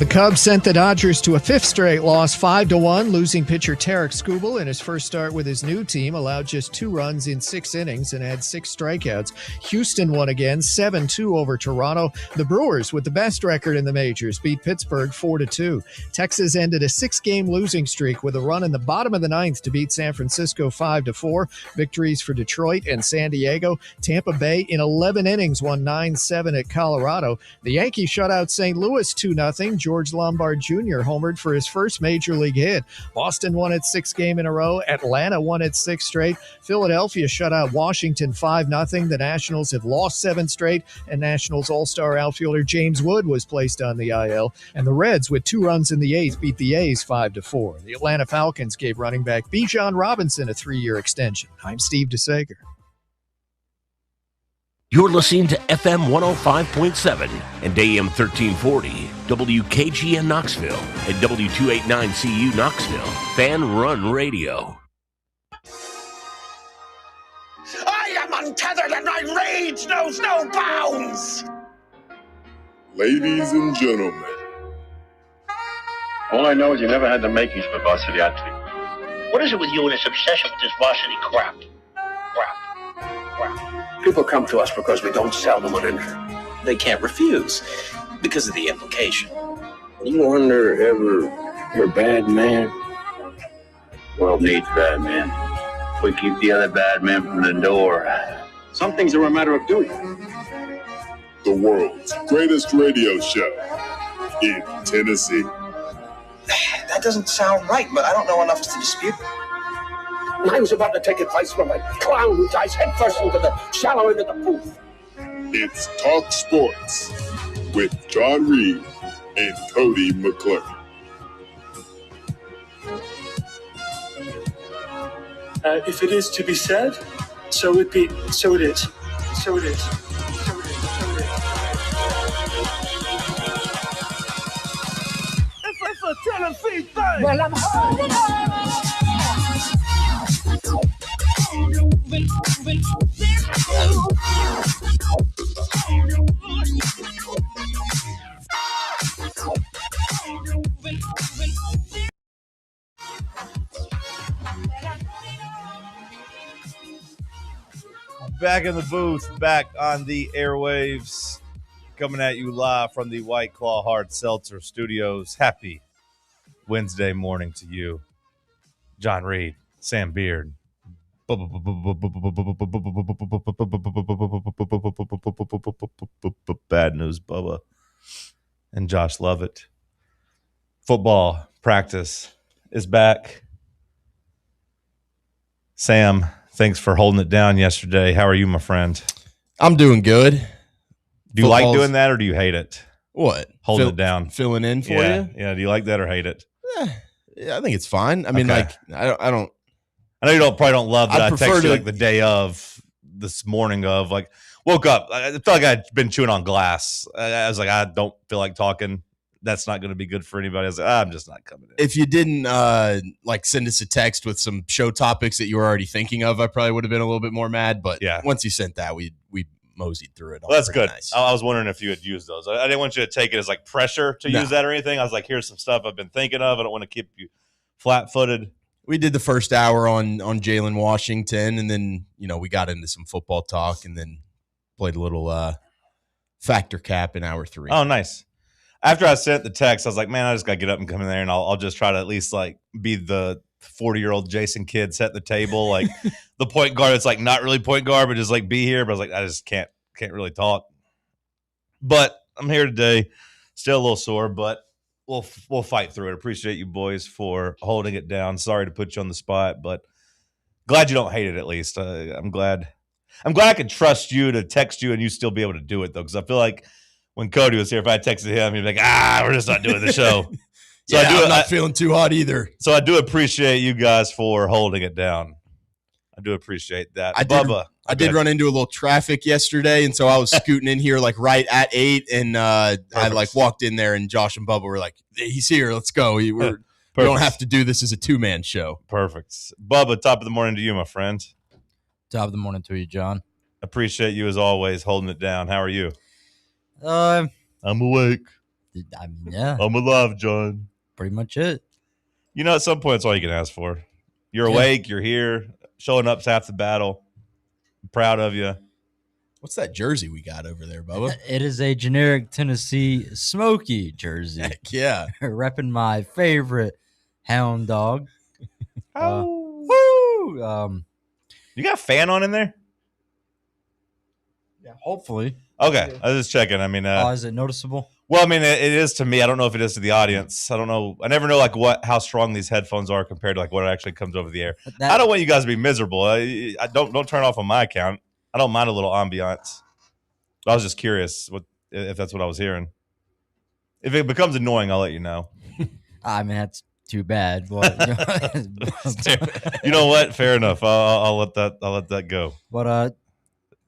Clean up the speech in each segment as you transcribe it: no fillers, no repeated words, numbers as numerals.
The Cubs sent the Dodgers to a fifth straight loss, 5-1. Losing pitcher Tarek Skubal in his first start with his new team allowed just 2 runs in 6 innings and had 6 strikeouts. Houston won again, 7-2 over Toronto. The Brewers, with the best record in the majors, beat Pittsburgh 4-2. Texas ended a 6-game losing streak with a run in the bottom of the ninth to beat San Francisco 5-4. Victories for Detroit and San Diego. Tampa Bay in 11 innings won 9-7 at Colorado. The Yankees shut out St. Louis 2-0. George Lombard Jr. homered for his first major league hit. Boston won its 6th game in a row. Atlanta won its 6th straight. Philadelphia shut out Washington 5-0. The Nationals have lost 7 straight, and Nationals all-star outfielder James Wood was placed on the IL. And the Reds, with 2 runs in the 8th, beat the A's 5-4. The Atlanta Falcons gave running back Bijan Robinson a 3-year extension. I'm Steve DeSager. You're listening to FM 105.7 and AM 1340, WKGN Knoxville, and W289CU Knoxville, Fan Run Radio. I am untethered and my rage knows no bounds! Ladies and gentlemen. All I know is you never had the makings of a varsity athlete. What is it with you and this obsession with this varsity crap? People come to us because we don't sell them and they can't refuse because of the implication. You wonder ever you're a bad man? World needs bad men. We keep the other bad men from the door. Some things are a matter of duty. The world's greatest radio show in Tennessee. That doesn't sound right, but I don't know enough to dispute it. And I was about to take advice from a clown who dives headfirst into the shallow end of the pool. It's Talk Sports with John Reed and Cody McClure. If it is to be said, so it be. So it is. So it is. So it is. So it is. It's a Tennessee thing. Well, I'm holding on. Back in the booth, back on the airwaves, coming at you live from the White Claw Hard Seltzer Studios. Happy Wednesday morning to you. John Reed, Sam Beard, Bad News Bubba, and Josh Lovett. Football practice is back. Sam, thanks for holding it down yesterday. How are you, my friend? I'm doing good. Do you like doing that or do you hate it? What? Holding it down. Filling in for you? you? Yeah. Do you like that or hate it? Yeah, I think it's fine. I mean, Okay. I don't. I know you probably don't love that. I prefer text you to- like the day of, this morning of, like, woke up. I felt like I'd been chewing on glass. I was like, I don't feel like talking. That's not going to be good for anybody. I was like, I'm just not coming in. If you didn't like send us a text with some show topics that you were already thinking of, I probably would have been a little bit more mad. But Yeah. once you sent that, we moseyed through it. Well, that's Pretty good. Nice. I was wondering if you had used those. I didn't want you to take it as like pressure to No. use that or anything. I was like, here's some stuff I've been thinking of. I don't want to keep you flat-footed. We did the first hour on Jalen Washington, and then we got into some football talk, and then played a little factor cap in hour 3. Oh, nice. After I sent the text, I was like, man, I just got to get up and come in there, and I'll just try to at least like be the 40-year-old Jason Kidd, set the table, like the point guard that's like not really point guard, but just like be here. But I was like, I just can't really talk. But I'm here today, still a little sore, but we'll fight through it. Appreciate you boys for holding it down. Sorry to put you on the spot, but glad you don't hate it. At least I'm glad I could trust you to text you and you still be able to do it though, because I feel like when Cody was here, if I texted him, he'd be like, we're just not doing the show. So I'm not feeling too hot either. So I do appreciate you guys for holding it down. I do appreciate that. I did run into a little traffic yesterday, and so I was scooting in here like right at 8, and I like walked in there, and Josh and Bubba were like, he's here, let's go. We don't have to do this as a 2-man show. Perfect. Bubba, top of the morning to you, my friend. Top of the morning to you, John. Appreciate you as always holding it down. How are you? I'm awake. I mean, yeah, I'm alive, John. pretty much it. You know, at some point, it's all you can ask for. You're awake. You're here. Showing up's half the battle. I'm proud of you. What's that jersey we got over there, Bubba? It is a generic Tennessee Smoky jersey. Heck yeah. Repping my favorite hound dog. Woo! You got a fan on in there? Yeah, hopefully. Okay, I was just checking. I mean, is it noticeable? Well, I mean, it is to me. I don't know if it is to the audience. I don't know. I never know like how strong these headphones are compared to like what actually comes over the air. I don't want you guys to be miserable. I don't turn off on my account. I don't mind a little ambiance. I was just curious if that's what I was hearing. If it becomes annoying, I'll let you know. I mean, that's too bad. But, you know what? Fair enough. I'll let that go. But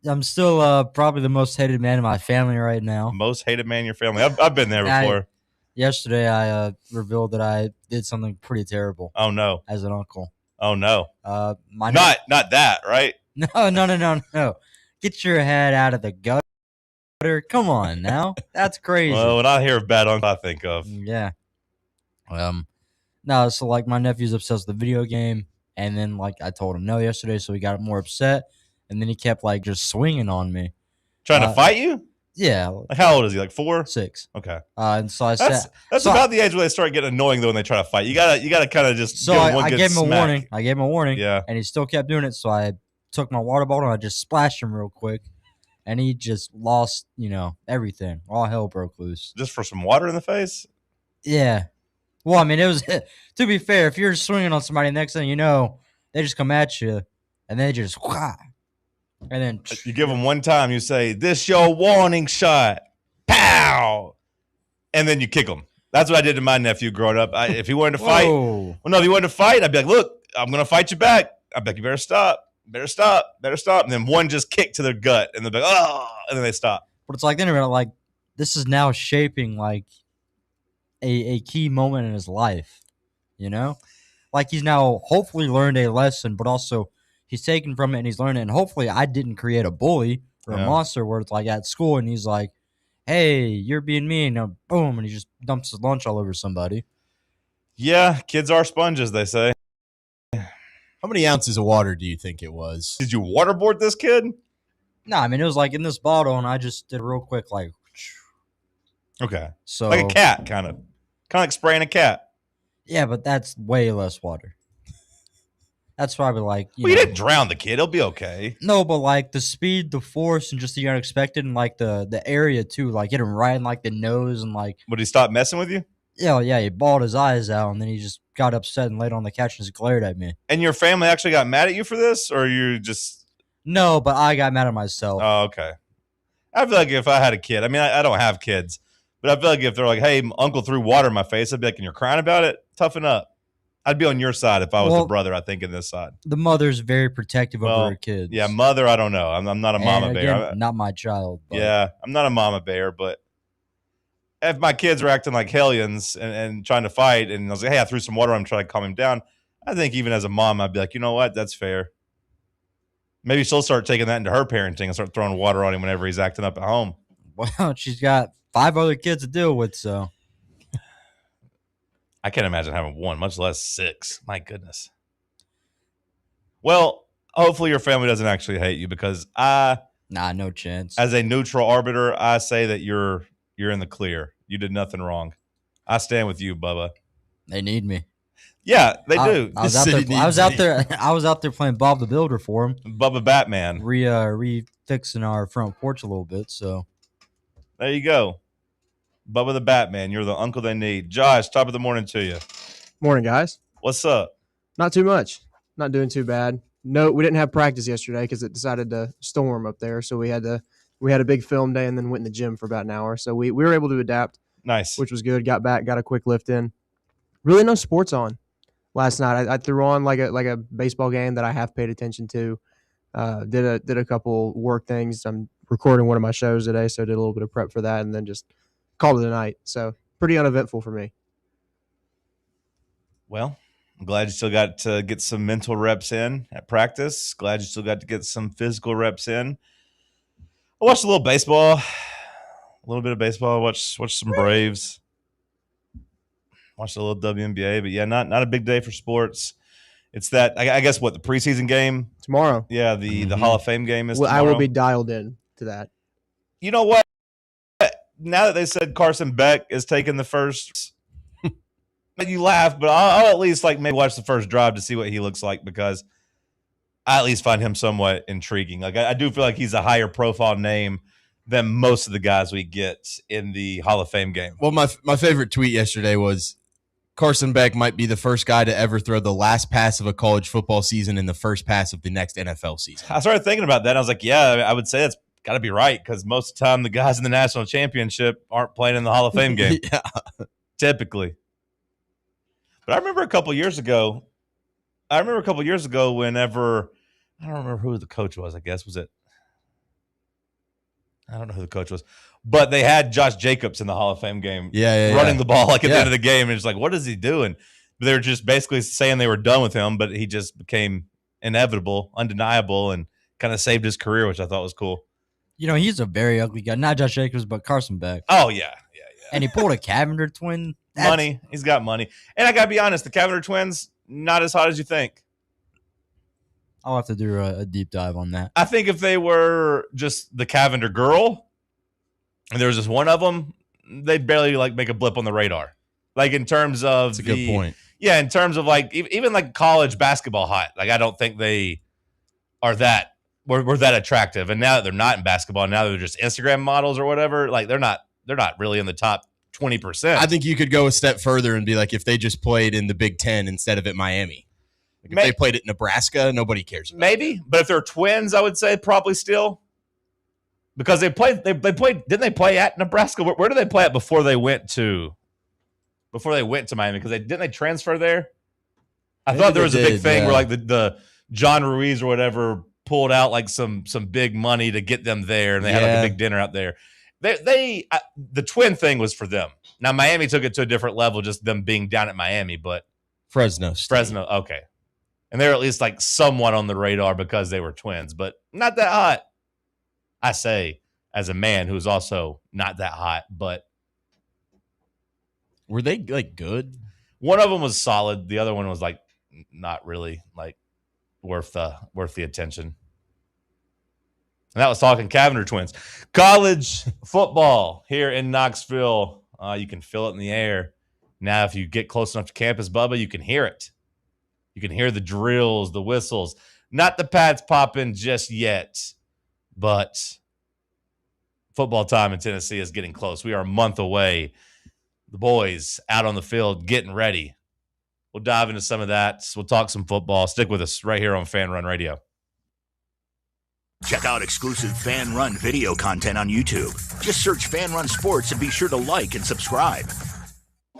I'm still probably the most hated man in my family right now. Most hated man in your family. I've been there before. Yesterday, I revealed that I did something pretty terrible. Oh no! As an uncle. Oh no! Not that, right? No. Get your head out of the gutter. Come on now. That's crazy. Well, when I hear of bad uncle, I think of. Yeah. No, so like my nephew's obsessed with the video game, and then like I told him no yesterday, so he got more upset, and then he kept like just swinging on me. Trying to fight you? Yeah. Like how old is he? Like 4? 6. Okay. And so I said that's about the age where they start getting annoying though when they try to fight. You gotta kind of just. So I gave him a warning. I gave him a warning. Yeah. And he still kept doing it. So I took my water bottle and I just splashed him real quick, and he just lost, everything. All hell broke loose. Just for some water in the face? Yeah. Well, I mean, it was to be fair. If you're swinging on somebody, next thing you know, they just come at you, and they just and then you give them one time. You say, "This your warning shot." Pow! And then you kick him. That's what I did to my nephew growing up. If he wanted to fight, if he wanted to fight, I'd be like, "Look, I'm gonna fight you back." I'd be like, "You better stop, better stop." And then one just kick to their gut, and they're like, "Oh!" And then they stop. But it's like then like this is now shaping like a key moment in his life, like he's now hopefully learned a lesson, but also he's taken from it and he's learned it. And hopefully I didn't create a bully or a monster where it's like at school and he's like, "Hey, you're being mean." Now, boom, and he just dumps his lunch all over somebody. Yeah, kids are sponges, they say. How many ounces of water do you think it was? Did you waterboard this kid? No, I mean, it was like in this bottle, and I just did real quick, like. Okay. So like a cat, kind of like spraying a cat. Yeah, but that's way less water. That's probably like you didn't drown the kid. He'll be okay. No, but like the speed, the force, and just the unexpected, and like the area too, like hit him right in like the nose, and like. Would he stop messing with you? Yeah, he bawled his eyes out, and then he just got upset and laid on the couch and just glared at me. And your family actually got mad at you for this, or you just? No, but I got mad at myself. Oh, okay. I feel like if I had a kid, I mean, I don't have kids, but I feel like if they're like, "Hey, uncle threw water in my face," I'd be like, "And you're crying about it? Toughen up." I'd be on your side if I was the brother, I think, in this side. The mother's very protective over her kids. Yeah, mother, I don't know. I'm not a mama bear. Not my child. But. Yeah, I'm not a mama bear, but if my kids are acting like hellions and trying to fight, and I was like, "Hey, I threw some water on him, trying to calm him down," I think even as a mom, I'd be like, "You know what? That's fair." Maybe she'll start taking that into her parenting and start throwing water on him whenever he's acting up at home. Well, she's got 5 other kids to deal with, so. I can't imagine having 1, much less 6. My goodness. Well, hopefully your family doesn't actually hate you because no chance. As a neutral arbiter, I say that you're in the clear. You did nothing wrong. I stand with you, Bubba. They need me. Yeah, they do. I was out there playing Bob the Builder for him. Bubba Batman. Refixing our front porch a little bit, so. There you go. Bubba the Batman. You're the uncle they need. Josh, top of the morning to you. Morning, guys. What's up? Not too much. Not doing too bad. No, we didn't have practice yesterday because it decided to storm up there. So we had a big film day and then went in the gym for about an hour. So we were able to adapt. Nice. Which was good. Got back, got a quick lift in. Really no sports on last night. I threw on like a baseball game that I have paid attention to. Did a couple work things. I'm recording one of my shows today, so did a little bit of prep for that and then just called it a night. So pretty uneventful for me. Well, I'm glad you still got to get some mental reps in at practice. Glad you still got to get some physical reps in. I watched a little baseball. A little bit of baseball. Watch some Braves. Watch a little WNBA. But yeah, not a big day for sports. It's that I guess the preseason game tomorrow. Yeah, the Hall of Fame game is tomorrow. I will be dialed in to that. You know what? Now that they said Carson Beck is taking the first, you laugh, but I'll at least maybe watch the first drive to see what he looks like, because I at least find him somewhat intriguing. I do feel like he's a higher profile name than most of the guys we get in the Hall of Fame game. Well, my favorite tweet yesterday was Carson Beck might be the first guy to ever throw the last pass of a college football season and the first pass of the next NFL season. I started thinking about that. I was like, yeah, I would say that's got to be right, because most of the time the guys in the national championship aren't playing in the Hall of Fame game. Yeah. Typically. But I remember a couple years ago whenever, I don't remember who the coach was, I guess. I don't know who the coach was. But they had Josh Jacobs in the Hall of Fame game running the ball at the end of the game. And it's like, what is he doing? But they were just basically saying they were done with him, but he just became inevitable, undeniable, and kind of saved his career, which I thought was cool. He's a very ugly guy. Not Josh Jacobs, but Carson Beck. Oh, yeah. And he pulled a Cavender twin. Money. He's got money. And I got to be honest, the Cavender twins, not as hot as you think. I'll have to do a deep dive on that. I think if they were just the Cavender girl, and there was just one of them, they'd barely make a blip on the radar. In terms of that's a good point. Yeah, in terms of even college basketball hot. I don't think they are that were that attractive. And now that they're not in basketball, now they're just Instagram models or whatever. They're not really in the top 20%. I think you could go a step further and be like, if they just played in the Big Ten instead of at Miami. If they played at Nebraska, nobody cares about maybe. That. But if they're twins, I would say probably still. Because they played, didn't they play at Nebraska? Where did they play at before they went to Miami? Because didn't they transfer there? I thought there was a big thing where the John Ruiz or whatever pulled out some big money to get them there, and they had a big dinner out there. The twin thing was for them. Now Miami took it to a different level, just them being down at Miami, but Fresno, okay, and they're at least somewhat on the radar because they were twins, but not that hot. I say, as a man who's also not that hot, but were they good? One of them was solid. The other one was not really worth the attention. And that was talking Cavender twins. College football here in Knoxville. You can feel it in the air. Now, if you get close enough to campus, Bubba, you can hear it. You can hear the drills, the whistles. Not the pads popping just yet. But football time in Tennessee is getting close. We are a month away. The boys out on the field getting ready. We'll dive into some of that. We'll talk some football. Stick with us right here on Fan Run Radio. Check out exclusive Fan Run video content on YouTube. Just search Fan Run Sports and be sure to like and subscribe.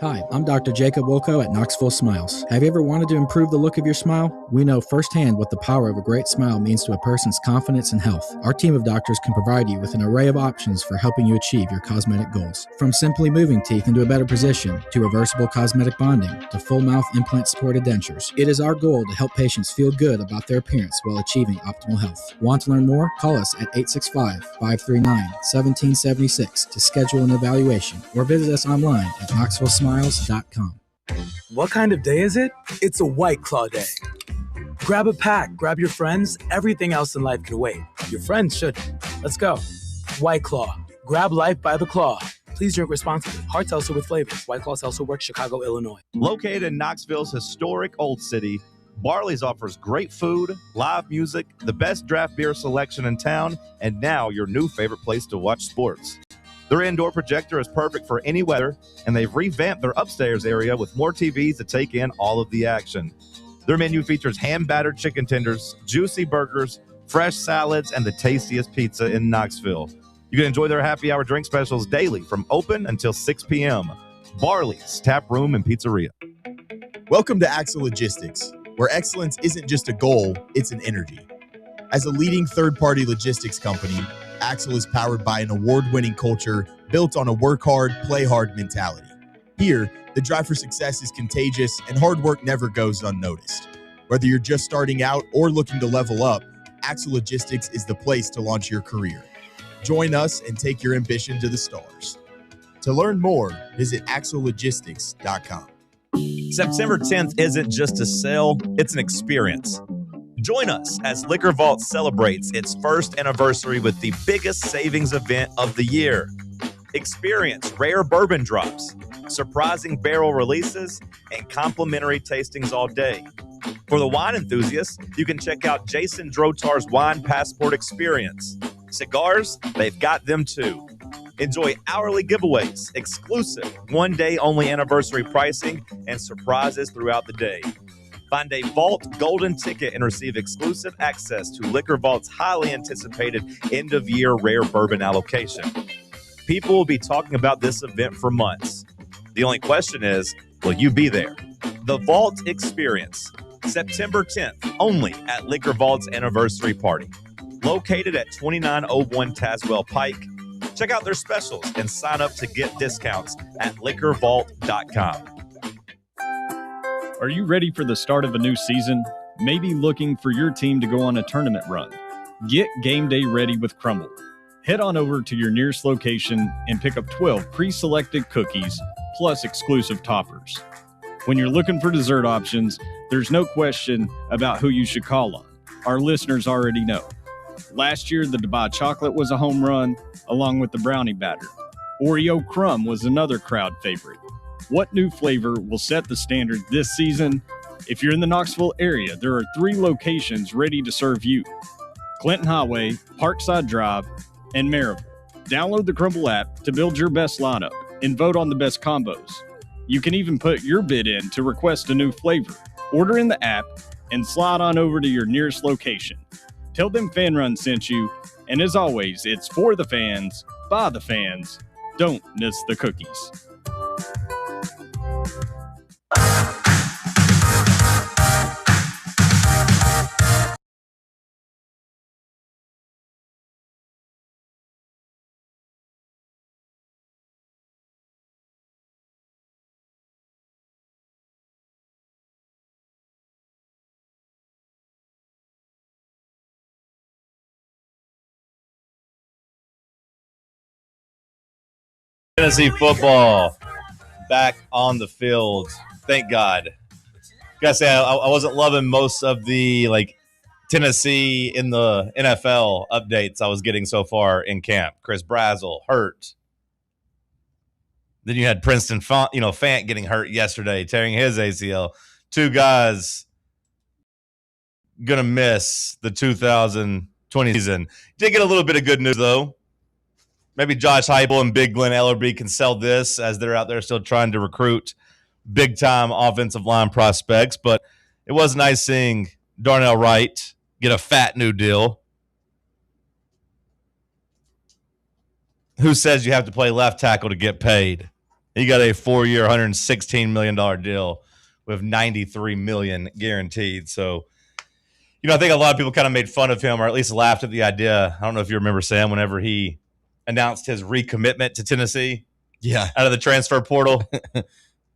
Hi, I'm Dr. Jacob Wilco at Knoxville Smiles. Have you ever wanted to improve the look of your smile? We know firsthand what the power of a great smile means to a person's confidence and health. Our team of doctors can provide you with an array of options for helping you achieve your cosmetic goals. From simply moving teeth into a better position, to reversible cosmetic bonding, to full mouth implant-supported dentures. It is our goal to help patients feel good about their appearance while achieving optimal health. Want to learn more? Call us at 865-539-1776 to schedule an evaluation, or visit us online at knoxvillesmiles.com. What kind of day is it? It's a White Claw day. Grab a pack, grab your friends. Everything else in life can wait. Your friends shouldn't. Let's go. White Claw. Grab life by the claw. Please drink responsibly. Hard seltzer with flavors. White Claw Seltzer Works, Chicago, Illinois. Located in Knoxville's historic Old City, Barley's offers great food, live music, the best draft beer selection in town, and now your new favorite place to watch sports. Their indoor projector is perfect for any weather, and they've revamped their upstairs area with more TVs to take in all of the action. Their menu features hand-battered chicken tenders, juicy burgers, fresh salads, and the tastiest pizza in Knoxville. You can enjoy their happy hour drink specials daily from open until 6 p.m. Barley's Tap Room and Pizzeria. Welcome to Axle Logistics, where excellence isn't just a goal, it's an energy. As a leading third-party logistics company, Axle is powered by an award-winning culture built on a work hard, play hard mentality. Here, the drive for success is contagious and hard work never goes unnoticed. Whether you're just starting out or looking to level up, Axle Logistics is the place to launch your career. Join us and take your ambition to the stars. To learn more, visit axlelogistics.com. September 10th isn't just a sale, it's an experience. Join us as Liquor Vault celebrates its first anniversary with the biggest savings event of the year. Experience rare bourbon drops, surprising barrel releases, and complimentary tastings all day. For the wine enthusiasts, you can check out Jason Drotar's Wine Passport Experience. Cigars, they've got them too. Enjoy hourly giveaways, exclusive one-day only anniversary pricing, and surprises throughout the day. Find a Vault Golden ticket and receive exclusive access to Liquor Vault's highly anticipated end-of-year rare bourbon allocation. People will be talking about this event for months. The only question is, will you be there? The Vault Experience, September 10th, only at Liquor Vault's anniversary party. Located at 2901 Tazewell Pike. Check out their specials and sign up to get discounts at liquorvault.com. Are you ready for the start of a new season? Maybe looking for your team to go on a tournament run? Get game day ready with Crumble. Head on over to your nearest location and pick up 12 pre-selected cookies plus exclusive toppers. When you're looking for dessert options, there's no question about who you should call on. Our listeners already know. Last year, the Dubai chocolate was a home run, along with the brownie batter. Oreo crumb was another crowd favorite. What new flavor will set the standard this season? If you're in the Knoxville area, there are 3 locations ready to serve you: Clinton Highway, Parkside Drive, and Maryville. Download the Crumble app to build your best lineup and vote on the best combos. You can even put your bid in to request a new flavor. Order in the app and slide on over to your nearest location. Tell them Fan Run sent you, and as always, it's for the fans, by the fans. Don't miss the cookies. Tennessee football back on the field. Thank God. Gotta say, I wasn't loving most of the Tennessee in the NFL updates I was getting so far in camp. Chris Brazzell hurt. Then you had Princeton Fant getting hurt yesterday, tearing his ACL. 2 guys gonna miss the 2020 season. Did get a little bit of good news though. Maybe Josh Heupel and Big Glenn Ellerby can sell this as they're out there still trying to recruit big-time offensive line prospects. But it was nice seeing Darnell Wright get a fat new deal. Who says you have to play left tackle to get paid? He got a 4-year, $116 million deal with $93 million guaranteed. So, I think a lot of people kind of made fun of him or at least laughed at the idea. I don't know if you remember, Sam, whenever he announced his recommitment to Tennessee. Yeah. Out of the transfer portal,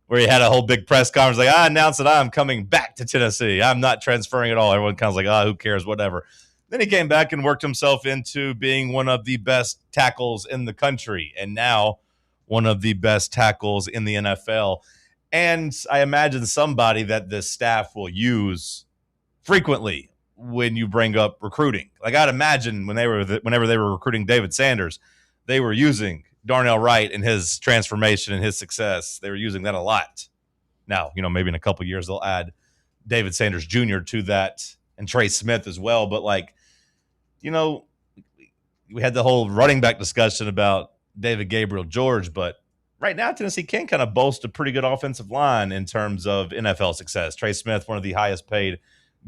where he had a whole big press conference like, I announced that I'm coming back to Tennessee. I'm not transferring at all. Everyone kind of was like, who cares, whatever. Then he came back and worked himself into being one of the best tackles in the country and now one of the best tackles in the NFL. And I imagine somebody that the staff will use frequently when you bring up recruiting. Like I'd imagine whenever they were recruiting David Sanders, they were using Darnell Wright and his transformation and his success. They were using that a lot. Now, maybe in a couple of years they'll add David Sanders Jr. to that and Trey Smith as well. But we had the whole running back discussion about David Gabriel George, but right now Tennessee can kind of boast a pretty good offensive line in terms of NFL success. Trey Smith, one of the highest paid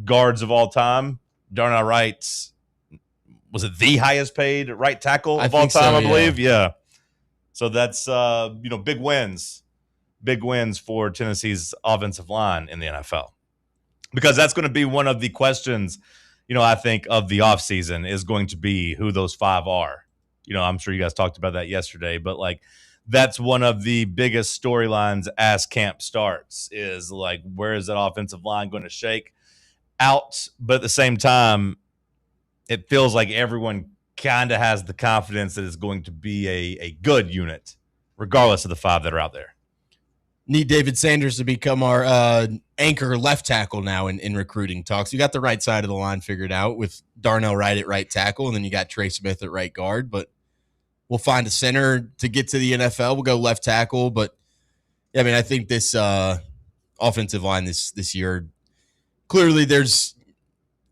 guards of all time. Darnell Wright, was it the highest paid right tackle of all time, I believe? Yeah. So that's, big wins for Tennessee's offensive line in the NFL. Because that's going to be one of the questions, I think of the offseason is going to be who those 5 are. I'm sure you guys talked about that yesterday, but that's one of the biggest storylines as camp starts is where is that offensive line going to shake out? But at the same time, it feels like everyone kind of has the confidence that it's going to be a good unit, regardless of the 5 that are out there. Need David Sanders to become our anchor left tackle now in recruiting talks. You got the right side of the line figured out with Darnell Wright at right tackle, and then you got Trey Smith at right guard. But we'll find a center to get to the NFL. We'll go left tackle. But, yeah, I mean, I think this offensive line this year, clearly there's,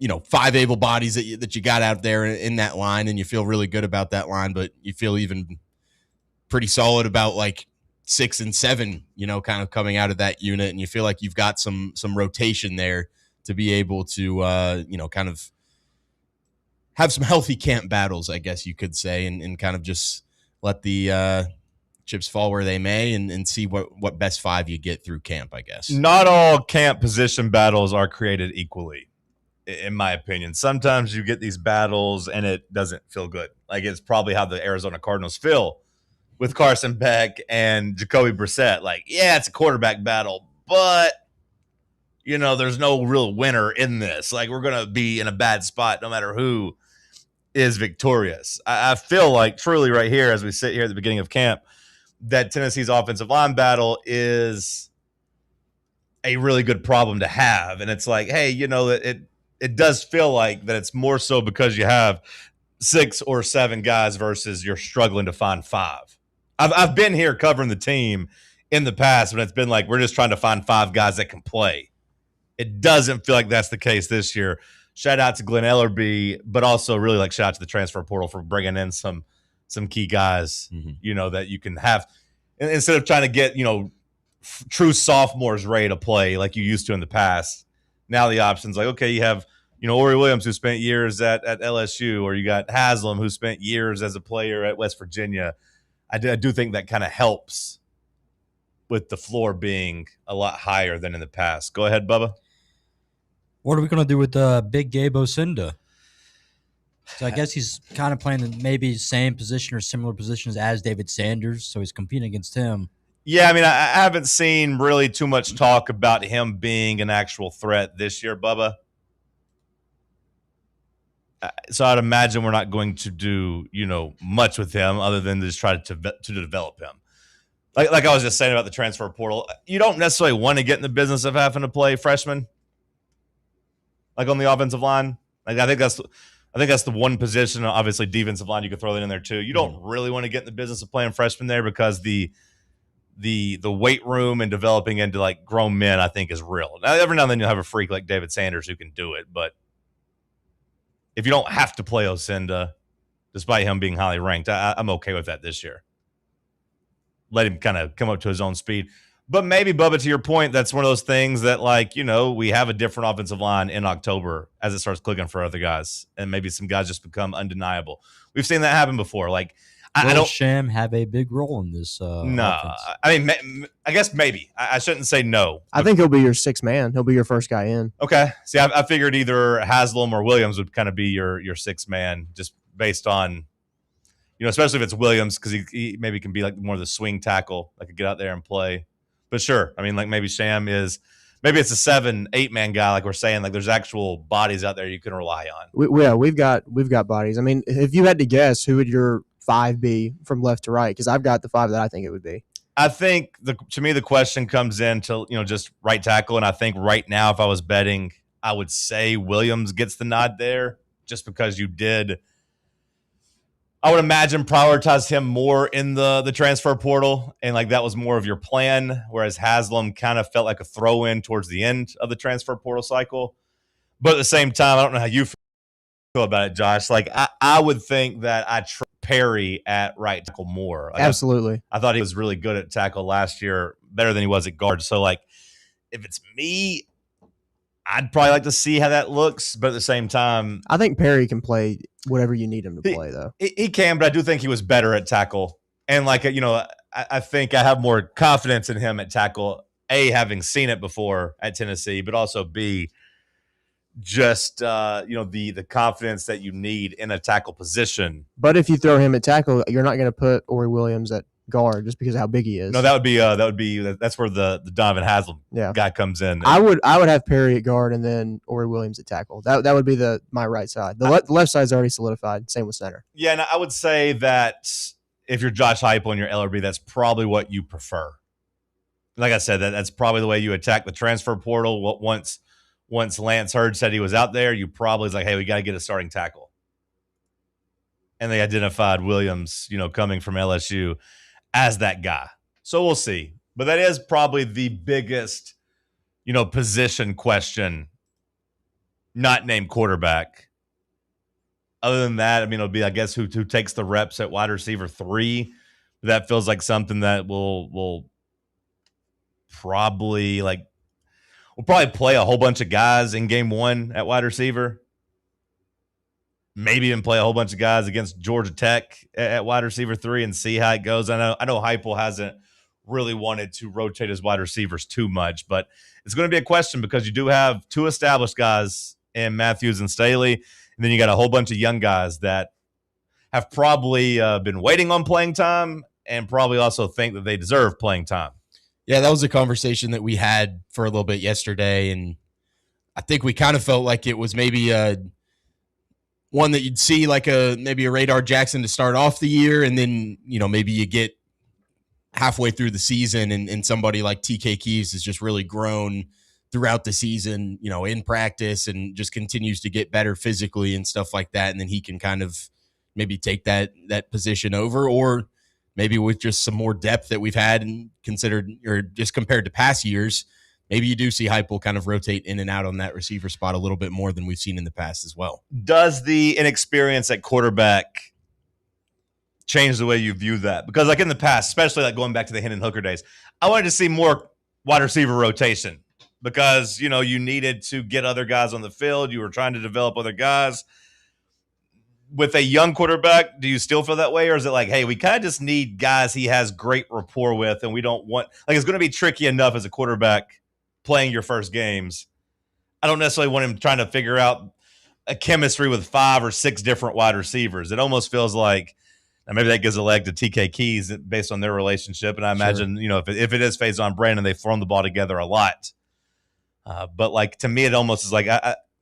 5 able bodies that you got out there in that line, and you feel really good about that line, but you feel even pretty solid about, 6 and 7, kind of coming out of that unit, and you feel like you've got some rotation there to be able to, kind of have some healthy camp battles, I guess you could say, and kind of just let the chips fall where they may and see what best 5 you get through camp, I guess. Not all camp position battles are created equally, in my opinion. Sometimes you get these battles and it doesn't feel good. It's probably how the Arizona Cardinals feel with Carson Beck and Jacoby Brissett. It's a quarterback battle, but, there's no real winner in this. We're going to be in a bad spot no matter who is victorious. I feel like truly right here as we sit here at the beginning of camp that Tennessee's offensive line battle is a really good problem to have. And it's hey, it does feel like that it's more so because you have 6 or 7 guys versus you're struggling to find 5. I've been here covering the team in the past when it's been we're just trying to find 5 guys that can play. It doesn't feel like that's the case this year. Shout out to Glenn Ellerby, but also really shout out to the transfer portal for bringing in some key guys, that you can have instead of trying to get, true sophomores ready to play like you used to in the past. Now the option's okay, you have, Ori Williams who spent years at LSU, or you got Haslam who spent years as a player at West Virginia. I do think that kind of helps with the floor being a lot higher than in the past. Go ahead, Bubba. What are we going to do with Big Gabe Osinda? So I guess he's kind of playing maybe same position or similar positions as David Sanders, so he's competing against him. Yeah, I mean, I haven't seen really too much talk about him being an actual threat this year, Bubba. So I'd imagine we're not going to do, much with him other than just try to develop him. Like I was just saying about the transfer portal, you don't necessarily want to get in the business of having to play freshmen, on the offensive line. I think that's the one position. Obviously, defensive line you could throw that in there too. You don't really want to get in the business of playing freshmen there because the weight room and developing into grown men, I think, is real. Now, every now and then you'll have a freak like David Sanders who can do it, but if you don't have to play Osinda, despite him being highly ranked, I'm okay with that this year. Let him kind of come up to his own speed. But maybe, Bubba, to your point, that's one of those things that, we have a different offensive line in October as it starts clicking for other guys, and maybe some guys just become undeniable. We've seen that happen before. I don't. Sham have a big role in this? No, offense? I mean, I guess maybe. I shouldn't say no. I think he'll be your 6th man. He'll be your first guy in. Okay. See, I figured either Haslam or Williams would kind of be your 6th man, just based on, especially if it's Williams, because he maybe can be more of the swing tackle that could get out there and play. But sure, I mean, maybe Sham is. Maybe it's a 7-8 man guy, like we're saying. There's actual bodies out there you can rely on. We've got bodies. I mean, if you had to guess, who would your 5 be from left to right? Because I've got the 5 that I think it would be. I think to me the question comes into just right tackle, and I think right now if I was betting, I would say Williams gets the nod there, just because you did. I would imagine prioritize him more in the transfer portal, and that was more of your plan, whereas Haslam kind of felt like a throw in towards the end of the transfer portal cycle. But at the same time, I don't know how you feel about it, Josh. I would think that I Perry at right tackle more. Absolutely. I thought he was really good at tackle last year, better than he was at guard. So, if it's me, I'd probably like to see how that looks. But at the same time, I think Perry can play whatever you need him to play, though. He can, but I do think he was better at tackle. And, I think I have more confidence in him at tackle, A, having seen it before at Tennessee, but also B, just the confidence that you need in a tackle position. But if you throw him at tackle, you're not going to put Ori Williams at guard just because of how big he is. No, that's where the Donovan Haslam guy comes in. I would have Perry at guard and then Ori Williams at tackle. That would be my right side. The left side's already solidified. Same with center. Yeah, and I would say that if you're Josh Heupel and you're LRB, that's probably what you prefer. Like I said, that's probably the way you attack the transfer portal. Once Lance Hurd said he was out there, you probably was like, hey, we got to get a starting tackle. And they identified Williams, coming from LSU as that guy. So we'll see. But that is probably the biggest, position question, not named quarterback. Other than that, it'll be, I guess, who takes the reps at wide receiver 3. That feels like something that will probably we'll probably play a whole bunch of guys in game 1 at wide receiver. Maybe even play a whole bunch of guys against Georgia Tech at wide receiver 3 and see how it goes. I know Heupel hasn't really wanted to rotate his wide receivers too much, but it's going to be a question because you do have 2 established guys in Matthews and Staley, and then you got a whole bunch of young guys that have probably been waiting on playing time and probably also think that they deserve playing time. Yeah, that was a conversation that we had for a little bit yesterday, and I think we kind of felt like it was maybe one that you'd see like maybe a Radar Jackson to start off the year, and then maybe you get halfway through the season and somebody like TK Keys has just really grown throughout the season, in practice and just continues to get better physically and stuff like that, and then he can kind of maybe take that position over, or maybe with just some more depth that we've had and considered, or just compared to past years, maybe you do see Heupel kind of rotate in and out on that receiver spot a little bit more than we've seen in the past as well. Does the inexperience at quarterback change the way you view that? Because in the past, especially going back to the Hendon Hooker days, I wanted to see more wide receiver rotation because, you needed to get other guys on the field. You were trying to develop other guys. With a young quarterback, do you still feel that way? Or is it hey, we kind of just need guys he has great rapport with, and we don't want it's going to be tricky enough as a quarterback playing your first games. I don't necessarily want him trying to figure out a chemistry with 5 or 6 different wide receivers. It almost feels like maybe that gives a leg to TK Keys based on their relationship. And I imagine, if it is Faison Brandon, they've thrown the ball together a lot. But to me, it almost is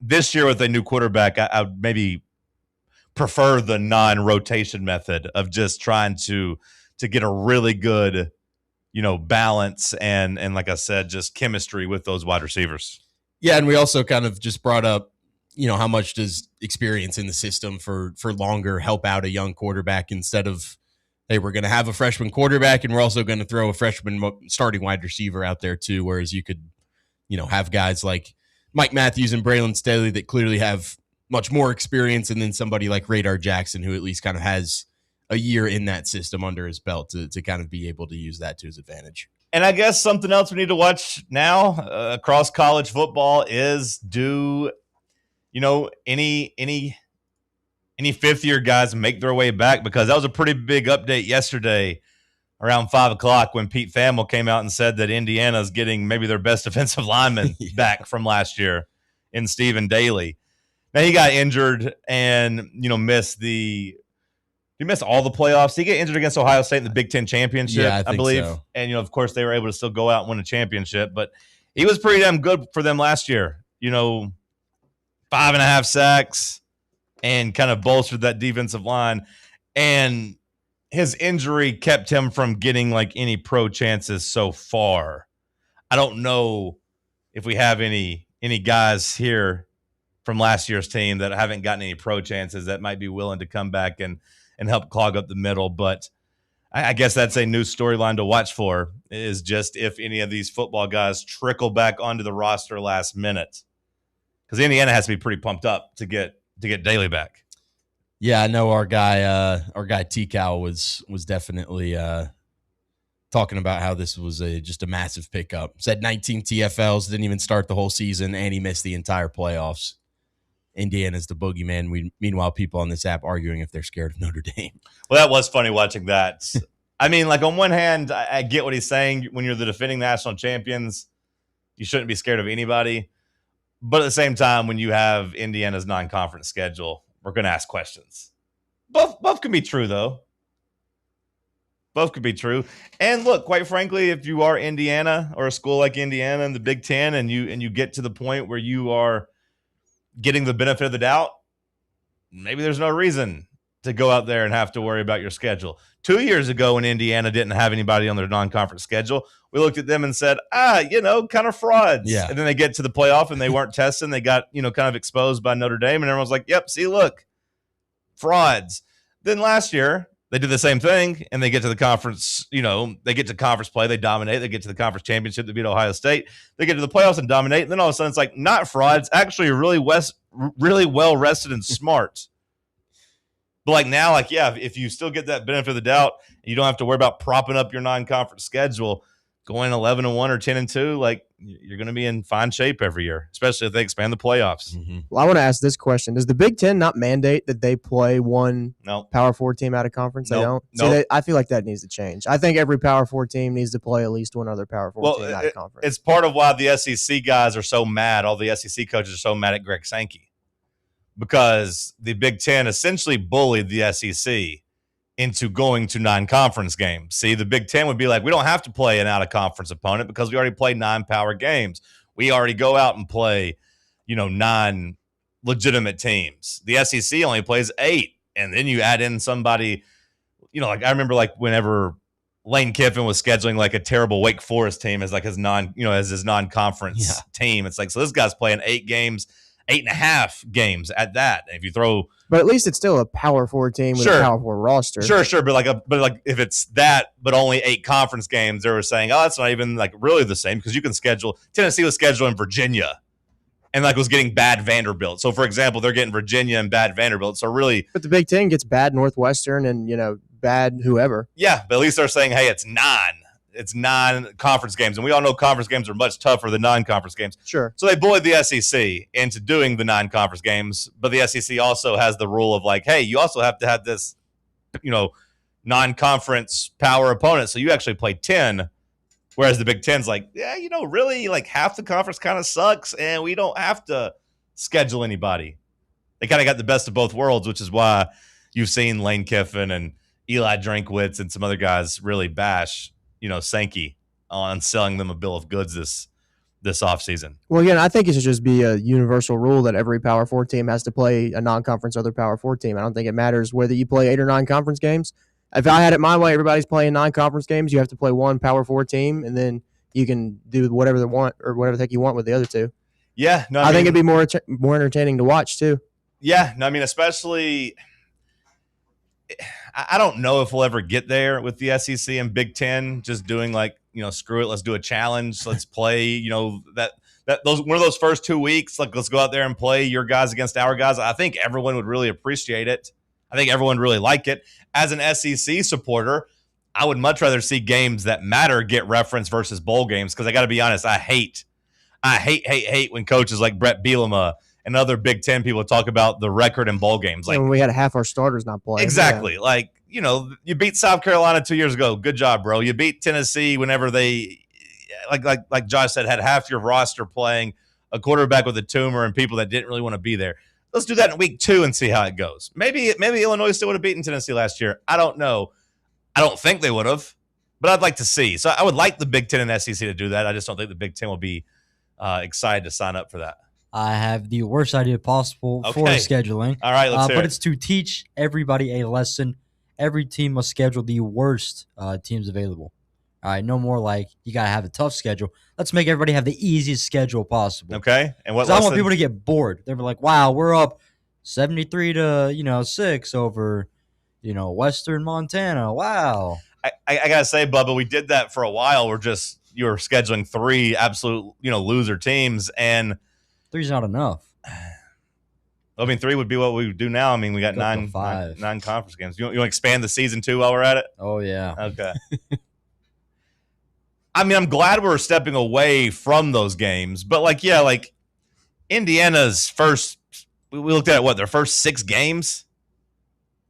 this year with a new quarterback, I would maybe prefer the non-rotation method of just trying to get a really good, balance and like I said, just chemistry with those wide receivers. Yeah, and we also kind of just brought up, how much does experience in the system for longer help out a young quarterback instead of, hey, we're going to have a freshman quarterback and we're also going to throw a freshman starting wide receiver out there too, whereas you could, have guys like Mike Matthews and Braylon Staley that clearly have much more experience, and then somebody like Radar Jackson who at least kind of has a year in that system under his belt to kind of be able to use that to his advantage. And I guess something else we need to watch now across college football is any fifth-year guys make their way back, because that was a pretty big update yesterday around 5 o'clock when Pete Thamel came out and said that Indiana's getting maybe their best defensive lineman back from last year in Stephen Daly. Now, he got injured and, missed all the playoffs. Did he get injured against Ohio State in the Big Ten championship, yeah, I believe? So. And, of course, they were able to still go out and win a championship. But he was pretty damn good for them last year. 5.5 sacks and kind of bolstered that defensive line. And his injury kept him from getting, any pro chances so far. I don't know if we have any guys here from last year's team that haven't gotten any pro chances that might be willing to come back and help clog up the middle. But I guess that's a new storyline to watch for, is just if any of these football guys trickle back onto the roster last minute. Because Indiana has to be pretty pumped up to get Daly back. Yeah, I know our guy T-Cow was definitely talking about how this was just a massive pickup. Said 19 TFLs, didn't even start the whole season, and he missed the entire playoffs. Indiana's the boogeyman. Meanwhile, people on this app arguing if they're scared of Notre Dame. Well, that was funny watching that. I mean, on one hand, I get what he's saying. When you're the defending national champions, you shouldn't be scared of anybody. But at the same time, when you have Indiana's non-conference schedule, we're going to ask questions. Both can be true, though. Both could be true. And look, quite frankly, if you are Indiana or a school like Indiana in the Big Ten and you get to the point where you are getting the benefit of the doubt, maybe there's no reason to go out there and have to worry about your schedule. 2 years ago when Indiana didn't have anybody on their non-conference schedule, we looked at them and said, kind of frauds. Yeah. And then they get to the playoff and they weren't testing. They got, kind of exposed by Notre Dame. And everyone's like, yep, see, look, frauds. Then last year, they did the same thing, and they get to the conference, they get to conference play, they dominate, they get to the conference championship, they beat Ohio State, they get to the playoffs and dominate, and then all of a sudden it's like, not frauds, actually really well-rested and smart. But like now, if you still get that benefit of the doubt, you don't have to worry about propping up your non-conference schedule, going 11-1 or 10-2, like you're going to be in fine shape every year, especially if they expand the playoffs. Mm-hmm. Well, I want to ask this question: does the Big Ten not mandate that they play one Power 4 team out of conference? They don't. So I feel like that needs to change. I think every Power 4 team needs to play at least one other Power 4 team out of conference. It's part of why the SEC guys are so mad. All the SEC coaches are so mad at Greg Sankey because the Big Ten essentially bullied the SEC into going to non-conference games. See, the Big Ten would be like, we don't have to play an out-of-conference opponent because we already play 9 power games. We already go out and play, 9 legitimate teams. The SEC only plays 8, and then you add in somebody, I remember whenever Lane Kiffin was scheduling a terrible Wake Forest team as his non-conference team. It's like, so this guy's playing 8 games, 8.5 games at that. And if you throw, but at least it's still a Power 4 team with a Power 4 roster. Sure. But if it's that, but only 8 conference games, they were saying, oh, that's not even really the same because you can schedule. Tennessee was scheduling Virginia and was getting bad Vanderbilt. So for example, they're getting Virginia and bad Vanderbilt. So really, but the Big Ten gets bad Northwestern and bad whoever. Yeah, but at least they're saying, hey, it's 9. It's 9 conference games. And we all know conference games are much tougher than non-conference games. Sure. So they bullied the SEC into doing the non-conference games. But the SEC also has the rule of hey, you also have to have this, non-conference power opponent. So you actually play 10. Whereas the Big Ten's really half the conference kind of sucks. And we don't have to schedule anybody. They kind of got the best of both worlds, which is why you've seen Lane Kiffin and Eli Drinkwitz and some other guys really bash Sankey on selling them a bill of goods this offseason. Well, again, I think it should just be a universal rule that every Power 4 team has to play a non-conference other Power 4 team. I don't think it matters whether you play 8 or 9 conference games. If I had it my way, everybody's playing 9 conference games. You have to play one Power 4 team, and then you can do whatever they want or whatever the heck you want with the other 2. Yeah. No, I think it'd be more entertaining to watch, too. Yeah. No, especially – I don't know if we'll ever get there with the SEC and Big Ten just doing screw it, let's do a challenge, let's play, one of those first 2 weeks, let's go out there and play your guys against our guys. I think everyone would really appreciate it. I think everyone really like it. As an SEC supporter, I would much rather see games that matter get referenced versus bowl games because I got to be honest, I hate when coaches like Brett Bielema and other Big Ten people talk about the record in bowl games. When we had half our starters not playing. Exactly. Yeah. You beat South Carolina 2 years ago. Good job, bro. You beat Tennessee whenever they, like Josh said, had half your roster playing, a quarterback with a tumor, and people that didn't really want to be there. Let's do that in week 2 and see how it goes. Maybe Illinois still would have beaten Tennessee last year. I don't know. I don't think they would have, but I'd like to see. So I would like the Big Ten and SEC to do that. I just don't think the Big Ten will be excited to sign up for that. I have the worst idea possible for scheduling. All right, let's hear it. But it's to teach everybody a lesson. Every team must schedule the worst teams available. All right, no more you got to have a tough schedule. Let's make everybody have the easiest schedule possible. Okay. And what? I want people to get bored. They're like, wow, we're up 73 to 6 over Western Montana. Wow. I gotta say, Bubba, we did that for a while. You were scheduling 3 absolute loser teams, and 3's not enough. 3 would be what we would do now. We got 9 conference games. You want to expand the season 2 while we're at it? Oh yeah. Okay. I'm glad we're stepping away from those games, but Indiana's first, we looked at their first 6 games.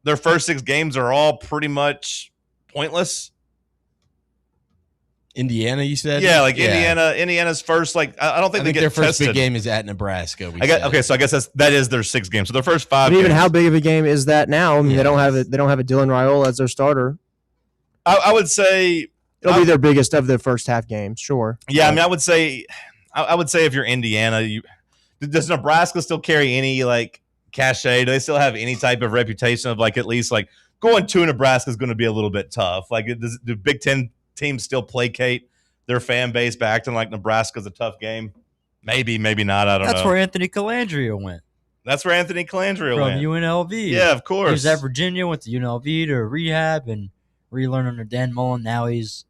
Their first 6 games are all pretty much pointless. Indiana, you said? Yeah, Indiana's first, I don't think they get their first tested. big game is at Nebraska. Okay, so I guess that is their 6th game. So their first 5 but even games. how big of a game is that now? They don't have They don't have a Dylan Raiola as their starter. I would say it'll be their biggest of the first half games. Sure. Yeah, I mean, I would say if you're Indiana, does Nebraska still carry any like cachet? Do they still have any type of reputation of like at least like going to Nebraska is going to be a little bit tough? Like, do Big Ten teams still placate their fan base by acting like Nebraska's a tough game? Maybe, maybe not. I don't know. That's where Anthony Calandria went. That's where Anthony Calandria From went. UNLV. Yeah, of course. He was at Virginia, went to UNLV to rehab and relearn under Dan Mullen. Now he's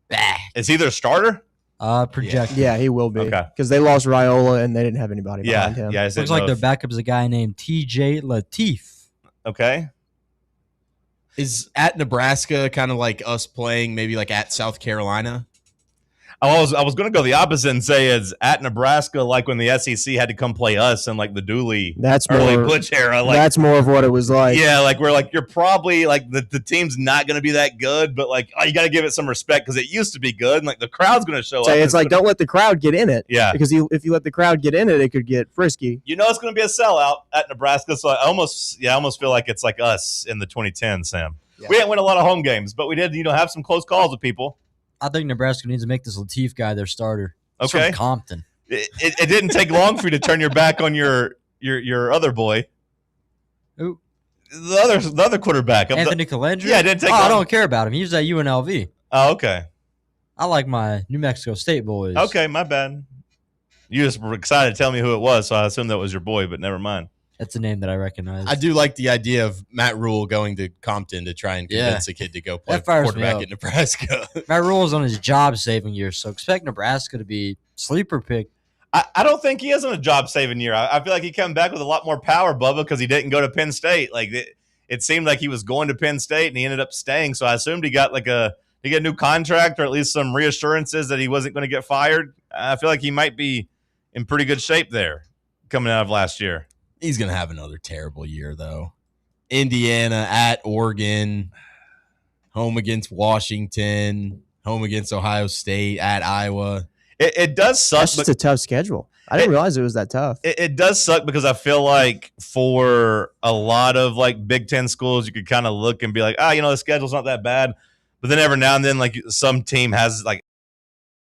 back. Is he their starter? Projected. Yeah, he will be. Okay. Because they lost Raiola and they didn't have anybody behind him. Yeah, looks like their backup is a guy named TJ Lateef. Okay. Is at Nebraska kind of like us playing maybe like at South Carolina? I was going to go the opposite and say it's at Nebraska, like when the SEC had to come play us in like the Dooley early Butch era. Like, that's more of what it was like. Yeah, like we're like, you're probably like the team's not going to be that good, but like, you got to give it some respect because it used to be good, and like the crowd's going to show up. It's like, don't let the crowd get in it. Yeah. Because if you let the crowd get in it, it could get frisky. You know it's going to be a sellout at Nebraska, so I almost feel like it's like us in the 2010, Sam. Yeah. We didn't win a lot of home games, but we did, have some close calls with people. I think Nebraska needs to make this Lateef guy their starter. He's okay. From Compton. It didn't take long for you to turn your back on your other boy. Who? The other quarterback. Anthony Calandria? Yeah, it didn't take long. I don't care about him. He was at UNLV. Oh, okay. I like my New Mexico State boys. Okay, my bad. You just were excited to tell me who it was, so I assumed that was your boy, but never mind. That's a name that I recognize. I do like the idea of Matt Rule going to Compton to try and convince a kid to go play quarterback at Nebraska. Matt Rule is on his job-saving year, so expect Nebraska to be sleeper pick. I don't think he is on a job-saving year. I feel like he came back with a lot more power, Bubba, because he didn't go to Penn State. Like it seemed like he was going to Penn State, and he ended up staying. So I assumed he got a new contract or at least some reassurances that he wasn't going to get fired. I feel like he might be in pretty good shape there coming out of last year. He's going to have another terrible year, though. Indiana, at Oregon, home against Washington, home against Ohio State, at Iowa. It does suck. That's just a tough schedule. I didn't realize it was that tough. It does suck because I feel like for a lot of like Big Ten schools, you could kind of look and be like, the schedule's not that bad. But then every now and then, like some team has like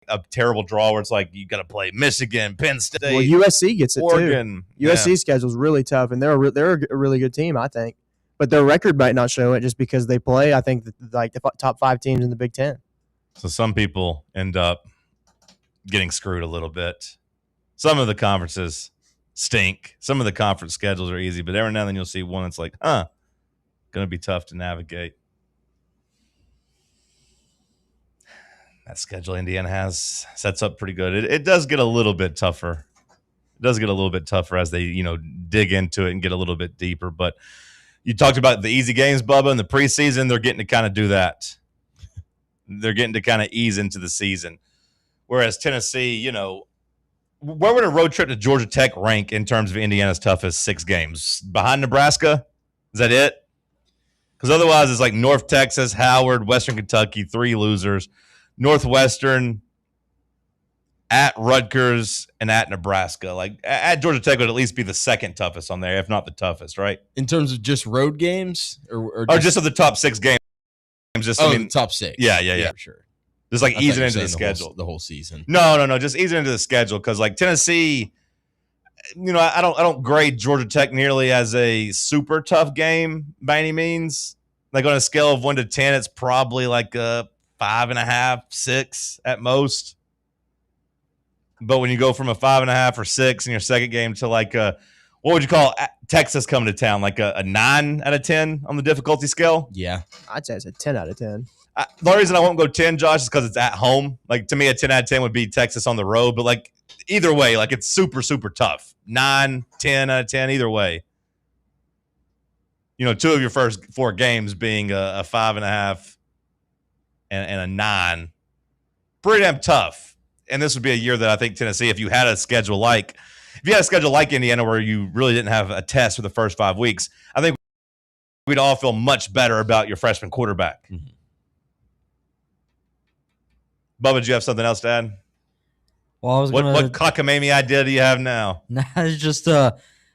a terrible draw where it's like you got to play Michigan, Penn State. Well, USC gets it Oregon. Too. USC schedule's really tough, and they're a really good team, I think. But their record might not show it just because they play, I think, like the top 5 teams in the Big Ten. So some people end up getting screwed a little bit. Some of the conferences stink. Some of the conference schedules are easy, but every now and then you'll see one that's like, going to be tough to navigate. That schedule Indiana has sets up pretty good. It does get a little bit tougher. It does get a little bit tougher as they, dig into it and get a little bit deeper. But you talked about the easy games, Bubba, in the preseason. They're getting to kind of do that. They're getting to kind of ease into the season. Whereas Tennessee, where would a road trip to Georgia Tech rank in terms of Indiana's toughest 6 games? Behind Nebraska? Is that it? Because otherwise it's like North Texas, Howard, Western Kentucky, 3 losers. Northwestern, at Rutgers, and at Nebraska. Like at Georgia Tech would at least be the second toughest on there, if not the toughest, right? In terms of just road games, or just of the top 6 games. Just the top 6. Yeah, for sure. Just like easing into the schedule, the whole season. No, just easing into the schedule because like Tennessee, I don't grade Georgia Tech nearly as a super tough game by any means. Like on a scale of 1 to 10, it's probably like a 5.5, 6 at most. But when you go from a 5.5 or 6 in your second game to like what would you call Texas coming to town? Like a 9 out of 10 on the difficulty scale? Yeah. I'd say it's a 10 out of 10. The only reason I won't go 10, Josh, is because it's at home. Like to me, a 10 out of 10 would be Texas on the road. But like either way, like it's super, super tough. 9, 10 out of 10, either way. 2 of your first 4 games being a 5.5 and a 9. Pretty damn tough. And this would be a year that I think Tennessee, if you had a schedule like Indiana where you really didn't have a test for the first 5 weeks, I think we'd all feel much better about your freshman quarterback. Mm-hmm. Bubba, do you have something else to add? Well, what cockamamie idea do you have now? Nah, it's just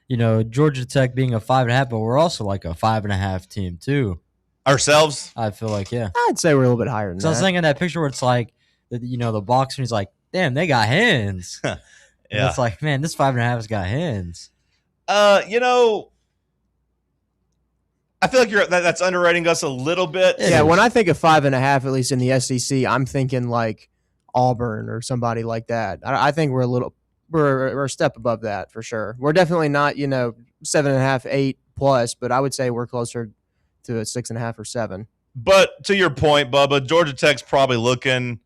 Georgia Tech being a 5.5, but we're also like a 5.5 team too. Ourselves? I feel like, yeah. I'd say we're a little bit higher than So I was that. thinking that picture where it's like, the boxer, he's like, damn, they got hands. And Yeah. it's like, man, this 5.5 has got hands. I feel like that's underrating us a little bit. Yeah, when I think of 5.5, at least in the SEC, I'm thinking like Auburn or somebody like that. I think we're a step above that for sure. We're definitely not 7.5, 8 plus, but I would say we're closer to a 6.5 or 7. But to your point, Bubba, Georgia Tech's probably looking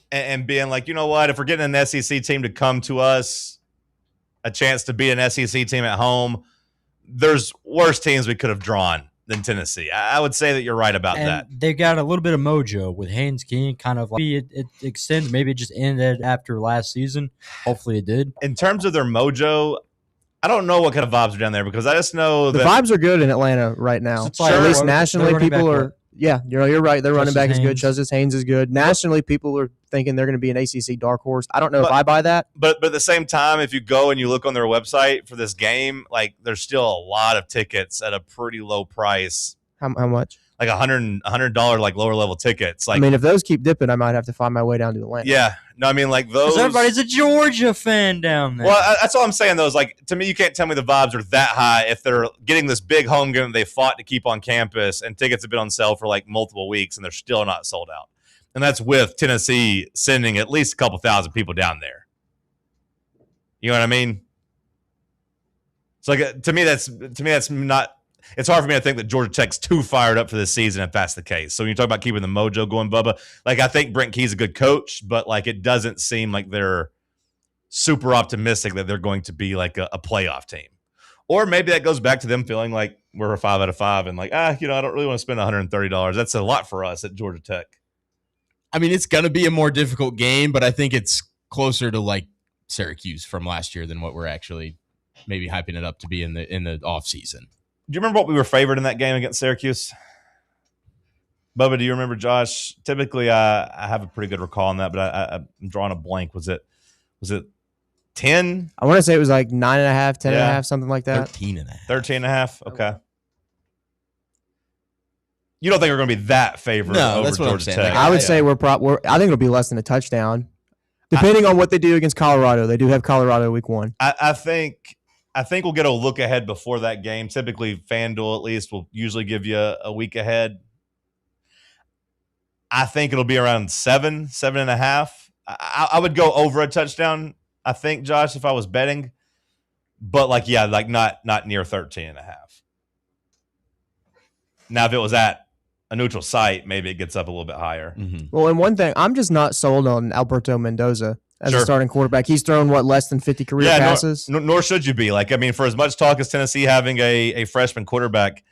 and being like, you know what? If we're getting an SEC team to come to us, a chance to beat an SEC team at home, there's worse teams we could have drawn than Tennessee. I would say that you're right about that. They got a little bit of mojo with Haynes King, kind of like it extends. Maybe it just ended after last season. Hopefully it did. In terms of their mojo, I don't know what kind of vibes are down there because I just know the that vibes are good in Atlanta right now. So at least nationally, people are. Yeah, you're right. Their running back is good. Justice Haynes is good. Nationally, people are thinking they're going to be an ACC dark horse. I don't know if I buy that. But at the same time, if you go and you look on their website for this game, like there's still a lot of tickets at a pretty low price. How much? Like $100 like lower level tickets. Like, I mean, if those keep dipping, I might have to find my way down to Atlanta. Yeah, no, I mean like those. Everybody's a Georgia fan down there. Well, that's all I'm saying though. Is like to me, you can't tell me the vibes are that high if they're getting this big home game they fought to keep on campus, and tickets have been on sale for like multiple weeks, and they're still not sold out. And that's with Tennessee sending at least a couple thousand people down there. You know what I mean? It's like to me that's not. It's hard for me to think that Georgia Tech's too fired up for this season if that's the case. So when you talk about keeping the mojo going, Bubba, like I think Brent Key's a good coach, but like it doesn't seem like they're super optimistic that they're going to be like a playoff team. Or maybe that goes back to them feeling like we're a 5 out of 5 and like, I don't really want to spend $130. That's a lot for us at Georgia Tech. I mean, it's going to be a more difficult game, but I think it's closer to like Syracuse from last year than what we're actually maybe hyping it up to be in the off season. Do you remember what we were favored in that game against Syracuse? Bubba, do you remember, Josh? Typically, I have a pretty good recall on that, but I'm drawing a blank. Was it 10? I want to say it was like 9.5, 10.5, something like that. 13.5. Okay. You don't think we're going to be that favored over that's what Georgia I'm saying. Tech? I would say I think it'll be less than a touchdown, depending on what they do against Colorado. They do have Colorado week 1. I think we'll get a look ahead before that game. Typically, FanDuel at least will usually give you a week ahead. I think it'll be around 7.5. I would go over a touchdown, I think, Josh, if I was betting. But not near 13.5. Now, if it was at a neutral site, maybe it gets up a little bit higher. Mm-hmm. Well, and one thing, I'm just not sold on Alberto Mendoza as a starting quarterback. He's thrown, less than 50 career passes? Nor should you be. For as much talk as Tennessee having a freshman quarterback,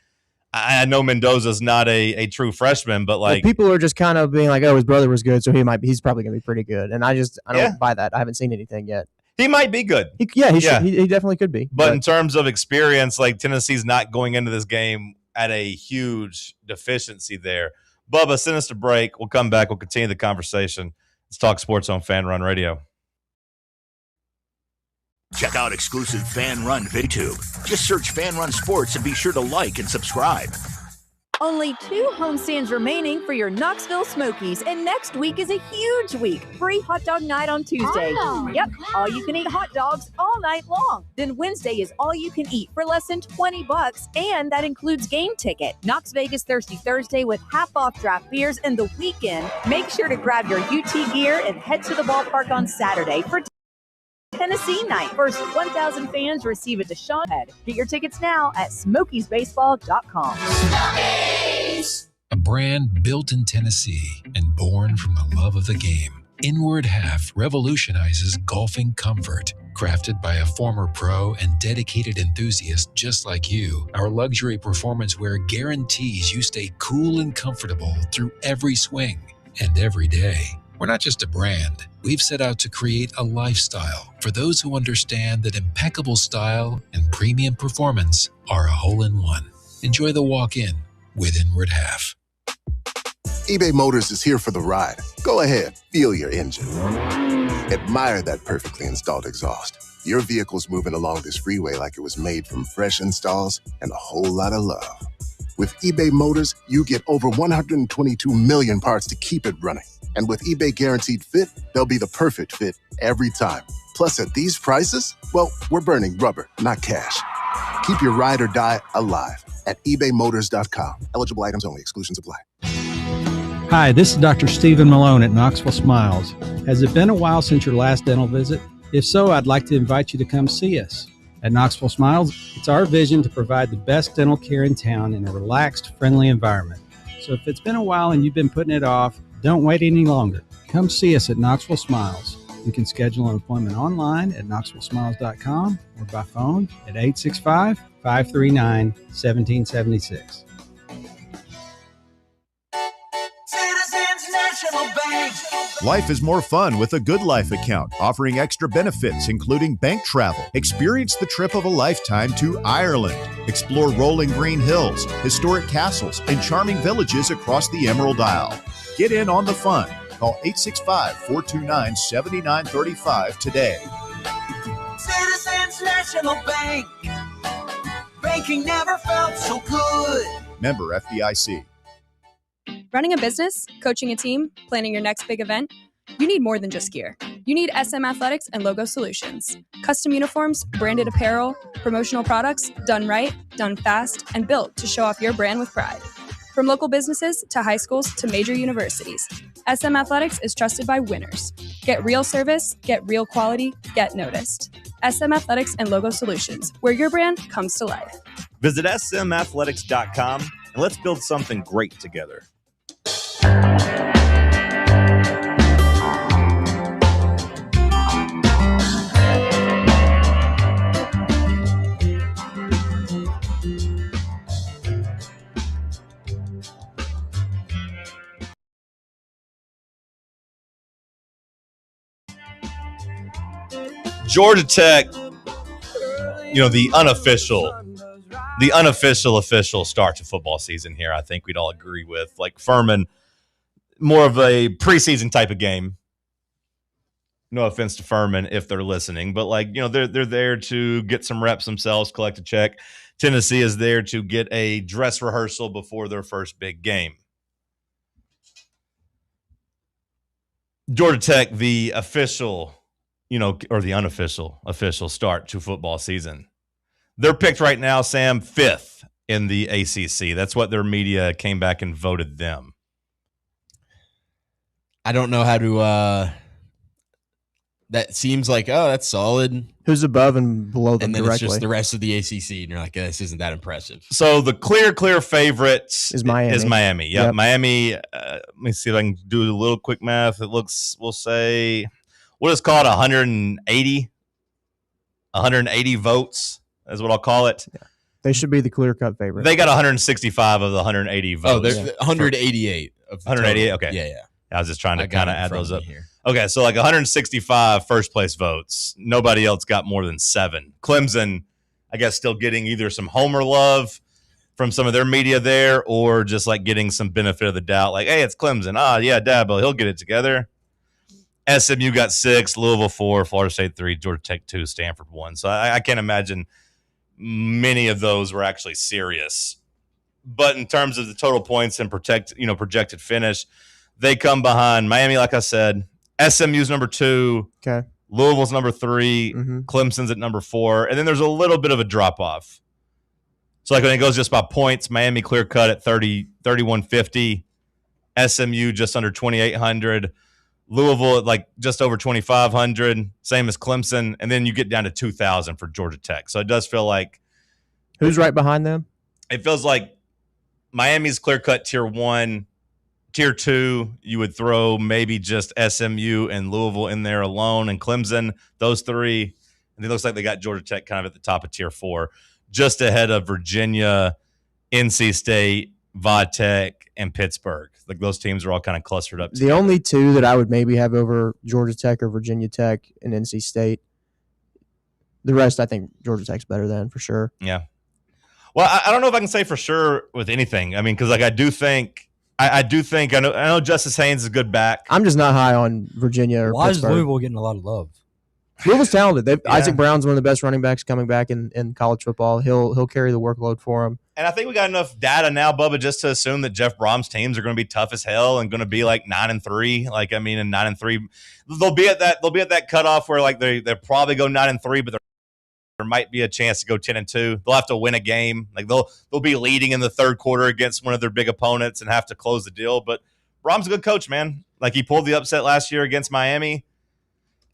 I know Mendoza's not a true freshman, but people are just kind of being like, oh, his brother was good, so he's probably going to be pretty good. And I don't buy that. I haven't seen anything yet. He might be good. He definitely could be. But in terms of experience, Tennessee's not going into this game at a huge deficiency there. Bubba, send us to break. We'll come back. We'll continue the conversation. Let's talk sports on Fan Run Radio. Check out exclusive Fan Run VidTube. Just search Fan Run Sports and be sure to like and subscribe. Only 2 homestands remaining for your Knoxville Smokies, and next week is a huge week. Free hot dog night on Tuesday. Yep, all you can eat hot dogs all night long. Then Wednesday is all you can eat for less than $20, and that includes game ticket. Knox Vegas Thirsty Thursday with half-off draft beers and the weekend. Make sure to grab your UT gear and head to the ballpark on Saturday for Tennessee night. First 1,000 fans receive a Deshaun head. Get your tickets now at SmokiesBaseball.com. A brand built in Tennessee and born from the love of the game. Inward Half revolutionizes golfing comfort. Crafted by a former pro and dedicated enthusiast just like you, our luxury performance wear guarantees you stay cool and comfortable through every swing and every day. We're not just a brand. We've set out to create a lifestyle for those who understand that impeccable style and premium performance are a hole-in-one. Enjoy the walk-in with Inward Half. eBay Motors is here for the ride. Go ahead, feel your engine. Admire that perfectly installed exhaust. Your vehicle's moving along this freeway like it was made from fresh installs and a whole lot of love. With eBay Motors, you get over 122 million parts to keep it running. And with eBay Guaranteed Fit, they'll be the perfect fit every time. Plus, at these prices, well, we're burning rubber, not cash. Keep your ride or die alive at ebaymotors.com. Eligible items only. Exclusions apply. Hi, this is Dr. Stephen Malone at Knoxville Smiles. Has it been a while since your last dental visit? If so, I'd like to invite you to come see us. At Knoxville Smiles, it's our vision to provide the best dental care in town in a relaxed, friendly environment. So if it's been a while and you've been putting it off, don't wait any longer. Come see us at Knoxville Smiles. You can schedule an appointment online at knoxvillesmiles.com or by phone at 865-539-1776. Citizens National Bank. Life is more fun with a Good Life account, offering extra benefits, including bank travel. Experience the trip of a lifetime to Ireland. Explore rolling green hills, historic castles, and charming villages across the Emerald Isle. Get in on the fun. Call 865-429-7935 today. Citizens National Bank. Banking never felt so good. Member FDIC. Running a business, coaching a team, planning your next big event, you need more than just gear. You need SM Athletics and Logo Solutions. Custom uniforms, branded apparel, promotional products, done right, done fast, and built to show off your brand with pride. From local businesses to high schools to major universities, SM Athletics is trusted by winners. Get real service, get real quality, get noticed. SM Athletics and Logo Solutions, where your brand comes to life. Visit smathletics.com and let's build something great together. Georgia Tech, the unofficial start to football season here, I think we'd all agree with. Like Furman, more of a preseason type of game. No offense to Furman if they're listening, but they're there to get some reps themselves, collect a check. Tennessee is there to get a dress rehearsal before their first big game. Georgia Tech, the official, or the unofficial start to football season. They're picked right now, Sam, 5th in the ACC. That's what their media came back and voted them. I don't know how to that seems like, that's solid. Who's above and below them and then directly? It's just the rest of the ACC, and you're like, this isn't that impressive. So the clear favorite is Miami. Yep. Miami, let me see if I can do a little quick math. It looks, we'll say, what is called 180 votes is what I'll call it. Yeah. They should be the clear-cut favorite. They got 165 of the 180 votes. Oh, there's 188 of the 188? total. Okay. Yeah. I was just trying to kind of add those up. Here. Okay, so 165 first-place votes. Nobody else got more than 7. Clemson, I guess, still getting either some homer love from some of their media there or just getting some benefit of the doubt. Like, hey, it's Clemson. Yeah, Dabo, he'll get it together. SMU got 6, Louisville 4, Florida State 3, Georgia Tech 2, Stanford 1. So I can't imagine many of those were actually serious. But in terms of the total points and projected finish, they come behind Miami, like I said. SMU's number 2. Okay. Louisville's number 3. Clemson's at number 4. And then there's a little bit of a drop-off. So when it goes just by points, Miami clear-cut at 3,150. SMU just under 2,800. Louisville at just over 2,500, same as Clemson, and then you get down to 2,000 for Georgia Tech. So it does feel like who's right behind them? It feels like Miami's clear-cut tier 1, tier 2. You would throw maybe just SMU and Louisville in there alone, and Clemson, those 3. And it looks like they got Georgia Tech kind of at the top of tier 4, just ahead of Virginia, NC State, Vodtech, and Pittsburgh. Those teams are all kind of clustered up together. The only 2 that I would maybe have over Georgia Tech or Virginia Tech and NC State. The rest, I think Georgia Tech's better than, for sure. Yeah. Well, I don't know if I can say for sure with anything. I mean, because I do think I know Justice Haynes is a good back. I'm just not high on Virginia or Why Pittsburgh. is Louisville getting a lot of love? Louisville's talented. Yeah. Isaac Brown's one of the best running backs coming back in college football. He'll carry the workload for him. And I think we got enough data now, Bubba, just to assume that Jeff Brom's teams are going to be tough as hell and going to be like 9-3. Like, I mean, and 9-3, they'll be at that cutoff where like they'll probably go 9-3, but there might be a chance to go 10-2. They'll have to win a game. Like they'll be leading in the third quarter against one of their big opponents and have to close the deal. But Brom's a good coach, man. Like he pulled the upset last year against Miami.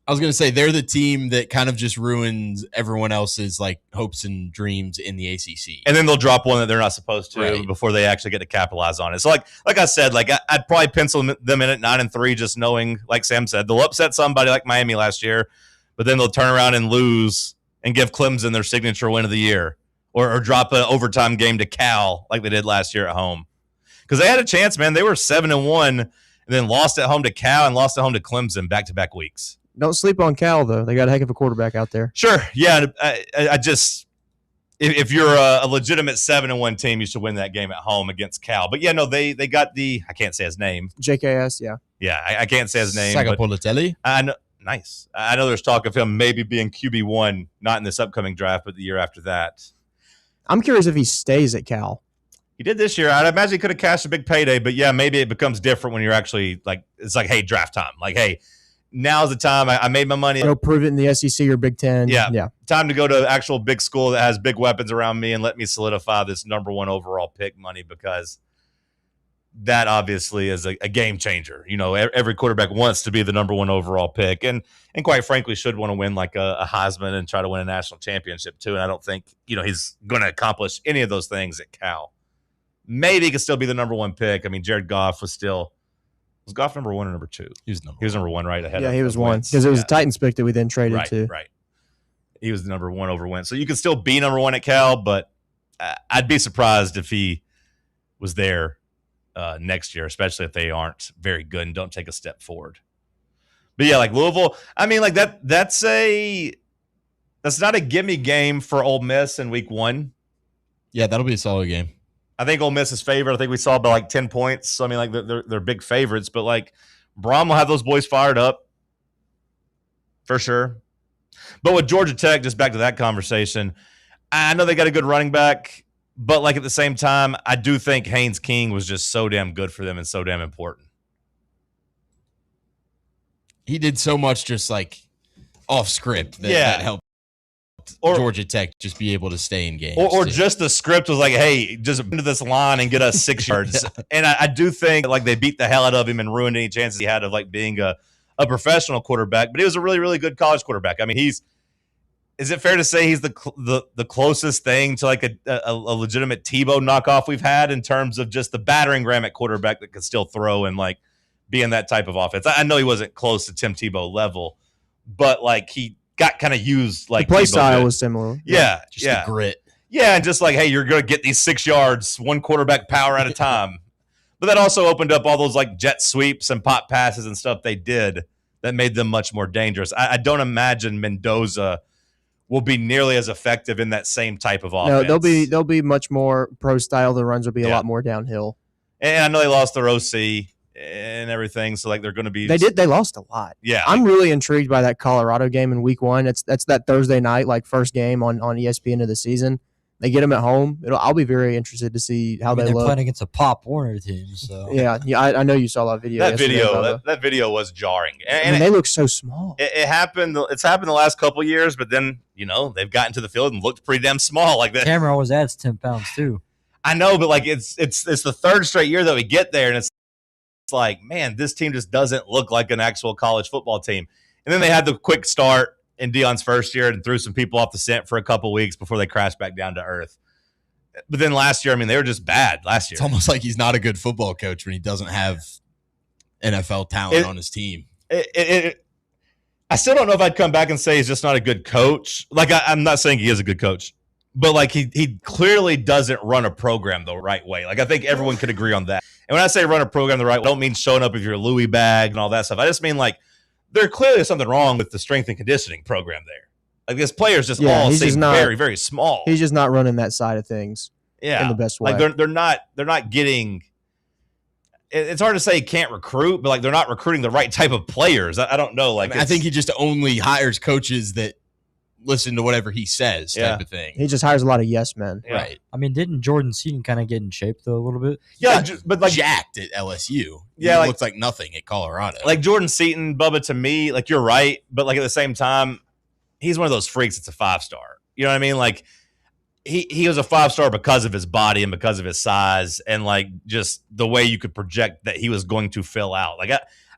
I was going to say they're the team that kind of just ruins everyone else's like hopes and dreams in the ACC. And then they'll drop one that they're not supposed to before they actually get to capitalize on it. So like I said, like I'd probably pencil them in at 9-3, just knowing, like Sam said, they'll upset somebody like Miami last year, but then they'll turn around and lose and give Clemson their signature win of the year, or drop an overtime game to Cal like they did last year at home. Because they had a chance, man. They were 7-1 and then lost at home to Cal and lost at home to Clemson back-to-back weeks. Don't sleep on Cal, though. They got a heck of a quarterback out there. Sure. Yeah. I just, if you're a legitimate 7-1 team, you should win that game at home against Cal. But yeah, no, they got I can't say his name. JKS, yeah. Yeah, I can't say his name. Sagapolitelli. I know. Nice. I know there's talk of him maybe being QB1, not in this upcoming draft, but the year after that. I'm curious if he stays at Cal. He did this year. I'd imagine he could have cashed a big payday, but yeah, maybe it becomes different when you're actually like, it's like, hey, draft time. Like, hey, now's the time. I made my money. Go prove it in the SEC or Big Ten. Yeah. Time to go to an actual big school that has big weapons around me and let me solidify this number 1 overall pick money, because that obviously is a game changer. You know, every quarterback wants to be the number 1 overall pick and quite frankly should want to win like a Heisman and try to win a national championship too. And I don't think, he's going to accomplish any of those things at Cal. Maybe he could still be the number 1 pick. I mean, Jared Goff was Goff number 1 or number 2? He was number 1 right ahead. Yeah, he was 1 because it was a Titans pick that we then traded to. Right. He was the number 1 over Wentz. So you could still be number 1 at Cal, but I'd be surprised if he was there next year, especially if they aren't very good and don't take a step forward. But yeah, like Louisville, I mean, like that's not a gimme game for Ole Miss in week 1. Yeah, that'll be a solid game. I think Ole Miss is favored. I think we saw by like 10 points. So, I mean, like they're big favorites, but like Brom will have those boys fired up for sure. But with Georgia Tech, just back to that conversation, I know they got a good running back, but like at the same time, I do think Haynes King was just so damn good for them and so damn important. He did so much just like off script that helped Georgia Tech just be able to stay in games. Or just the script was like, hey, just into this line and get us 6 yards. And I do think like they beat the hell out of him and ruined any chances he had of like being a professional quarterback. But he was a really, really good college quarterback. I mean, is it fair to say he's the closest thing to like a legitimate Tebow knockoff we've had in terms of just the battering ram at quarterback that could still throw and like be in that type of offense? I know he wasn't close to Tim Tebow level, but like he got kind of used like the play Tebow style did. was similar. Yeah. Just the grit. Yeah, and just like, hey, you're going to get these 6 yards, one quarterback power at a time. But that also opened up all those like jet sweeps and pop passes and stuff they did that made them much more dangerous. I don't imagine Mendoza will be nearly as effective in that same type of offense. No, they'll be much more pro style. The runs will be a lot more downhill. And I know they lost their OC and everything, so like they're going to be. They lost a lot. Yeah, I'm really intrigued by that Colorado game in week 1. That's that Thursday night, like first game on ESPN of the season. They get them at home. I'll be very interested to see how they they're look. playing against a Pop Warner team, so yeah. I know you saw that video. That video was jarring, and they look so small. It happened. It's happened the last couple of years, but then they've gotten to the field and looked pretty damn small. Like that. Cameron always adds 10 pounds too. I know, but like it's the third straight year that we get there, and it's like, man, this team just doesn't look like an actual college football team. And then they had the quick start in Deion's first year and threw some people off the scent for a couple weeks before they crashed back down to earth. But then last year, I mean, they were just bad last year. It's almost like he's not a good football coach when he doesn't have NFL talent on his team. I still don't know if I'd come back and say he's just not a good coach. Like, I'm not saying he is a good coach, but like he clearly doesn't run a program the right way. Like, I think everyone could agree on that. And when I say run a program the right way, I don't mean showing up with your Louis bag and all that stuff. I just mean like there clearly is something wrong with the strength and conditioning program there. Like, this players just all seem very, very small. He's just not running that side of things. Yeah, in the best way. Like they're not getting. it's hard to say he can't recruit, but like they're not recruiting the right type of players. I don't know. Like I think he just only hires coaches that listen to whatever he says, type of thing. He just hires a lot of yes men. Yeah. Right. I mean, didn't Jordan Seaton kind of get in shape though a little bit? Yeah, but like jacked at LSU. Yeah, He looked like nothing at Colorado. like Jordan Seaton, Bubba, to me, like you're right, but like at the same time, he's one of those freaks. It's a 5-star. You know what I mean? Like he was a 5-star because of his body and because of his size and like just the way you could project that he was going to fill out. Like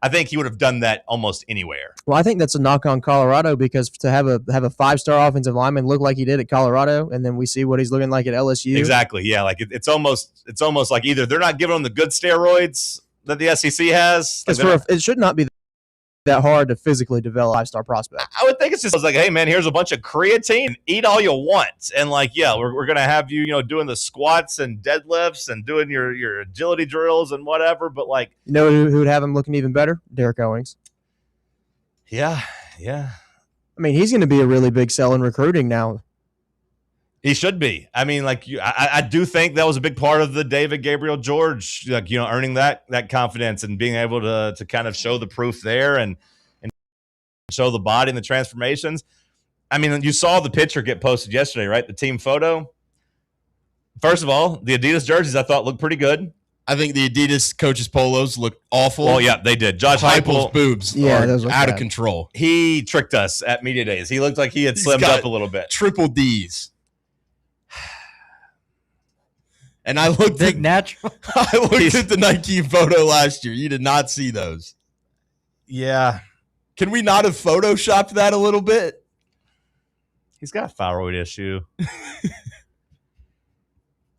I think he would have done that almost anywhere. Well, I think that's a knock on Colorado because to have a 5-star offensive lineman look like he did at Colorado, and then we see what he's looking like at LSU. Exactly. Yeah. Like it's almost like either they're not giving him the good steroids that the SEC has. Like It should not be that hard to physically develop a 5-star prospect. I would think it's just like, hey man, here's a bunch of creatine, eat all you want, and like, yeah, we're gonna have you, doing the squats and deadlifts and doing your agility drills and whatever. But like, You know who would have him looking even better? Derek Owings. yeah. I mean, he's going to be a really big sell in recruiting now. He should be. I mean, like I do think that was a big part of the David Gabriel George, like earning that confidence and being able to kind of show the proof there and show the body and the transformations. I mean, you saw the picture get posted yesterday, right? The team photo. First of all, the Adidas jerseys I thought looked pretty good. I think the Adidas coaches polos look awful. Oh yeah, they did. Josh Heupel's Heupel, boobs are out of control. He tricked us at media days. He looked like he had slimmed up a little bit. Triple D's. And I looked Big natural. I looked at the Nike photo last year. You did not see those. Yeah. Can we not have photoshopped that a little bit? He's got a thyroid issue.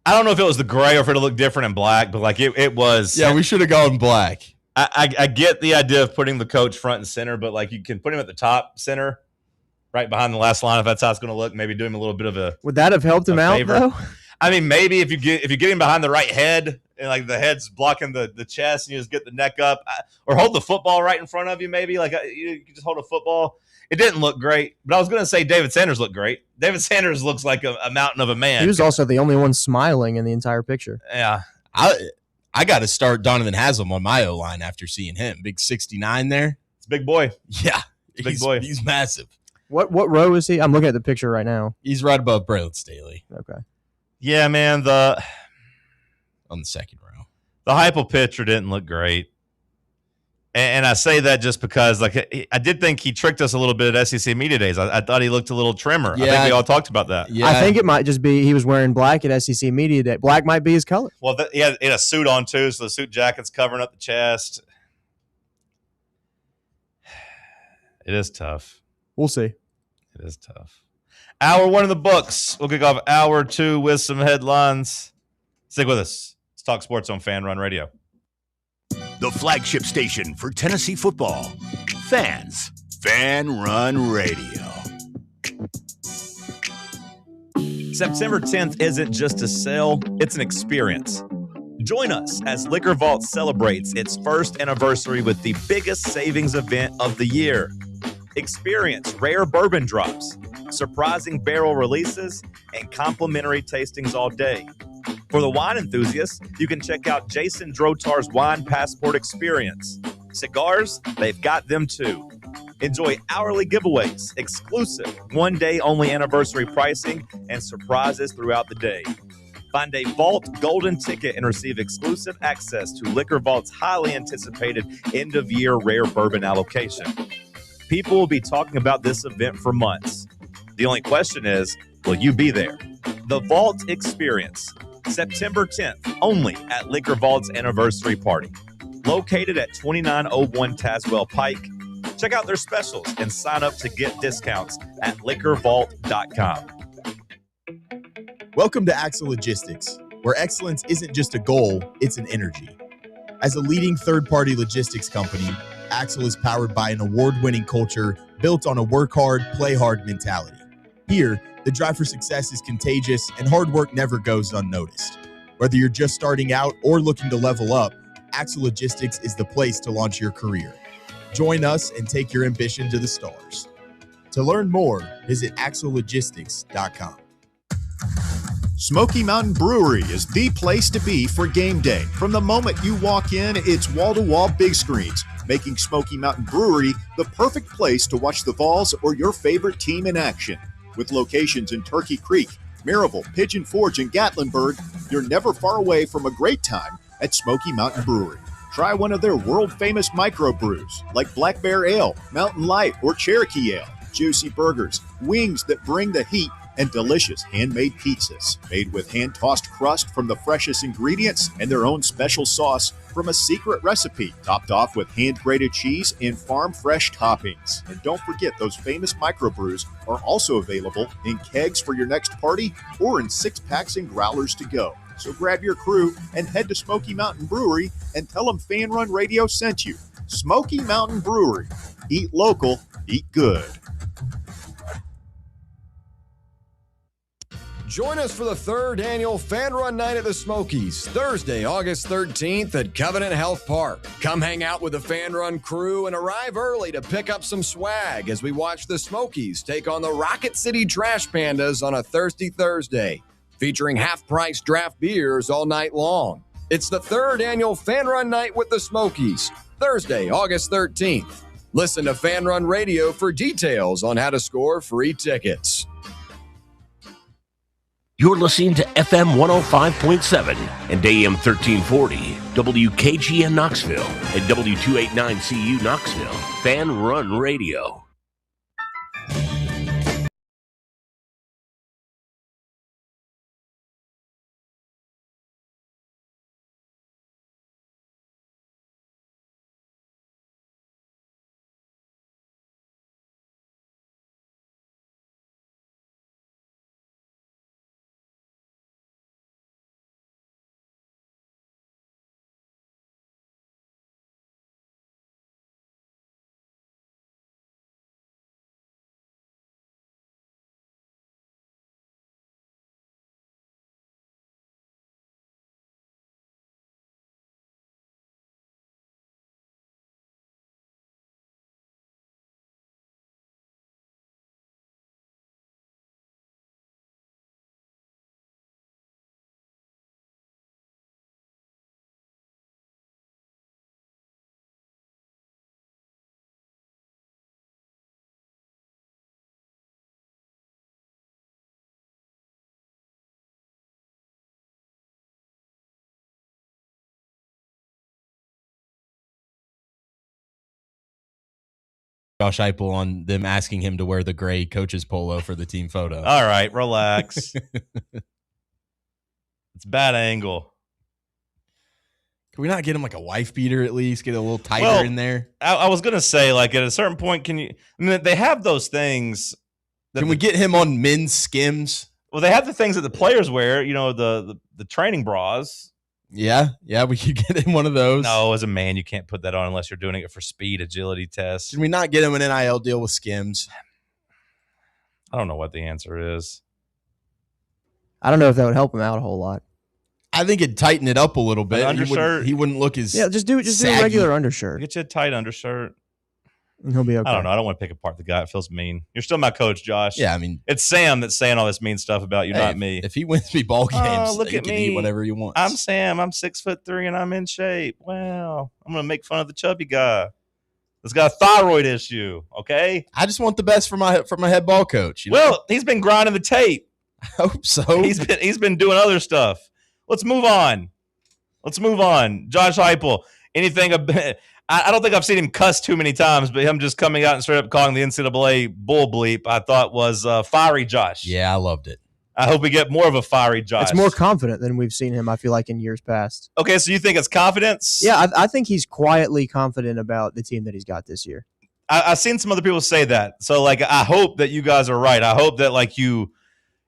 I don't know if it was the gray or if it'll look different in black, but like it was. Yeah, we should have gone black. I get the idea of putting the coach front and center, but like you can put him at the top center, right behind the last line if that's how it's going to look. Maybe do him a little bit of a. Would that have helped him out though? I mean, maybe if you get him behind the right head and like the head's blocking the chest and you just get the neck up or hold the football right in front of you, maybe like you can just hold a football. It didn't look great, but I was going to say David Sanders looked great. David Sanders looks like a mountain of a man. He was also the only one smiling in the entire picture. Yeah. I got to start Donovan Haslam on my O-line after seeing him. Big 69 there. It's a big boy. Yeah. Big boy. He's massive. What row is he? I'm looking at the picture right now. He's right above Braylon Staley. Okay. Yeah, man. On the second row. The Heupel picture didn't look great. And I say that just because, like, I did think he tricked us a little bit at SEC Media Days. I thought he looked a little trimmer. Yeah. I think we all talked about that. Yeah. I think it might just be he was wearing black at SEC Media Day. Black might be his color. Well, he had a suit on, too, so the suit jacket's covering up the chest. It is tough. We'll see. It is tough. Hour 1 of the books. We'll kick off hour 2 with some headlines. Stick with us. Let's talk sports on Fan Run Radio. The flagship station for Tennessee football. Fans. Fan Run Radio. September 10th isn't just a sale, it's an experience. Join us as Liquor Vault celebrates its first anniversary with the biggest savings event of the year. Experience rare bourbon drops, surprising barrel releases, and complimentary tastings all day. For the wine enthusiasts, you can check out Jason Drotar's Wine Passport Experience. Cigars, they've got them too. Enjoy hourly giveaways, exclusive one-day-only anniversary pricing, and surprises throughout the day. Find a Vault Golden Ticket and receive exclusive access to Liquor Vault's highly anticipated end-of-year rare bourbon allocation. People will be talking about this event for months. The only question is, will you be there? The Vault Experience, September 10th, only at Liquor Vault's anniversary party. Located at 2901 Tazewell Pike. Check out their specials and sign up to get discounts at liquorvault.com. Welcome to Axle Logistics, where excellence isn't just a goal, it's an energy. As a leading third-party logistics company, Axle is powered by an award-winning culture built on a work hard, play hard mentality. Here, the drive for success is contagious and hard work never goes unnoticed. Whether you're just starting out or looking to level up, Axle Logistics is the place to launch your career. Join us and take your ambition to the stars. To learn more, visit axlelogistics.com. Smoky Mountain Brewery is the place to be for game day. From the moment you walk in, it's wall-to-wall big screens, making Smoky Mountain Brewery the perfect place to watch the Vols or your favorite team in action. With locations in Turkey Creek, Maryville, Pigeon Forge, and Gatlinburg, you're never far away from a great time at Smoky Mountain Brewery. Try one of their world-famous microbrews like Black Bear Ale, Mountain Light, or Cherokee Ale. Juicy burgers, wings that bring the heat, and delicious handmade pizzas made with hand-tossed crust from the freshest ingredients and their own special sauce from a secret recipe, topped off with hand-grated cheese and farm-fresh toppings. And don't forget, those famous microbrews are also available in kegs for your next party or in 6-packs and growlers to go. So grab your crew and head to Smoky Mountain Brewery and tell them Fan Run Radio sent you. Smoky Mountain Brewery. Eat local, eat good. Join us for the 3rd annual Fan Run Night at the Smokies, Thursday, August 13th at Covenant Health Park. Come hang out with the Fan Run crew and arrive early to pick up some swag as we watch the Smokies take on the Rocket City Trash Pandas on a Thirsty Thursday, featuring half-price draft beers all night long. It's the 3rd annual Fan Run Night with the Smokies, Thursday, August 13th. Listen to Fan Run Radio for details on how to score free tickets. You're listening to FM 105.7 and AM 1340, WKGN Knoxville, and W289CU Knoxville, Fan Run Radio. Josh Heupel on them asking him to wear the gray coach's polo for the team photo. All right, relax. It's a bad angle. Can we not get him like a wife beater at least? Get a little tighter in there? I was going to say, like, at a certain point, can you – I mean, they have those things. Can we get him on men's Skims? Well, they have the things that the players wear, you know, the training bras. Yeah, we could get him one of those. No, as a man, you can't put that on unless you're doing it for speed, agility tests. Can we not get him an NIL deal with Skims? I don't know what the answer is. I don't know if that would help him out a whole lot. I think it'd tighten it up a little bit. An undershirt. He wouldn't look as just do a regular undershirt. Get you a tight undershirt. And he'll be okay. I don't know. I don't want to pick apart the guy. It feels mean. You're still my coach, Josh. Yeah, I mean, it's Sam that's saying all this mean stuff about you, not me. If he wins me ball games, look he at can me. eat whatever he wants. I'm Sam. I'm 6'3" and I'm in shape. Wow. I'm gonna make fun of the chubby guy that's got a thyroid issue. Okay. I just want the best for my head ball coach. Well, he's been grinding the tape. I hope so. He's been doing other stuff. Let's move on. Josh Heupel. Anything? I don't think I've seen him cuss too many times, but him just coming out and straight up calling the NCAA bull bleep, I thought was fiery Josh. Yeah, I loved it. I hope we get more of a fiery Josh. It's more confident than we've seen him, I feel like, in years past. Okay, so you think it's confidence? Yeah, I think he's quietly confident about the team that he's got this year. I've seen some other people say that. So, like, I hope that you guys are right. I hope that, like, you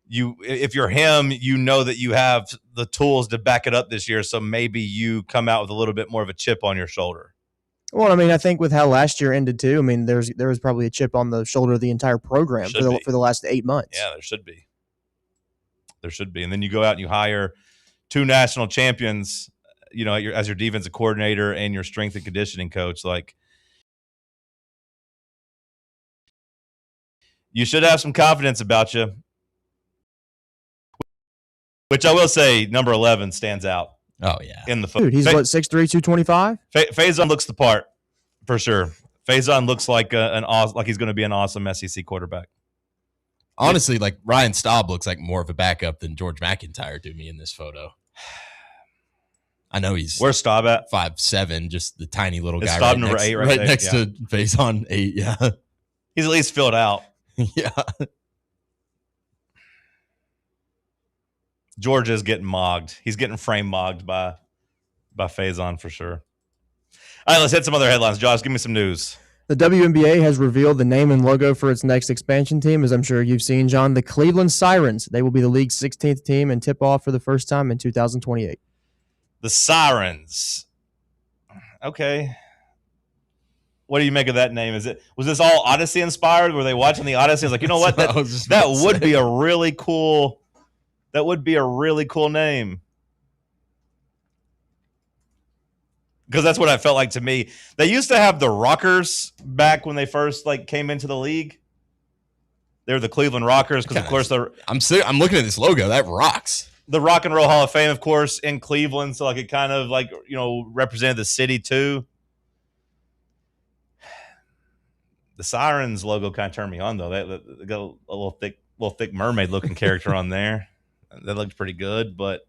if you're him, you know that you have the tools to back it up this year, so maybe you come out with a little bit more of a chip on your shoulder. Well, I mean, I think with how last year ended too, I mean, there was probably a chip on the shoulder of the entire program for the last 8 months. Yeah, there should be. And then you go out and you hire 2 national champions, you know, as your defensive coordinator and your strength and conditioning coach. Like, you should have some confidence about you. Which I will say, number 11 stands out. Oh, yeah. In the photo. Dude, he's what, 6'3", 225? Faison looks the part, for sure. Faison looks like he's going to be an awesome SEC quarterback. Honestly, like Ryan Staub looks like more of a backup than George McIntyre to me in this photo. I know he's where's Staub at? 5'7", just the tiny little guy. Staub number 8 right there? next to Faison 8. Yeah, he's at least filled out. Yeah. George is getting mogged. He's getting frame mogged by Faison for sure. All right, let's hit some other headlines. Josh, give me some news. The WNBA has revealed the name and logo for its next expansion team, as I'm sure you've seen, John. The Cleveland Sirens. They will be the league's 16th team and tip off for the first time in 2028. The Sirens. Okay. What do you make of that name? Was this all Odyssey inspired? Were they watching the Odyssey? I was like, you know what? That would be a really cool. That would be a really cool name. Because that's what I felt like to me. They used to have the Rockers back when they first came into the league. They were the Cleveland Rockers because, of course, I'm looking at this logo. That rocks. The Rock and Roll Hall of Fame, of course, in Cleveland. So it kind of represented the city too. The Sirens logo kind of turned me on though. They got a little thick mermaid looking character on there. That looked pretty good, but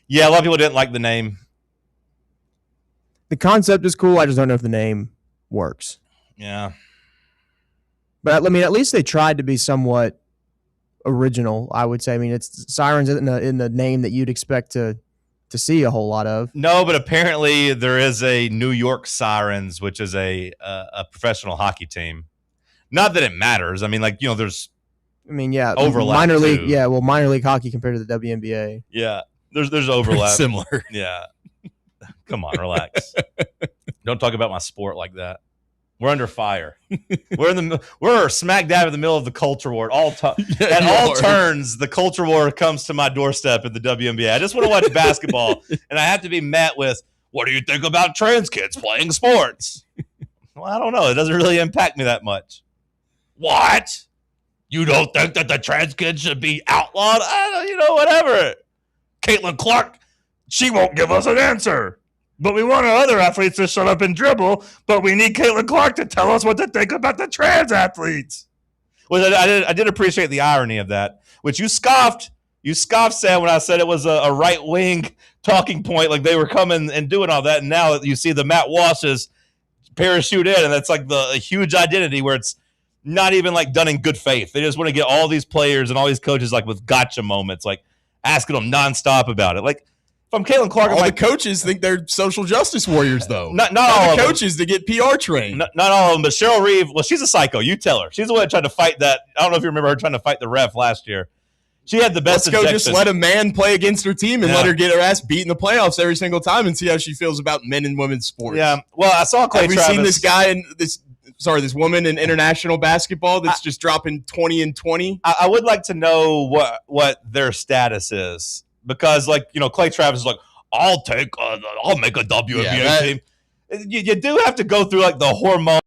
yeah, a lot of people didn't like the name. The concept is cool. I just don't know if the name works. Yeah. But I mean, at least they tried to be somewhat original, I would say. I mean, it's Sirens in the name that you'd expect to see a whole lot of. No, but apparently there is a New York Sirens, which is a professional hockey team. Not that it matters. I mean, there's overlap. Minor league, minor league hockey compared to the WNBA. Yeah, there's overlap. Similar. Yeah. Come on, relax. Don't talk about my sport like that. We're under fire. We're smack dab in the middle of the culture war. All turns, the culture war comes to my doorstep at the WNBA. I just want to watch basketball, and I have to be met with, "What do you think about trans kids playing sports?" Well, I don't know. It doesn't really impact me that much. What? You don't think that the trans kids should be outlawed? Whatever. Caitlin Clark, she won't give us an answer. But we want our other athletes to shut up and dribble, but we need Caitlin Clark to tell us what to think about the trans athletes. Well, I did appreciate the irony of that, which you scoffed. You scoffed, Sam, when I said it was a right-wing talking point, like they were coming and doing all that, and now you see the Matt Walsh's parachute in, and that's like a huge identity where it's not even done in good faith. They just want to get all these players and all these coaches with gotcha moments, asking them nonstop about it. If I'm Caitlin Clark, all the coaches think they're social justice warriors, though. Not all the coaches to get PR trained. Not all of them, but Cheryl Reeve, well, she's a psycho. You tell her. She's the one that tried to fight that. I don't know if you remember her trying to fight the ref last year. She had the best. Let's go just let a man play against her team and let her get her ass beat in the playoffs every single time and see how she feels about men and women's sports. Yeah. Well, I saw Clay Travis. Have we seen this guy in this woman in international basketball that's just dropping 20 and 20? I would like to know what their status is because, Clay Travis is like, I'll make a WNBA team. You do have to go through the hormone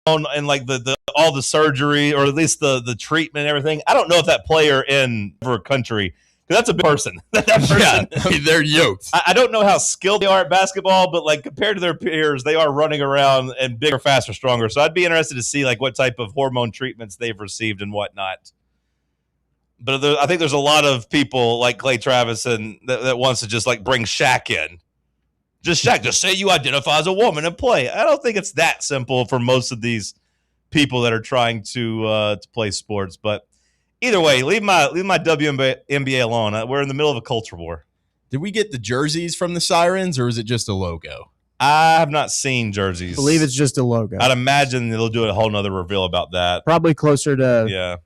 and all the surgery or at least the treatment and everything. I don't know if that player in a country, because that's a big person. that person, yeah, I mean, they're yoked. I don't know how skilled they are at basketball, but compared to their peers, they are running around and bigger, faster, stronger. So I'd be interested to see what type of hormone treatments they've received and whatnot. But I think there's a lot of people like Clay Travis and that wants to just bring Shaq in. Just Shaq, just say you identify as a woman and play. I don't think it's that simple for most of these people that are trying to play sports. But either way, leave my WNBA alone. We're in the middle of a culture war. Did we get the jerseys from the Sirens, or is it just a logo? I have not seen jerseys. I believe it's just a logo. I'd imagine they'll do a whole nother reveal about that. Probably closer to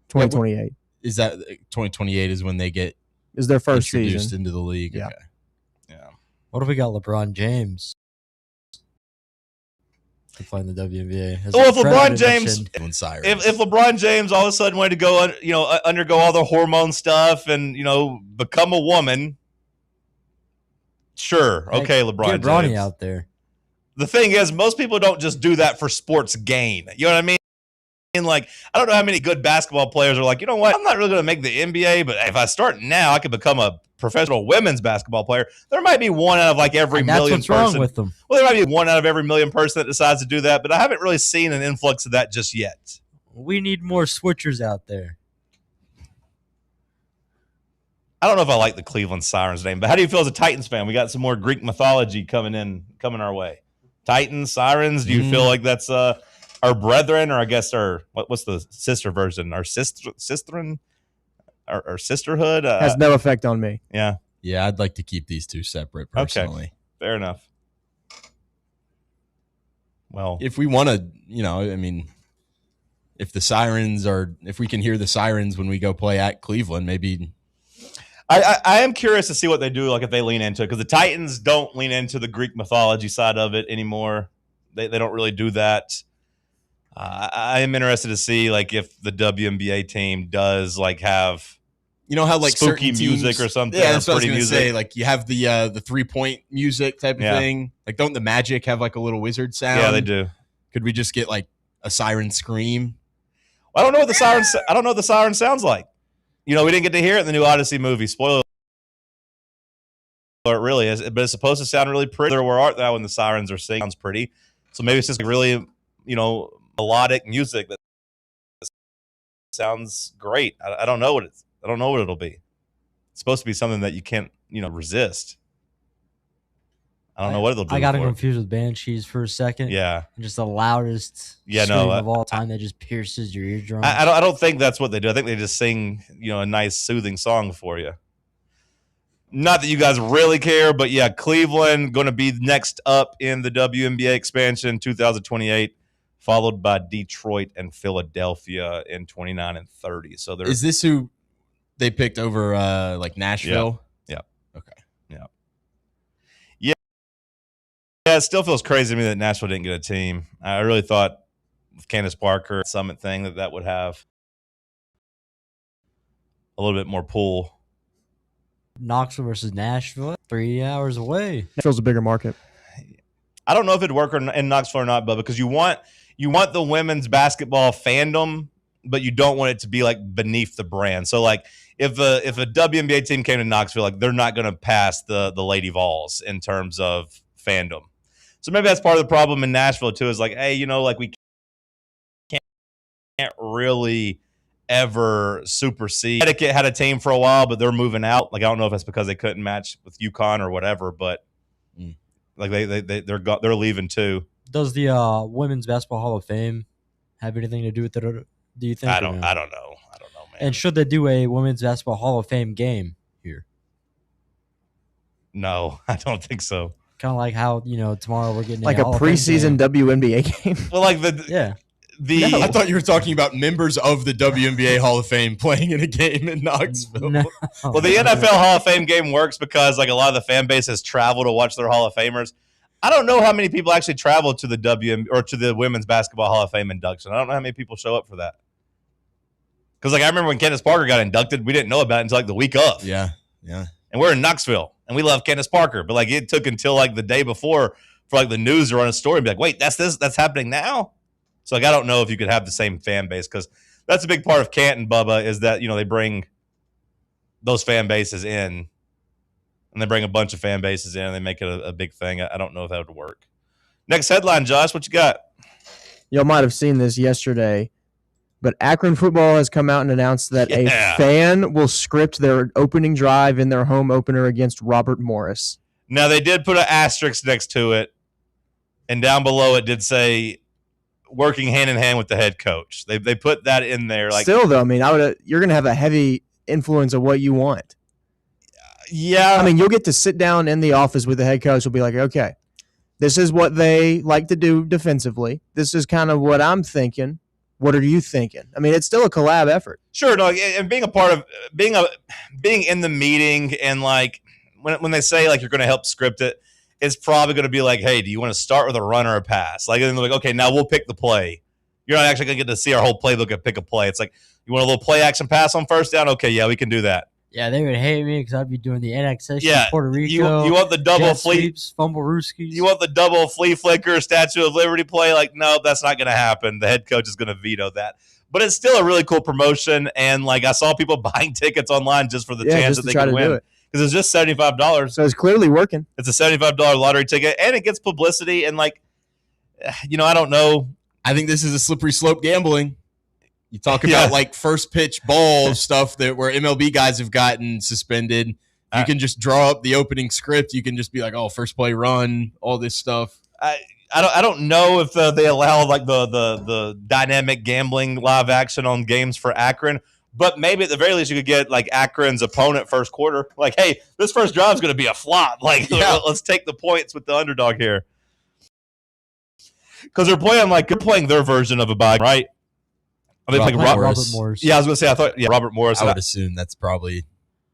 2028. Is that 2028 is when they get is their first introduced season into the league? Yeah. Okay. Yeah. What if we got LeBron James to play in the WNBA? Well, if LeBron James, if LeBron James all of a sudden wanted to go, undergo all the hormone stuff and become a woman, sure, okay, LeBron Get Bronny James out there. The thing is, most people don't just do that for sports gain. You know what I mean? And like, I don't know how many good basketball players are like, you know what? I'm not really going to make the NBA, but if I start now, I could become a professional women's basketball player. There might be one out of like every million what's person. wrong with them. Well, there might be one out of every million person that decides to do that, but I haven't really seen an influx of that just yet. We need more switchers out there. I don't know if I like the Cleveland Sirens name, but how do you feel as a Titans fan? We got some more Greek mythology coming our way. Titans, Sirens. Do you feel like that's our brethren, or I guess our what's the sister version? Our sisterhood Has no effect on me. Yeah, I'd like to keep these two separate personally. Okay, fair enough. Well, if we want to, if the Sirens if we can hear the Sirens when we go play at Cleveland, maybe. I am curious to see what they do, like if they lean into it, because the Titans don't lean into the Greek mythology side of it anymore. They don't really do that. I am interested to see like if the WNBA team does like have, how like spooky teams, music or something. Yeah, that's or what I was pretty going to music. say. Like you have the 3-point music type of thing. Like don't the Magic have like a little wizard sound? Yeah, they do. Could we just get like a siren scream? I don't know what the siren. I don't know what the siren sounds like. We didn't get to hear it in the new Odyssey movie. Spoiler alert, really is, but it's supposed to sound really pretty. Where art thou when the sirens are singing? Sounds pretty. So maybe it's just really, melodic music that sounds great. I don't know what I don't know what it'll be. It's supposed to be something that you can't, resist. I don't know what it'll do. I got confused with Banshees for a second. Yeah. Just the loudest scream of all time that just pierces your eardrum. I don't think that's what they do. I think they just sing, a nice soothing song for you. Not that you guys really care, but yeah, Cleveland going to be next up in the WNBA expansion 2028, followed by Detroit and Philadelphia in 29 and 30. So is this who they picked over like Nashville? Yeah. Okay. Yeah. Yeah, it still feels crazy to me that Nashville didn't get a team. I really thought with Candace Parker Summit thing that would have a little bit more pull. Knoxville versus Nashville, 3 hours away. Nashville's a bigger market. I don't know if it'd work in Knoxville or not, but because you want the women's basketball fandom, but you don't want it to be like beneath the brand. So like if a WNBA team came to Knoxville, like they're not going to pass the Lady Vols in terms of fandom. So maybe that's part of the problem in Nashville too. Is like, hey, like we can't really ever supersede. Connecticut had a team for a while, but they're moving out. Like I don't know if that's because they couldn't match with UConn or whatever, but like they're leaving too. Does the Women's Basketball Hall of Fame have anything to do with it? Do you think? I don't know, man. And should they do a Women's Basketball Hall of Fame game here? No, I don't think so. Kind of like how tomorrow we're getting like a preseason WNBA game. Well, like I thought you were talking about members of the WNBA Hall of Fame playing in a game in Knoxville. No. Well, the NFL Hall of Fame game works because like a lot of the fan base has traveled to watch their Hall of Famers. I don't know how many people actually travel to the to the Women's Basketball Hall of Fame induction. I don't know how many people show up for that. Because like I remember when Candace Parker got inducted, we didn't know about it until like the week of. Yeah. And we're in Knoxville, and we love Candace Parker, but like it took until like the day before for like the news to run a story and be like, wait, that's happening now. So like I don't know if you could have the same fan base because that's a big part of Canton, Bubba, is that they bring those fan bases in, and they bring a bunch of fan bases in, and they make it a big thing. I don't know if that would work. Next headline, Josh, what you got? Y'all might have seen this yesterday, but Akron football has come out and announced that a fan will script their opening drive in their home opener against Robert Morris. Now, they did put an asterisk next to it, and down below it did say working hand in hand with the head coach. They put that in there. Like, still, though, I mean, you're going to have a heavy influence of what you want. Yeah. I mean, you'll get to sit down in the office with the head coach. Will be like, okay, this is what they like to do defensively. This is kind of what I'm thinking. What are you thinking? I mean, it's still a collab effort. Sure, no, and being a part of being in the meeting, and like when they say like you're going to help script it, it's probably going to be like, hey, do you want to start with a run or a pass? Like, and they're like, okay, now we'll pick the play. You're not actually going to get to see our whole playbook and pick a play. It's like, you want a little play action pass on first down? Okay, yeah, we can do that. Yeah, they would hate me because I'd be doing the annexation Yeah, of Puerto Rico. you want the double jet flea sweeps, fumble rooskies. You want the double flea flicker, Statue of Liberty play? Like, no, that's not going to happen. The head coach is going to veto that. But it's still a really cool promotion, and like I saw people buying tickets online just for the chance that they could win because it's just $75. So it's clearly working. It's a $75 lottery ticket, and it gets publicity. And like, I don't know. I think this is a slippery slope gambling. You talk about like first pitch ball stuff where MLB guys have gotten suspended. You can just draw up the opening script. You can just be like, "Oh, first play run," all this stuff. I don't know if they allow like the dynamic gambling live action on games for Akron, but maybe at the very least you could get like Akron's opponent first quarter. Like, hey, this first drive is going to be a flop. Like, let's take the points with the underdog here because they're playing their version of a bye, right? I mean, Robert Morris. Yeah, I was going to say Robert Morris. I would assume that's probably.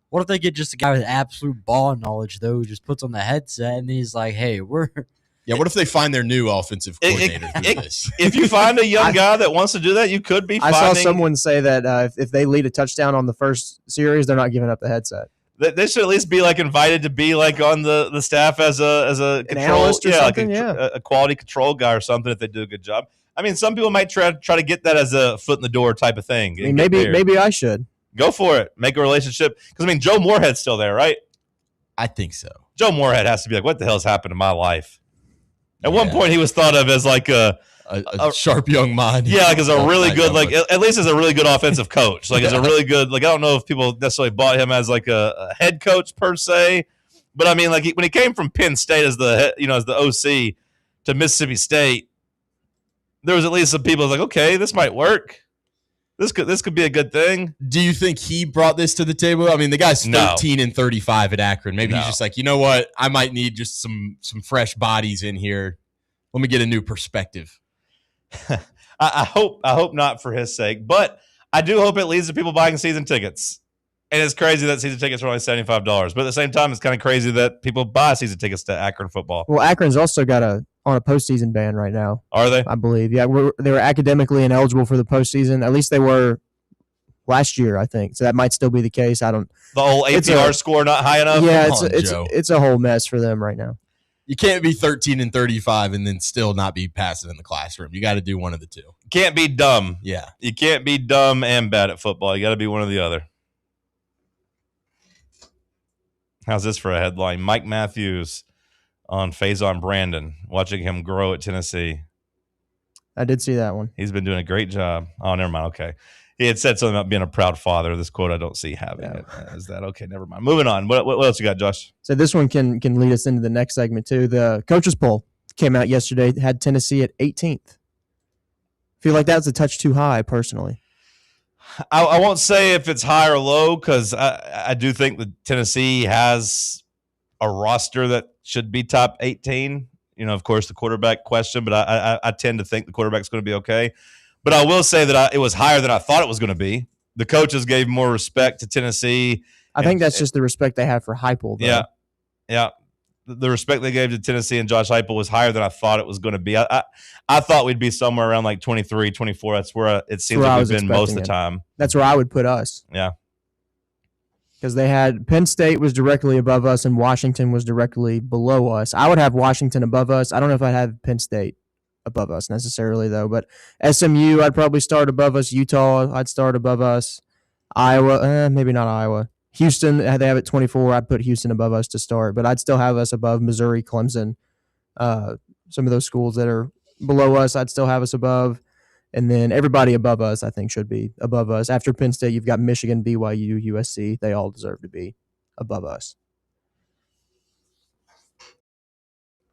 What if they get just a guy with absolute ball knowledge though, who just puts on the headset and he's like, "Hey, we're." Yeah, what if they find their new offensive coordinator through this? If you find a young guy that wants to do that, you could be finding. I saw someone say that if they lead a touchdown on the first series, they're not giving up the headset. They should at least be like invited to be like on the staff as a an analyst or something, like a quality control guy or something if they do a good job. I mean, some people might try to get that as a foot in the door type of thing. I mean, maybe I should go for it. Make a relationship because I mean, Joe Moorhead's still there, right? I think so. Joe Moorhead has to be like, what the hell's happened to my life? At one point, he was thought of as like a sharp young mind. Yeah, like as a really good, like at least as a really good offensive coach. Like as a really good, like I don't know if people necessarily bought him as like a head coach per se, but I mean, like when he came from Penn State as the as the OC to Mississippi State, there was at least some people like, okay, this might work. This could be a good thing. Do you think he brought this to the table? I mean, the guy's 13-35 at Akron. Maybe he's just like, you know what? I might need just some fresh bodies in here. Let me get a new perspective. I hope not for his sake, but I do hope it leads to people buying season tickets. And it's crazy that season tickets are only $75. But at the same time, it's kind of crazy that people buy season tickets to Akron football. Well, Akron's also got on a postseason ban right now. Are they? I believe. Yeah, they were academically ineligible for the postseason. At least they were last year, I think. So that might still be the case. I don't. The whole APR score not high enough. Yeah, it's a whole mess for them right now. You can't be 13-35 and then still not be passive in the classroom. You got to do one of the two. Can't be dumb. Yeah, you can't be dumb and bad at football. You got to be one or the other. How's this for a headline? Mike Matthews on Faison Brandon, watching him grow at Tennessee. I did see that one. He's been doing a great job. Oh, never mind. Okay. He had said something about being a proud father. This quote I don't see having it. Is that okay? Never mind. Moving on. What else you got, Josh? So this one can lead us into the next segment too. The coaches poll came out yesterday, had Tennessee at 18th. Feel like that's a touch too high, personally. I won't say if it's high or low because I do think that Tennessee has a roster that should be top 18. Of course, the quarterback question, but I tend to think the quarterback's going to be okay. But I will say that it was higher than I thought it was going to be. The coaches gave more respect to Tennessee. I think that's just the respect they have for Heupel. Though. Yeah. The respect they gave to Tennessee and Josh Heupel was higher than I thought it was going to be. I thought we'd be somewhere around like 23, 24. That's where it seems like we've been most of the time. That's where I would put us. Yeah. Because they had Penn State was directly above us and Washington was directly below us. I would have Washington above us. I don't know if I'd have Penn State above us necessarily, though. But SMU, I'd probably start above us. Utah, I'd start above us. Iowa, maybe not Iowa. Houston, they have it 24. I'd put Houston above us to start, but I'd still have us above Missouri, Clemson. Some of those schools that are below us, I'd still have us above. And then everybody above us, I think, should be above us. After Penn State, you've got Michigan, BYU, USC. They all deserve to be above us.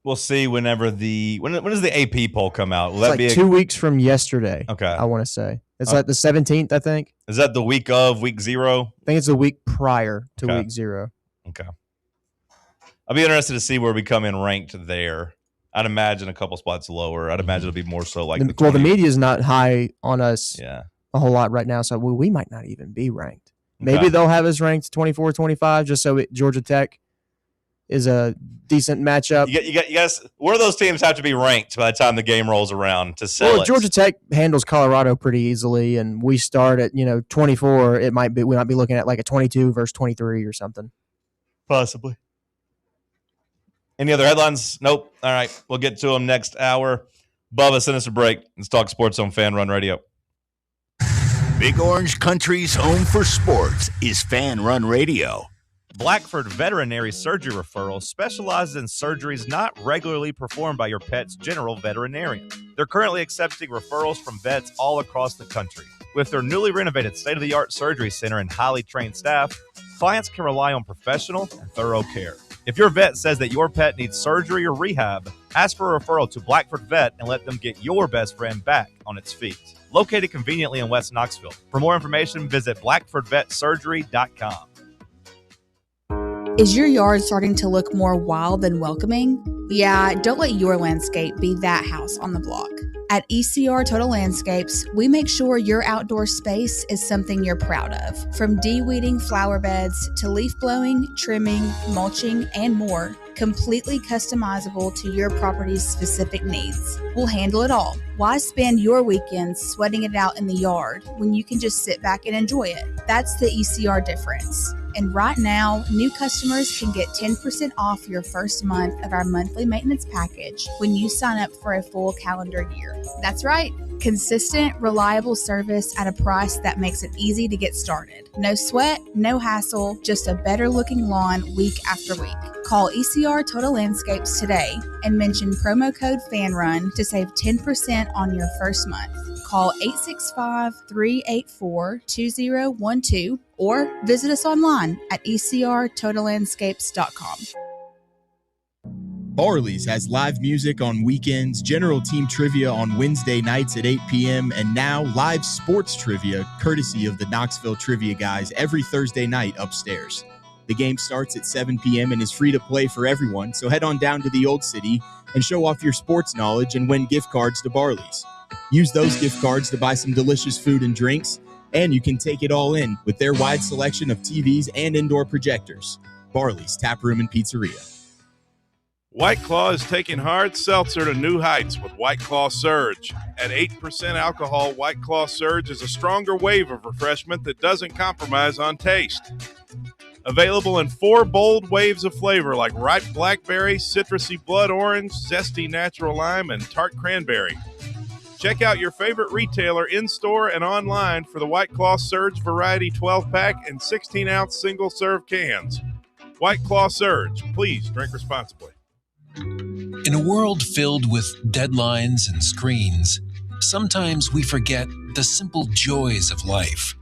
We'll see whenever when does the AP poll come out? Will It's that like be 2 weeks from yesterday. Okay. I want to say. It's like the 17th, I think. Is that the week of week 0? I think it's the week prior to Okay. week 0. Okay. I'll be interested to see where we come in ranked there. I'd imagine a couple spots lower. I'd imagine it'll be more so like The media is not high on us a whole lot right now, so we might not even be ranked. Maybe they'll have us ranked 24, 25, just so Georgia Tech is a decent matchup. You guys, where do those teams have to be ranked by the time the game rolls around to sell Well, it? Georgia Tech handles Colorado pretty easily, and we start at 24. We might be looking at like a 22 versus 23 or something. Possibly. Any other headlines? Nope. All right, we'll get to them next hour. Bubba, send us a break. Let's talk sports on Fan Run Radio. Big Orange Country's home for sports is Fan Run Radio. Blackford Veterinary Surgery Referral specializes in surgeries not regularly performed by your pet's general veterinarian. They're currently accepting referrals from vets all across the country. With their newly renovated state-of-the-art surgery center and highly trained staff, clients can rely on professional and thorough care. If your vet says that your pet needs surgery or rehab, ask for a referral to Blackford Vet and let them get your best friend back on its feet. Located conveniently in West Knoxville. For more information, visit blackfordvetsurgery.com. Is your yard starting to look more wild than welcoming? Yeah, don't let your landscape be that house on the block. At ECR Total Landscapes, we make sure your outdoor space is something you're proud of. From de-weeding flower beds to leaf blowing, trimming, mulching, and more, completely customizable to your property's specific needs. We'll handle it all. Why spend your weekends sweating it out in the yard when you can just sit back and enjoy it? That's the ECR difference. And right now, new customers can get 10% off your first month of our monthly maintenance package when you sign up for a full calendar year. That's right. Consistent, reliable service at a price that makes it easy to get started. No sweat, no hassle, just a better looking lawn week after week. Call ECR Total Landscapes today and mention promo code FANRUN to save 10% on your first month. Call 865-384-2012 or visit us online at ecrtotallandscapes.com. Barley's has live music on weekends, general team trivia on Wednesday nights at 8 p.m., and now live sports trivia courtesy of the Knoxville Trivia Guys every Thursday night upstairs. The game starts at 7 p.m. and is free to play for everyone, so head on down to the Old City and show off your sports knowledge and win gift cards to Barley's. Use those gift cards to buy some delicious food and drinks, and you can take it all in with their wide selection of TVs and indoor projectors. Barley's Tap Room and Pizzeria. White Claw is taking hard seltzer to new heights with White Claw Surge. At 8% alcohol, White Claw Surge is a stronger wave of refreshment that doesn't compromise on taste. Available in 4 bold waves of flavor like ripe blackberry, citrusy blood orange, zesty natural lime, and tart cranberry. Check out your favorite retailer in-store and online for the White Claw Surge Variety 12-pack and 16-ounce single-serve cans. White Claw Surge. Please drink responsibly. In a world filled with deadlines and screens, sometimes we forget the simple joys of life,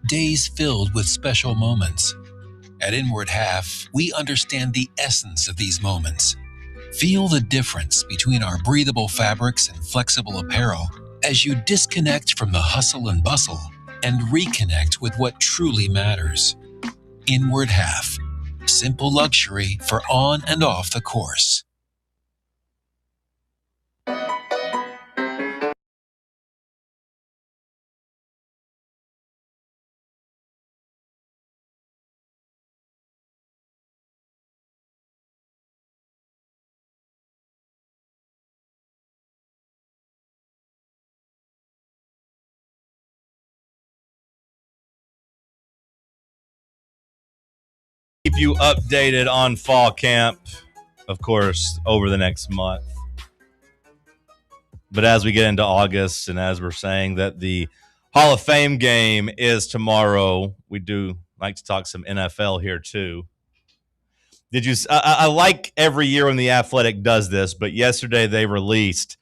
days filled with special moments. At Inward Half, we understand the essence of these moments. Feel the difference between our breathable fabrics and flexible apparel as you disconnect from the hustle and bustle and reconnect with what truly matters. Inward Half, simple luxury for on and off the course. Keep you updated on fall camp, of course, over the next month. But as we get into August, and as we're saying that the Hall of Fame game is tomorrow, we do like to talk some NFL here too. Did you? I like every year when The Athletic does this, but yesterday they released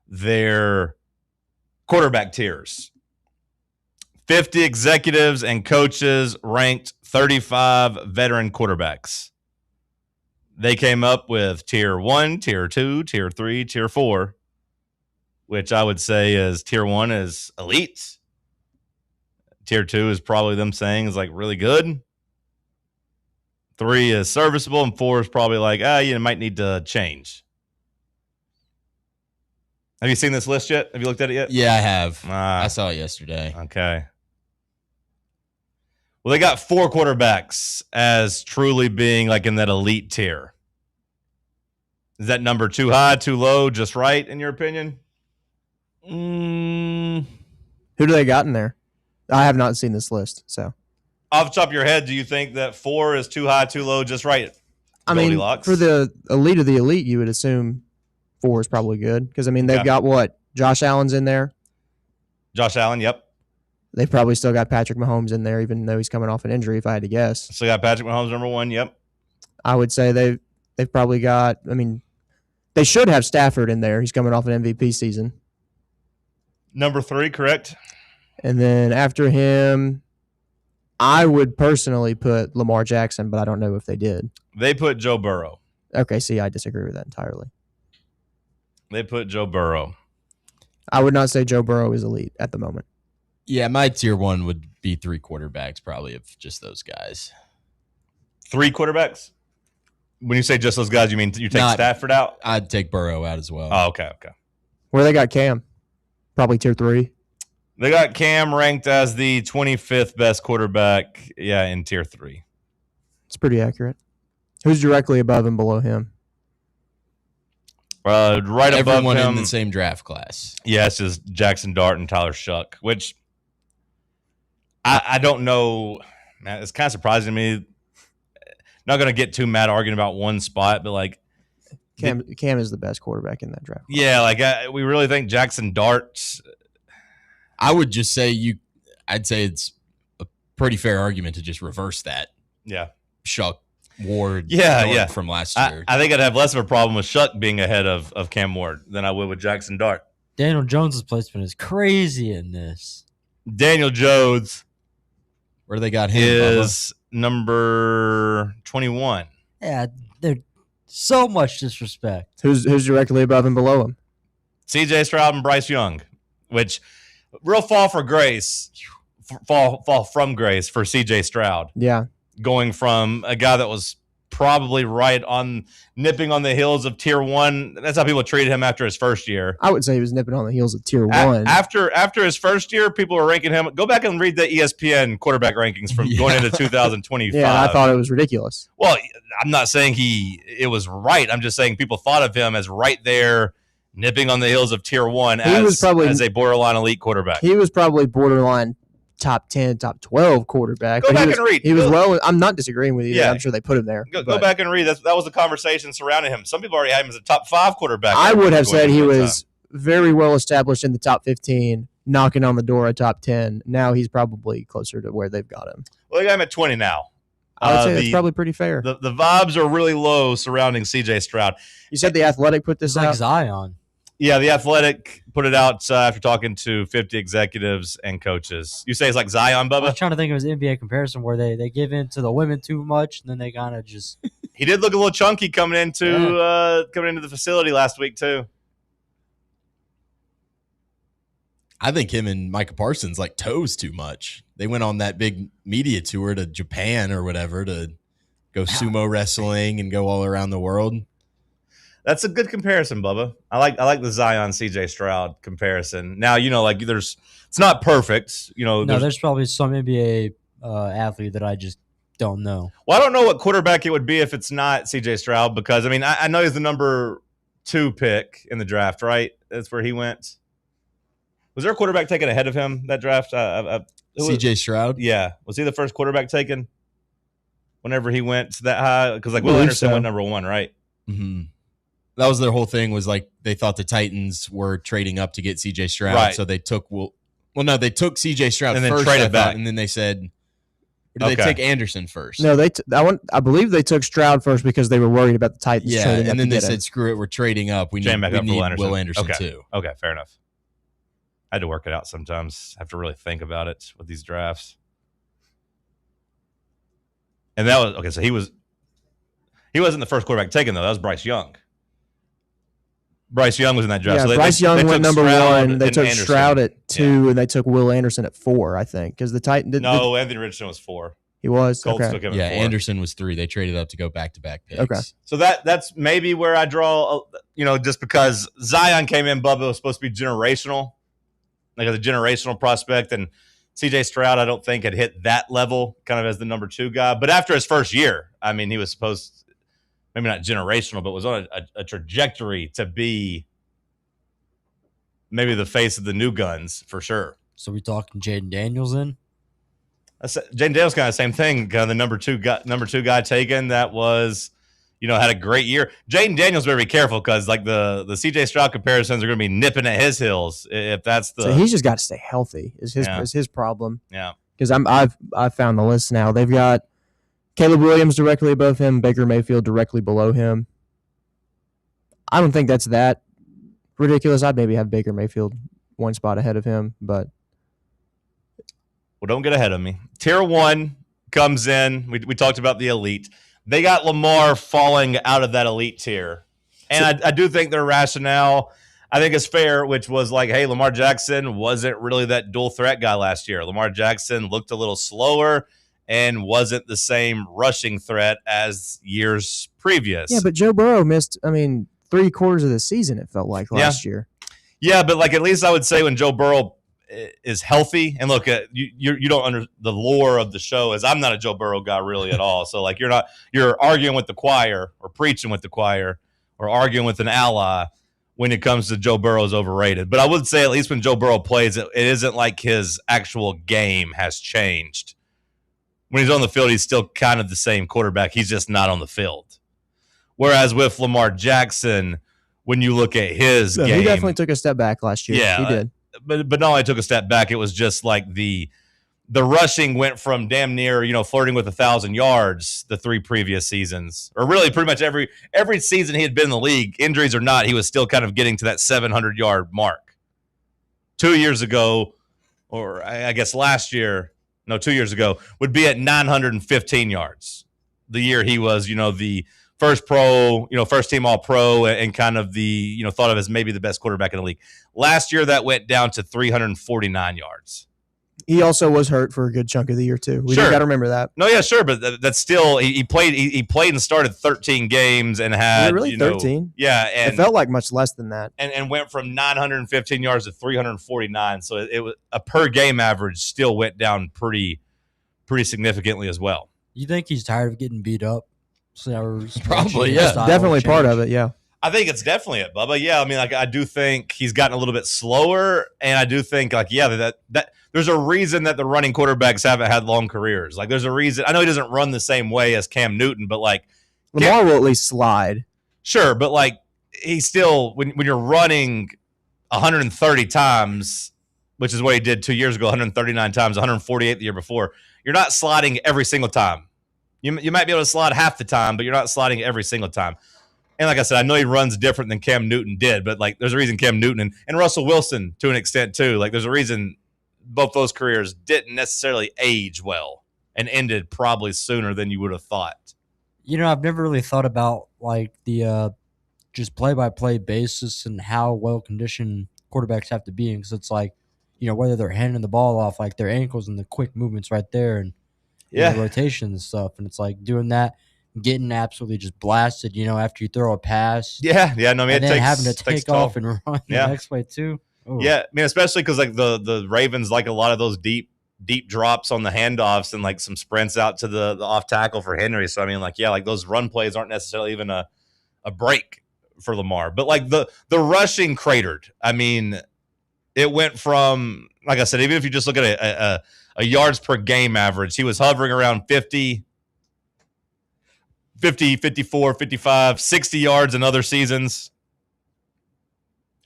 their quarterback tiers. 50 executives and coaches ranked 35 veteran quarterbacks. They came up with tier 1, tier 2, tier 3, tier 4, which I would say is tier 1 is elite. Tier 2 is probably them saying is like really good. 3 is serviceable, and 4 is probably like, you might need to change. Have you seen this list yet? Have you looked at it yet? Yeah, I have. I saw it yesterday. Okay. Well, they got 4 quarterbacks as truly being like in that elite tier. Is that number too high, too low, just right, in your opinion? Who do they got in there? I have not seen this list, so. Off the top of your head, do you think that 4 is too high, too low, just right? I mean, for the elite of the elite, you would assume 4 is probably good. Because, I mean, they've got what? Josh Allen's in there. Josh Allen, yep. They've probably still got Patrick Mahomes in there, even though he's coming off an injury, if I had to guess. So got Patrick Mahomes number 1, yep. I would say they've probably got, I mean, they should have Stafford in there. He's coming off an MVP season. Number 3, correct? And then after him, I would personally put Lamar Jackson, but I don't know if they did. They put Joe Burrow. Okay, see, I disagree with that entirely. They put Joe Burrow. I would not say Joe Burrow is elite at the moment. Yeah, my tier 1 would be 3 quarterbacks, probably, of just those guys. 3 quarterbacks? When you say just those guys, you mean you take Stafford out? I'd take Burrow out as well. Oh, okay. Where they got Cam? Probably tier 3. They got Cam ranked as the 25th best quarterback, in tier 3. It's pretty accurate. Who's directly above and below him? Right above Everyone him. in the same draft class. Yeah, it's just Jackson Dart and Tyler Shuck, which I don't know. Man, it's kind of surprising to me. Not going to get too mad arguing about one spot, but like Cam is the best quarterback in that draft. Yeah, like we really think Jackson Dart. I would just say I'd say it's a pretty fair argument to just reverse that. Yeah. Shuck, Ward, Dart from last year. I think I'd have less of a problem with Shuck being ahead of Cam Ward than I would with Jackson Dart. Daniel Jones' placement is crazy in this. Daniel Jones, where they got him, is number 21. Yeah, they're so much disrespect. Who's directly above and below him? CJ Stroud and Bryce Young, which real fall from grace for CJ Stroud. Yeah. Going from a guy that was probably nipping on the heels of tier 1. That's how people treated him after his first year. I would say he was nipping on the heels of tier 1. After his first year, people were ranking him. Go back and read the ESPN quarterback rankings from going into 2025. Yeah, I thought it was ridiculous. Well, I'm not saying it was right. I'm just saying people thought of him as right there, nipping on the heels of tier 1 as a borderline elite quarterback. He was probably borderline top 10, top 12 quarterback. Go back and read. He was well. I'm not disagreeing with you. Yeah. I'm sure they put him there. Go back and read. That was the conversation surrounding him. Some people already had him as a top 5 quarterback. I would have said he was very well established in the top 15, knocking on the door of top 10. Now he's probably closer to where they've got him. Well, they got him at 20 now. I would say that's probably pretty fair. The vibes are really low surrounding CJ Stroud. You said The Athletic put this out? Like Zion. Yeah, The Athletic put it out after talking to 50 executives and coaches. You say it's like Zion, Bubba? I was trying to think of his NBA comparison where they give in to the women too much, and then they kind of just... He did look a little chunky coming into the facility last week, too. I think him and Micah Parsons like toes too much. They went on that big media tour to Japan or whatever to go sumo wrestling and go all around the world. That's a good comparison, Bubba. I like the Zion CJ Stroud comparison. Now, it's not perfect. There's probably some NBA athlete that I just don't know. Well, I don't know what quarterback it would be if it's not CJ Stroud because, I know he's the number 2 pick in the draft, right? That's where he went. Was there a quarterback taken ahead of him that draft? CJ Stroud? Yeah. Was he the first quarterback taken whenever he went that high? Because Will Anderson went number 1, right? Mm-hmm. That was their whole thing was like they thought the Titans were trading up to get CJ Stroud. Right. So they took they took CJ Stroud and then first, traded back. and then they said, or did they take Anderson first? No, I believe they took Stroud first because they were worried about the Titans trading up. And then to they get said, him. screw it, we're trading up. We need Will Anderson too. Okay, fair enough. I had to work it out sometimes. I have to really think about it with these drafts. And that was okay. So he wasn't the first quarterback taken though. That was Bryce Young. Bryce Young was in that draft. Yeah, so Bryce Young went number 1. They took Anderson. Stroud at 2, and they took Will Anderson at 4. I think because the Titans. Anthony Richardson was 4. He was. Colts okay. took him. Yeah, at 4. Anderson was 3. They traded up to go back-to-back picks. Okay. So that's maybe where I draw. Just because Zion came in, Bubba was supposed to be generational, like a generational prospect, and CJ Stroud I don't think had hit that level, kind of as the number 2 guy. But after his first year, he was supposed. maybe not generational, but was on a trajectory to be maybe the face of the new guns for sure. So we talking Jaden Daniels in? Jaden Daniels kind of same thing. Kind of the number two guy taken that was, had a great year. Jaden Daniels better be careful because like the CJ Stroud comparisons are going to be nipping at his heels if that's the. So he's just got to stay healthy. Is his problem? Yeah. Because I've found the list now. They've got Caleb Williams directly above him, Baker Mayfield directly below him. I don't think that's that ridiculous. I'd maybe have Baker Mayfield one spot ahead of him, but. Well, don't get ahead of me. Tier 1 comes in. We talked about the elite. They got Lamar falling out of that elite tier. And I do think their rationale, I think, is fair, which was like, hey, Lamar Jackson wasn't really that dual threat guy last year. Lamar Jackson looked a little slower and wasn't the same rushing threat as years previous. Yeah, but Joe Burrow missed, 3/4 of the season, it felt like, last year. Yeah, but like at least I would say when Joe Burrow is healthy, and look, you don't under the lore of the show is I'm not a Joe Burrow guy really at all. So like you're arguing with the choir or preaching with the choir or arguing with an ally when it comes to Joe Burrow's overrated. But I would say at least when Joe Burrow plays, it isn't like his actual game has changed. When he's on the field, he's still kind of the same quarterback. He's just not on the field. Whereas with Lamar Jackson, when you look at his game, he definitely took a step back last year. Yeah, he did. But not only took a step back, it was just like the rushing went from damn near, flirting with 1,000 yards the 3 previous seasons. Or really pretty much every season he had been in the league, injuries or not, he was still kind of getting to that 700-yard mark. 2 years ago, or I guess 2 years ago, would be at 915 yards. The year he was, the first team All-Pro and kind of the, thought of as maybe the best quarterback in the league. Last year, that went down to 349 yards. He also was hurt for a good chunk of the year, too. We got to remember that. No, yeah, sure, but that's still, he played and started 13 games and had, really 13? Yeah. And it felt like much less than that. And went from 915 yards to 349. So it was a per game average still went down pretty significantly as well. You think he's tired of getting beat up? Probably, yeah. Definitely part of it, yeah. I think it's definitely it, Bubba. Yeah, I do think he's gotten a little bit slower, and I do think, that there's a reason that the running quarterbacks haven't had long careers. Like, there's a reason. I know he doesn't run the same way as Cam Newton, but, Lamar will at least slide. Sure, but, he's still, when you're running 130 times, which is what he did 2 years ago, 139 times, 148 the year before, you're not sliding every single time. You might be able to slide half the time, but you're not sliding every single time. And like I said, I know he runs different than Cam Newton did, but there's a reason Cam Newton and Russell Wilson to an extent too. There's a reason both those careers didn't necessarily age well and ended probably sooner than you would have thought. I've never really thought about the just play-by-play basis and how well-conditioned quarterbacks have to be. Because it's whether they're handing the ball off, their ankles and the quick movements right there and rotation and stuff. And it's doing that, getting absolutely just blasted, after you throw a pass. Yeah. No, and then having to take off and run the next way too. Ooh. Yeah. Especially because the Ravens like a lot of those deep drops on the handoffs and some sprints out to the off tackle for Henry. So those run plays aren't necessarily even a break for Lamar. But the rushing cratered. It went from, like I said, even if you just look at a yards per game average, he was hovering around 50, 54, 55, 60 yards in other seasons.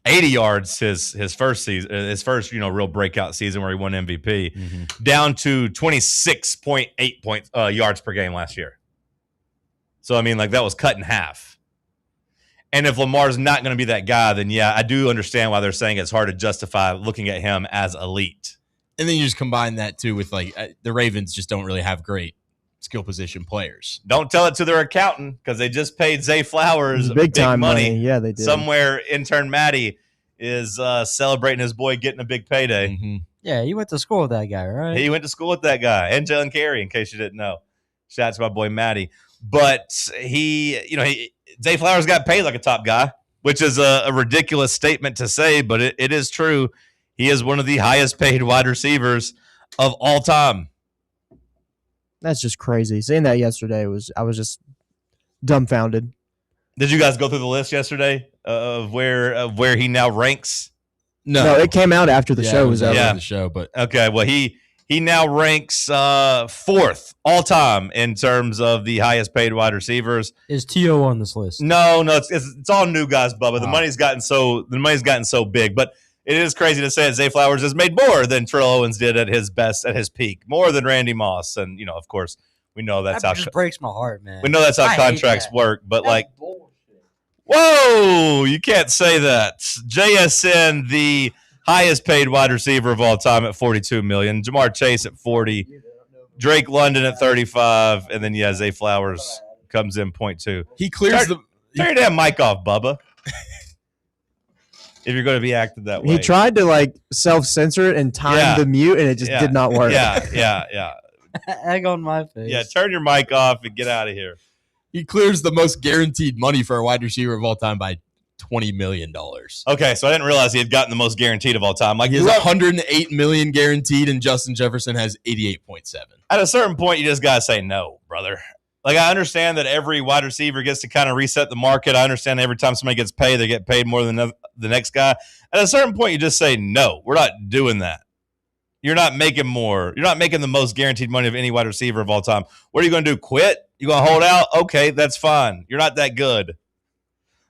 80 yards his first season, his first real breakout season where he won MVP, down to 26.8 yards per game last year. So that was cut in half. And if Lamar's not going to be that guy, then yeah, I do understand why they're saying it's hard to justify looking at him as elite. And then you just combine that too with the Ravens just don't really have great skill position players. Don't tell it to their accountant because they just paid Zay Flowers big time money. Yeah, they did. Somewhere intern Maddie is celebrating his boy getting a big payday. Mm-hmm. Yeah, you went to school with that guy, right? He went to school with that guy and Jalen Carey, in case you didn't know. Shout out to my boy Maddie. But Zay Flowers got paid like a top guy, which is a ridiculous statement to say, but it is true. He is one of the highest paid wide receivers of all time. That's just crazy. Seeing that yesterday I was just dumbfounded. Did you guys go through the list yesterday of where he now ranks? No, it came out after the show was over. Yeah, the show, but okay. Well, he now ranks fourth all time in terms of the highest paid wide receivers. Is T.O. on this list? No, it's all new guys, Bubba. The money's gotten so big, but it is crazy to say that Zay Flowers has made more than Terrell Owens did at his best, at his peak, more than Randy Moss, and of course, we know that's that how just breaks my heart, man. we know that's how I hate contracts that. work. But That's whoa, you can't say that. JSN, the highest paid wide receiver of all time at $42 million. Jamar Chase at 40. Drake London at 35. And then, Zay Flowers comes in 0.2. He clears Turn your damn mic off, Bubba. If you're going to be acting that way. He tried to self-censor it and time the mute, and it just did not work. Yeah. Egg on my face. Yeah, turn your mic off and get out of here. He clears the most guaranteed money for a wide receiver of all time by $20 million. Okay, so I didn't realize he had gotten the most guaranteed of all time. He has $108 million guaranteed, and Justin Jefferson has 88.7. At a certain point, you just got to say no, brother. I understand that every wide receiver gets to kind of reset the market. I understand every time somebody gets paid, they get paid more than the next guy. At a certain point, you just say, no, we're not doing that. You're not making more. You're not making the most guaranteed money of any wide receiver of all time. What are you going to do, quit? You going to hold out? Okay, that's fine. You're not that good.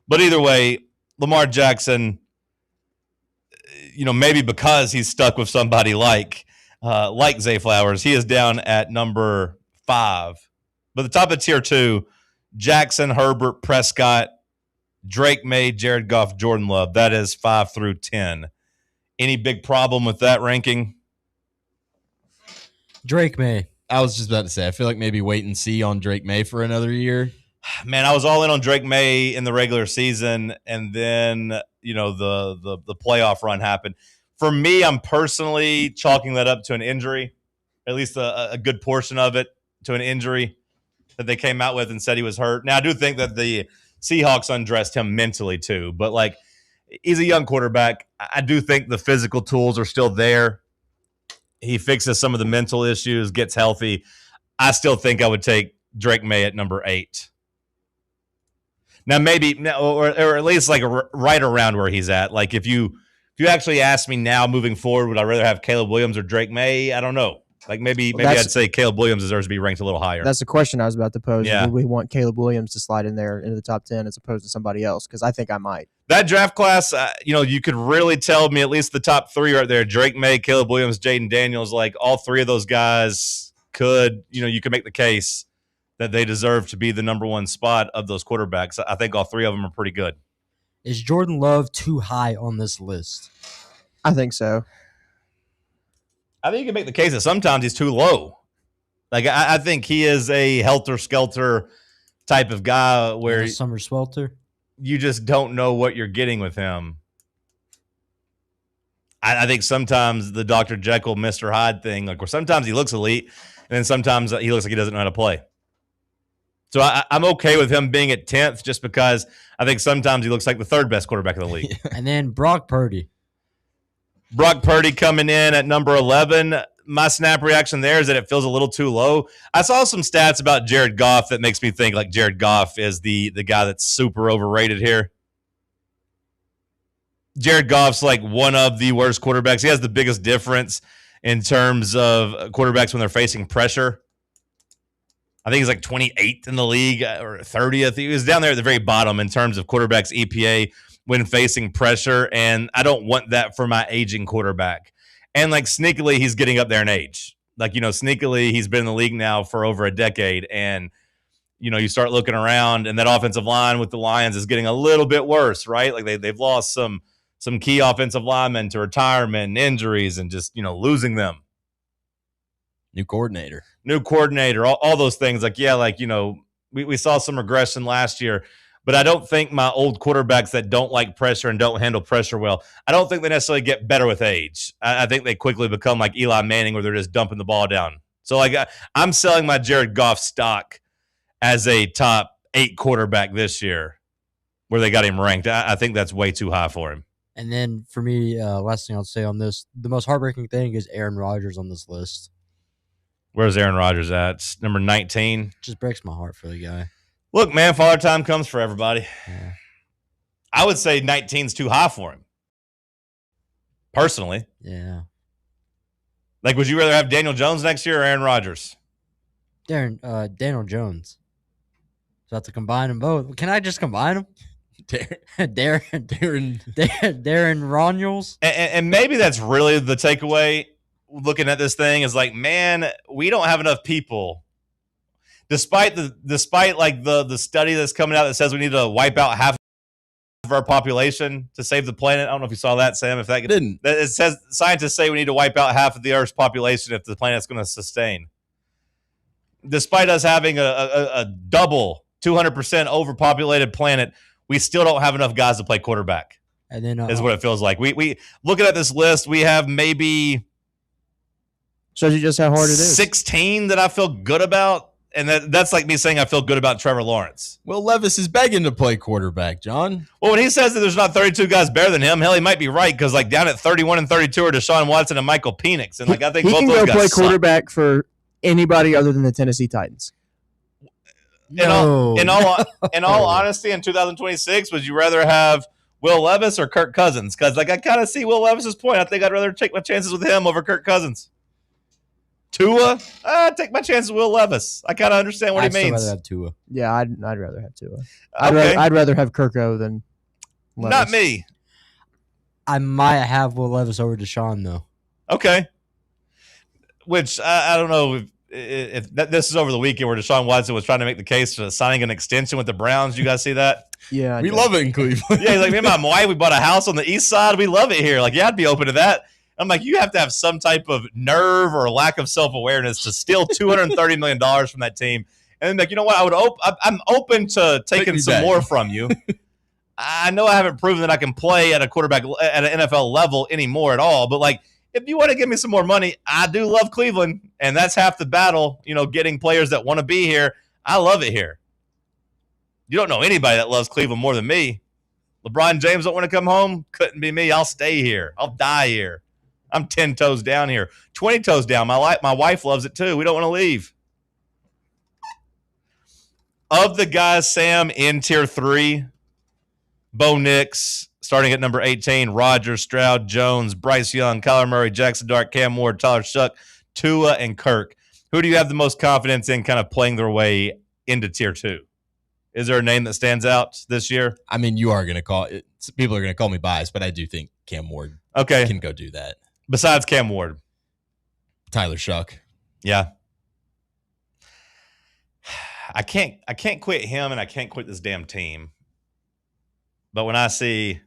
But either way, Lamar Jackson, maybe because he's stuck with somebody like Zay Flowers, he is down at number 5. But the top of tier 2, Jackson, Herbert, Prescott, Drake May, Jared Goff, Jordan Love. That is 5 through 10. Any big problem with that ranking? Drake May. I was just about to say, I feel like maybe wait and see on Drake May for another year. Man, I was all in on Drake May in the regular season, and then the playoff run happened. For me, I'm personally chalking that up to an injury, at least a good portion of it to an injury that they came out with and said he was hurt. Now, I do think that the Seahawks undressed him mentally too, but he's a young quarterback. I do think the physical tools are still there. He fixes some of the mental issues, gets healthy. I still think I would take Drake May at number 8. Now, maybe, or at least right around where he's at. If you actually ask me now moving forward, would I rather have Caleb Williams or Drake May? I don't know. Maybe I'd say Caleb Williams deserves to be ranked a little higher. That's the question I was about to pose. Yeah. Would we want Caleb Williams to slide in there into the top 10 as opposed to somebody else? Because I think I might. That draft class, you could really tell me at least the top 3 right there: Drake May, Caleb Williams, Jaden Daniels. All 3 of those guys could, you could make the case that they deserve to be the number 1 spot of those quarterbacks. I think all 3 of them are pretty good. Is Jordan Love too high on this list? I think so. I think you can make the case that sometimes he's too low. I think he is a helter-skelter type of guy where Summer Swelter. You just don't know what you're getting with him. I think sometimes the Dr. Jekyll, Mr. Hyde thing, where sometimes he looks elite, and then sometimes he looks like he doesn't know how to play. So I'm okay with him being at 10th just because I think sometimes he looks like the 3rd best quarterback in the league. And then Brock Purdy. Brock Purdy coming in at number 11. My snap reaction there is that it feels a little too low. I saw some stats about Jared Goff that makes me think Jared Goff is the guy that's super overrated here. Jared Goff's one of the worst quarterbacks. He has the biggest difference in terms of quarterbacks when they're facing pressure. I think he's 28th in the league or 30th. He was down there at the very bottom in terms of quarterbacks EPA when facing pressure, and I don't want that for my aging quarterback. And sneakily, he's getting up there in age. Sneakily, he's been in the league now for over a decade, and you start looking around, and that offensive line with the Lions is getting a little bit worse, right? They've lost some key offensive linemen to retirement and injuries, and just losing them. New coordinator, all those things. We saw some regression last year. But I don't think my old quarterbacks that don't like pressure and don't handle pressure well, I don't think they necessarily get better with age. I think they quickly become like Eli Manning where they're just dumping the ball down. So I'm selling my Jared Goff stock as a top 8 quarterback this year where they got him ranked. I think that's way too high for him. And then for me, last thing I'll say on this, the most heartbreaking thing is Aaron Rodgers on this list. Where's Aaron Rodgers at? It's number 19. Just breaks my heart for the guy. Look, man, Father Time comes for everybody. Yeah. I would say 19's too high for him. Personally. Yeah. Like, would you rather have Daniel Jones next year or Aaron Rodgers? Daniel Jones. So I have to combine them both. Can I just combine them? Darren Ronalds. And maybe that's really the takeaway looking at this thing is like, man, we don't have enough people. Despite like the study that's coming out that says we need to wipe out half of our population to save the planet. I don't know if you saw that, Sam. If that didn't. It says scientists say we need to wipe out half of the Earth's population if the planet's going to sustain. Despite us having a double 200% overpopulated planet, we still don't have enough guys to play quarterback. And then is what it feels like. We looking at this list, we have maybe shows you just how hard it is. 16 that I feel good about. And that's like me saying I feel good about Trevor Lawrence. Will Levis is begging to play quarterback, John. Well, when he says that there's not 32 guys better than him, hell, he might be right because like down at 31 and 32 are Deshaun Watson and Michael Penix, and like I think he both can those go guys play suck. quarterback for anybody other than the Tennessee Titans. In all honesty, in 2026, would you rather have Will Levis or Kirk Cousins? Because like I kind of see Will Levis's point. I think I'd rather take my chances with him over Kirk Cousins. Tua, take my chances with Will Levis. I kind of understand what he means. I'd rather have Tua. Yeah, I'd rather have Tua. Okay. I'd rather have Kirko than Levis. Not me. I might have Will Levis over Deshaun though. Okay. Which I don't know if this is over the weekend where Deshaun Watson was trying to make the case for signing an extension with the Browns. You guys see that? Yeah, we love it in Cleveland. Yeah, he's like, me and my wife, we bought a house on the east side. We love it here. Like, yeah, I'd be open to that. I'm like, you have to have some type of nerve or lack of self-awareness to steal $230 million from that team. And then, like, you know what? I'm open to taking some more from you. I know I haven't proven that I can play at a quarterback at an NFL level anymore at all. But, like, if you want to give me some more money, I do love Cleveland. And that's half the battle, getting players that want to be here. I love it here. You don't know anybody that loves Cleveland more than me. LeBron James don't want to come home? Couldn't be me. I'll stay here. I'll die here. I'm 10 toes down here. 20 toes down. My wife loves it too. We don't want to leave. Of the guys, Sam, in Tier 3, Bo Nix, starting at number 18, Rodgers, Stroud, Jones, Bryce Young, Kyler Murray, Jackson Dart, Cam Ward, Tyler Shuck, Tua, and Kirk. Who do you have the most confidence in kind of playing their way into Tier 2? Is there a name that stands out this year? I mean, you are going to call it. People are going to call me biased, but I do think Cam Ward can go do that. Besides Cam Ward, Tyler Shuck. Yeah. I can't quit him and I can't quit this damn team. But when I see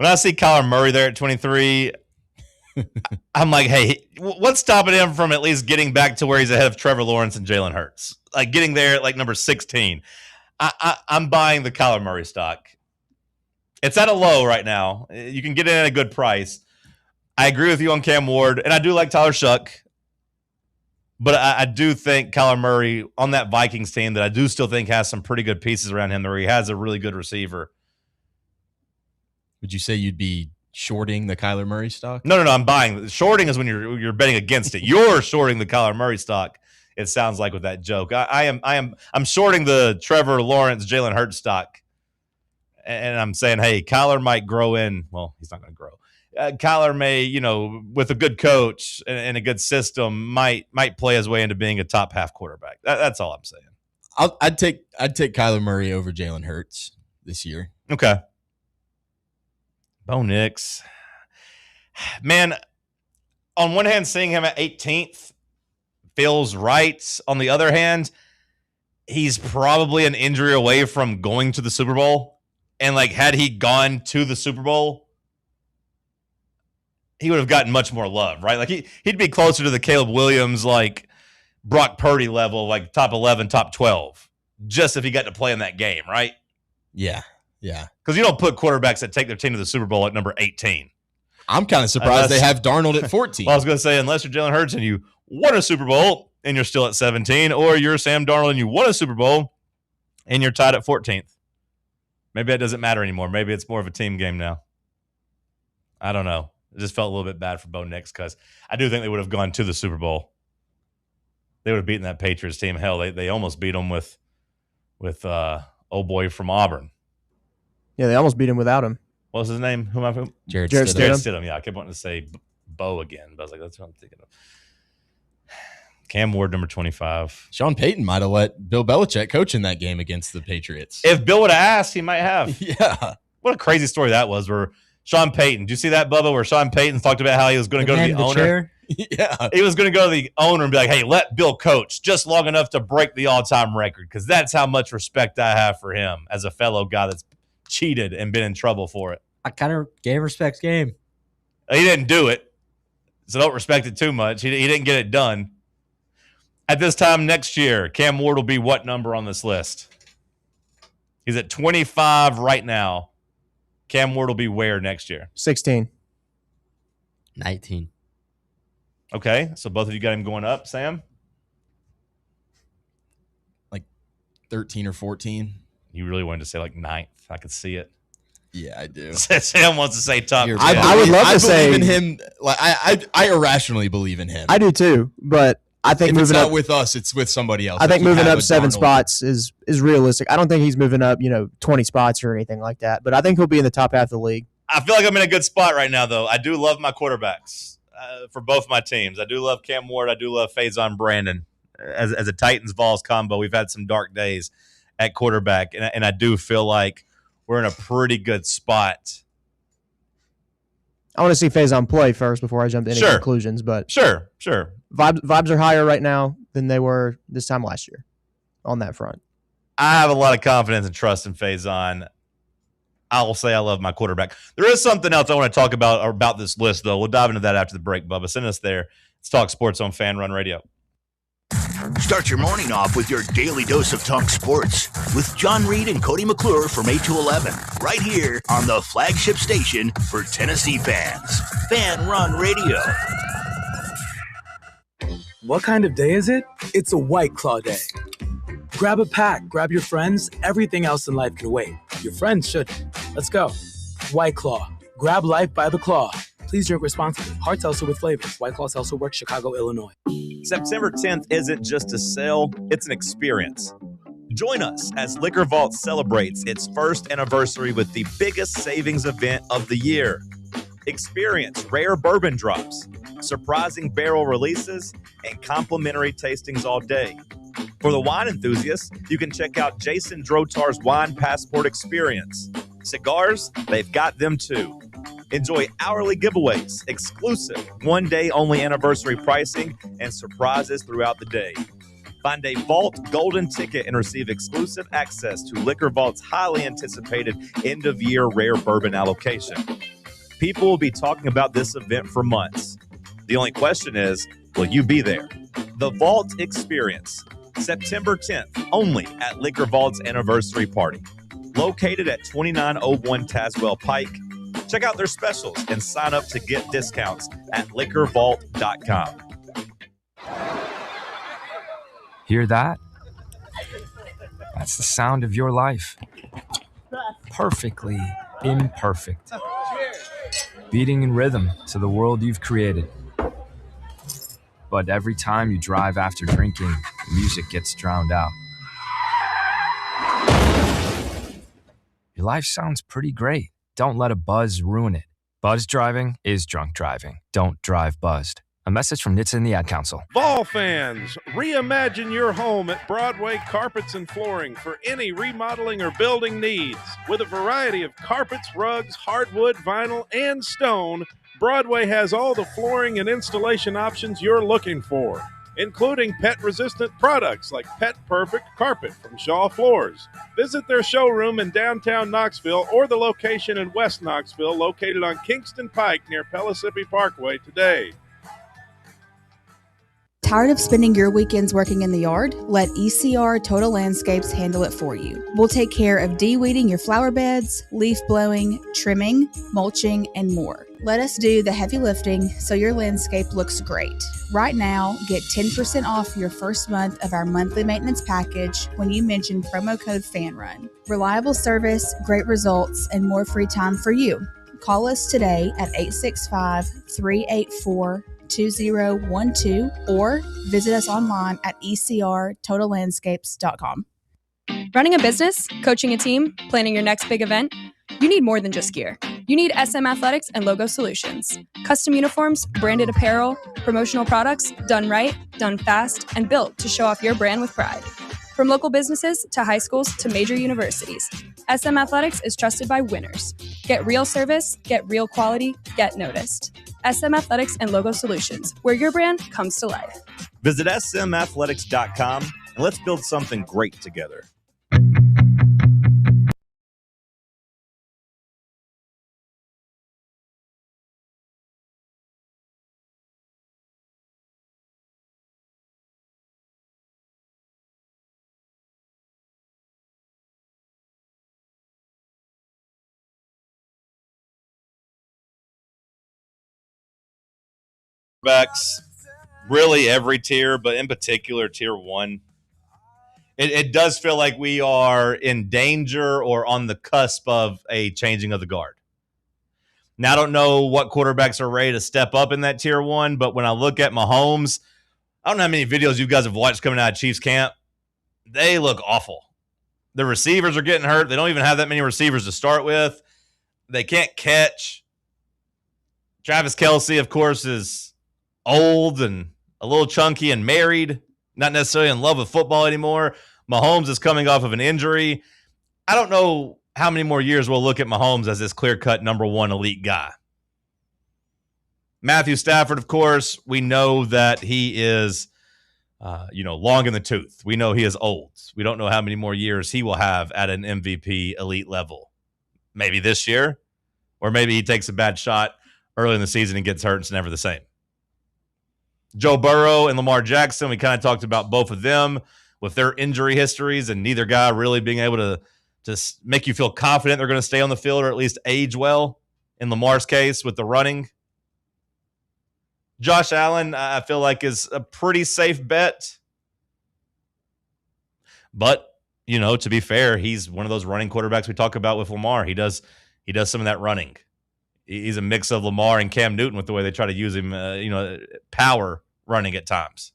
Kyler Murray there at 23, I'm like, hey, what's stopping him from at least getting back to where he's ahead of Trevor Lawrence and Jalen Hurts? Like getting there at like number 16. I'm buying the Kyler Murray stock. It's at a low right now. You can get in at a good price. I agree with you on Cam Ward, and I do like Tyler Shuck. But I do think Kyler Murray on that Vikings team that I do still think has some pretty good pieces around him where he has a really good receiver. Would you say you'd be shorting the Kyler Murray stock? No, I'm buying. Shorting is when you're betting against it. You're shorting the Kyler Murray stock. It sounds like with that joke. I'm shorting the Trevor Lawrence, Jalen Hurts stock. And I'm saying, hey, Kyler might grow in. Well, he's not going to grow. Kyler may, with a good coach and a good system, might play his way into being a top half quarterback. That's all I'm saying. I'd take Kyler Murray over Jalen Hurts this year. Okay. Bo Nix. Man, on one hand, seeing him at 18th feels right. On the other hand, he's probably an injury away from going to the Super Bowl. And like, had he gone to the Super Bowl, he would have gotten much more love, right? Like he'd be closer to the Caleb Williams, like Brock Purdy level, like top 11, top 12, just if he got to play in that game, right? Yeah. Because you don't put quarterbacks that take their team to the Super Bowl at number 18. I'm kind of surprised they have Darnold at 14. Well, I was going to say, unless you're Jalen Hurts and you won a Super Bowl and you're still at 17, or you're Sam Darnold and you won a Super Bowl and you're tied at 14th. Maybe that doesn't matter anymore. Maybe it's more of a team game now. I don't know. It just felt a little bit bad for Bo Nix because I do think they would have gone to the Super Bowl. They would have beaten that Patriots team. Hell, they almost beat them with with old boy from Auburn. Yeah, they almost beat him without him. What was his name? Jared Stidham. Yeah, I kept wanting to say Bo again, but I was like, that's what I'm thinking of. Cam Ward, number 25. Sean Payton might have let Bill Belichick coach in that game against the Patriots. If Bill would have asked, he might have. Yeah. What a crazy story that was, where Sean Payton, did you see that, Bubba, where Sean Payton talked about how he was going to go to the owner? Chair? Yeah. He was going to go to the owner and be like, hey, let Bill coach just long enough to break the all-time record, because that's how much respect I have for him as a fellow guy that's cheated and been in trouble for it. I kind of gave respect game. He didn't do it, so don't respect it too much. He didn't get it done. At this time next year, Cam Ward will be what number on this list? He's at 25 right now. Cam Ward will be where next year? 16. 19. Okay, so both of you got him going up, Sam? Like 13 or 14. You really wanted to say like 9th. I could see it. Yeah, I do. Sam wants to say top 10. I would love to say believe in him. Like I irrationally believe in him. I do too, but I think if moving it's not up with us, it's with somebody else. I think Like, you moving have up a 7 Darnold. spots is realistic. I don't think he's moving up, 20 spots or anything like that. But I think he'll be in the top half of the league. I feel like I'm in a good spot right now, though. I do love my quarterbacks for both my teams. I do love Cam Ward. I do love Faison Brandon. As a Titans-Vols combo, we've had some dark days at quarterback, and I do feel like we're in a pretty good spot. I want to see Faison play first before I jump to any conclusions. But Sure. Vibes are higher right now than they were this time last year on that front. I have a lot of confidence and trust in Faison. I will say I love my quarterback. There is something else I want to talk about this list, though. We'll dive into that after the break, Bubba. Send us there. It's Talk Sports on Fan Run Radio. Start your morning off with your daily dose of Talk Sports with John Reed and Cody McClure from 8 to 11, right here on the flagship station for Tennessee fans, Fan Run Radio. What kind of day is it? It's a White Claw day. Grab a pack, grab your friends. Everything else in life can wait. Your friends shouldn't. Let's go. White Claw. Grab life by the claw. Please drink responsibly. Hard seltzer with flavors. White Claw Seltzer Works, Chicago, Illinois. September 10th isn't just a sale, it's an experience. Join us as Liquor Vault celebrates its first anniversary with the biggest savings event of the year. Experience rare bourbon drops, surprising barrel releases, and complimentary tastings all day. For the wine enthusiasts, you can check out Jason Drotar's Wine Passport Experience. Cigars, they've got them too. Enjoy hourly giveaways, exclusive one-day-only anniversary pricing, and surprises throughout the day. Find a Vault Golden ticket and receive exclusive access to Liquor Vault's highly anticipated end-of-year rare bourbon allocation. People will be talking about this event for months. The only question is, will you be there? The Vault Experience, September 10th, only at Liquor Vault's anniversary party. Located at 2901 Tazewell Pike. Check out their specials and sign up to get discounts at liquorvault.com. Hear that? That's the sound of your life. Perfectly imperfect. Beating in rhythm to the world you've created. But every time you drive after drinking, the music gets drowned out. Your life sounds pretty great. Don't let a buzz ruin it. Buzz driving is drunk driving. Don't drive buzzed. A message from NHTSA and the Ad Council. Ball fans, reimagine your home at Broadway Carpets and Flooring for any remodeling or building needs. With a variety of carpets, rugs, hardwood, vinyl, and stone, Broadway has all the flooring and installation options you're looking for, including pet-resistant products like Pet Perfect Carpet from Shaw Floors. Visit their showroom in downtown Knoxville or the location in West Knoxville located on Kingston Pike near Pellissippi Parkway today. Tired of spending your weekends working in the yard? Let ECR Total Landscapes handle it for you. We'll take care of de-weeding your flower beds, leaf blowing, trimming, mulching, and more. Let us do the heavy lifting so your landscape looks great. Right now, get 10% off your first month of our monthly maintenance package when you mention promo code FANRUN. Reliable service, great results, and more free time for you. Call us today at 865-384-2012 or visit us online at ecrtotallandscapes.com. Running a business, coaching a team, planning your next big event, you need more than just gear. You need SM Athletics and Logo Solutions. Custom uniforms, branded apparel, promotional products, done right, done fast, and built to show off your brand with pride. From local businesses to high schools to major universities, SM Athletics is trusted by winners. Get real service, get real quality, get noticed. SM Athletics and Logo Solutions, where your brand comes to life. Visit smathletics.com and let's build something great together. Backs, really every tier, but in particular tier 1. It does feel like we are in danger or on the cusp of a changing of the guard. Now, I don't know what quarterbacks are ready to step up in that tier 1, but when I look at Mahomes, I don't know how many videos you guys have watched coming out of Chiefs camp. They look awful. The receivers are getting hurt. They don't even have that many receivers to start with. They can't catch. Travis Kelce, of course, is old and a little chunky and married, not necessarily in love with football anymore. Mahomes is coming off of an injury. I don't know how many more years we'll look at Mahomes as this clear-cut number 1 elite guy. Matthew Stafford, of course, we know that he is, long in the tooth. We know he is old. We don't know how many more years he will have at an MVP elite level. Maybe this year, or maybe he takes a bad shot early in the season and gets hurt and it's never the same. Joe Burrow and Lamar Jackson, we kind of talked about both of them with their injury histories and neither guy really being able to just make you feel confident they're going to stay on the field or at least age well. In Lamar's case with the running. Josh Allen, I feel like, is a pretty safe bet. But, to be fair, he's one of those running quarterbacks we talk about with Lamar. He does some of that running. He's a mix of Lamar and Cam Newton with the way they try to use him, power running at times.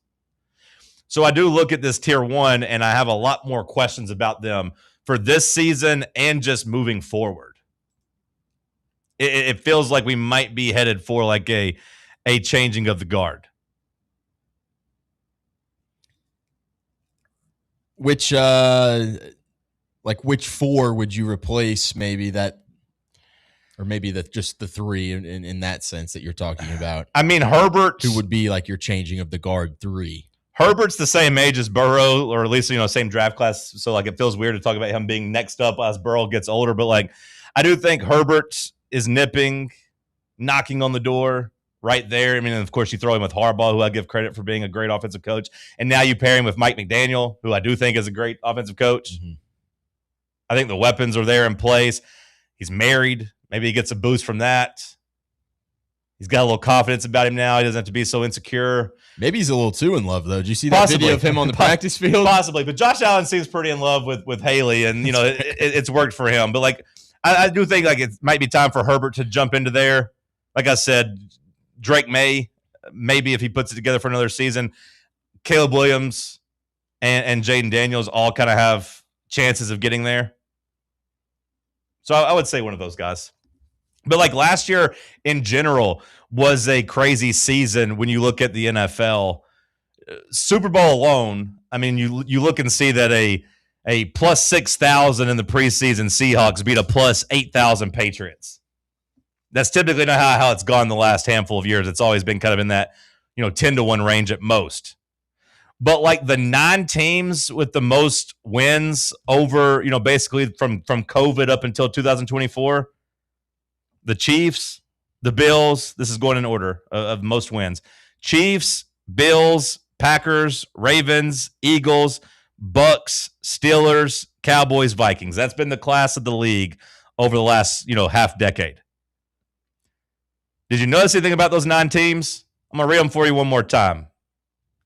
So I do look at this tier 1, and I have a lot more questions about them for this season and just moving forward. It feels like we might be headed for like a changing of the guard. Which 4 would you replace? Maybe that. Or maybe just the 3 in that sense that you're talking about. I mean, Herbert. Who would be like your changing of the guard 3? Herbert's the same age as Burrow, or at least, same draft class. So, it feels weird to talk about him being next up as Burrow gets older. But, I do think Herbert is knocking on the door right there. I mean, of course, you throw him with Harbaugh, who I give credit for being a great offensive coach. And now you pair him with Mike McDaniel, who I do think is a great offensive coach. Mm-hmm. I think the weapons are there in place. He's married. Maybe he gets a boost from that. He's got a little confidence about him now. He doesn't have to be so insecure. Maybe he's a little too in love, though. Did you see that video of him on the practice field? Possibly. But Josh Allen seems pretty in love with Haley, and, it's worked for him. But, I do think, it might be time for Herbert to jump into there. Like I said, Drake May, maybe if he puts it together for another season. Caleb Williams and Jaden Daniels all kind of have chances of getting there. So I would say one of those guys. But last year in general was a crazy season when you look at the NFL. Super Bowl alone, I mean, you look and see that a plus 6,000 in the preseason Seahawks beat a plus 8,000 Patriots. That's typically not how it's gone the last handful of years. It's always been kind of in that 10-1 range at most. But the 9 teams with the most wins over, basically from COVID up until 2024, the Chiefs, the Bills, this is going in order of most wins. Chiefs, Bills, Packers, Ravens, Eagles, Bucks, Steelers, Cowboys, Vikings. That's been the class of the league over the last, half decade. Did you notice anything about those 9 teams? I'm going to read them for you one more time.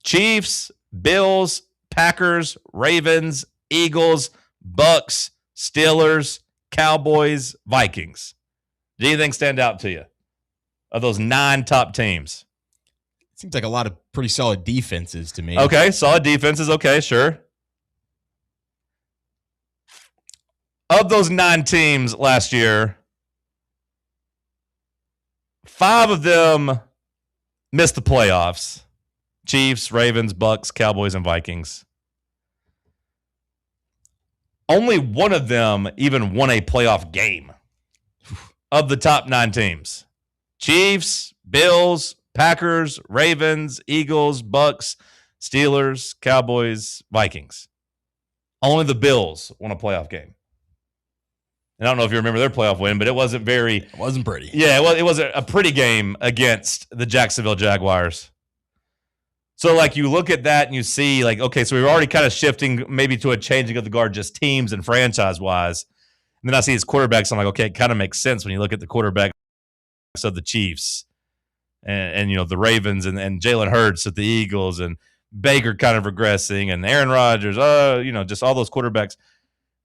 Chiefs, Bills, Packers, Ravens, Eagles, Bucks, Steelers, Cowboys, Vikings. Did anything stand out to you of those 9 top teams? Seems like a lot of pretty solid defenses to me. Okay, solid defenses. Okay, sure. Of those 9 teams last year, 5 of them missed the playoffs. Chiefs, Ravens, Bucks, Cowboys, and Vikings. Only one of them even won a playoff game of the top 9 teams. Chiefs, Bills, Packers, Ravens, Eagles, Bucks, Steelers, Cowboys, Vikings. Only the Bills won a playoff game. And I don't know if you remember their playoff win, but it wasn't pretty. Yeah, it wasn't a pretty game against the Jacksonville Jaguars. So, like, you look at that and you see, like, okay, so we're already kind of shifting maybe to a changing of the guard just teams and franchise-wise. And then I see his quarterbacks. I'm like, okay, it kind of makes sense when you look at the quarterbacks of the Chiefs and you know, the Ravens and Jalen Hurts at the Eagles and Baker kind of regressing and Aaron Rodgers, you know, just all those quarterbacks.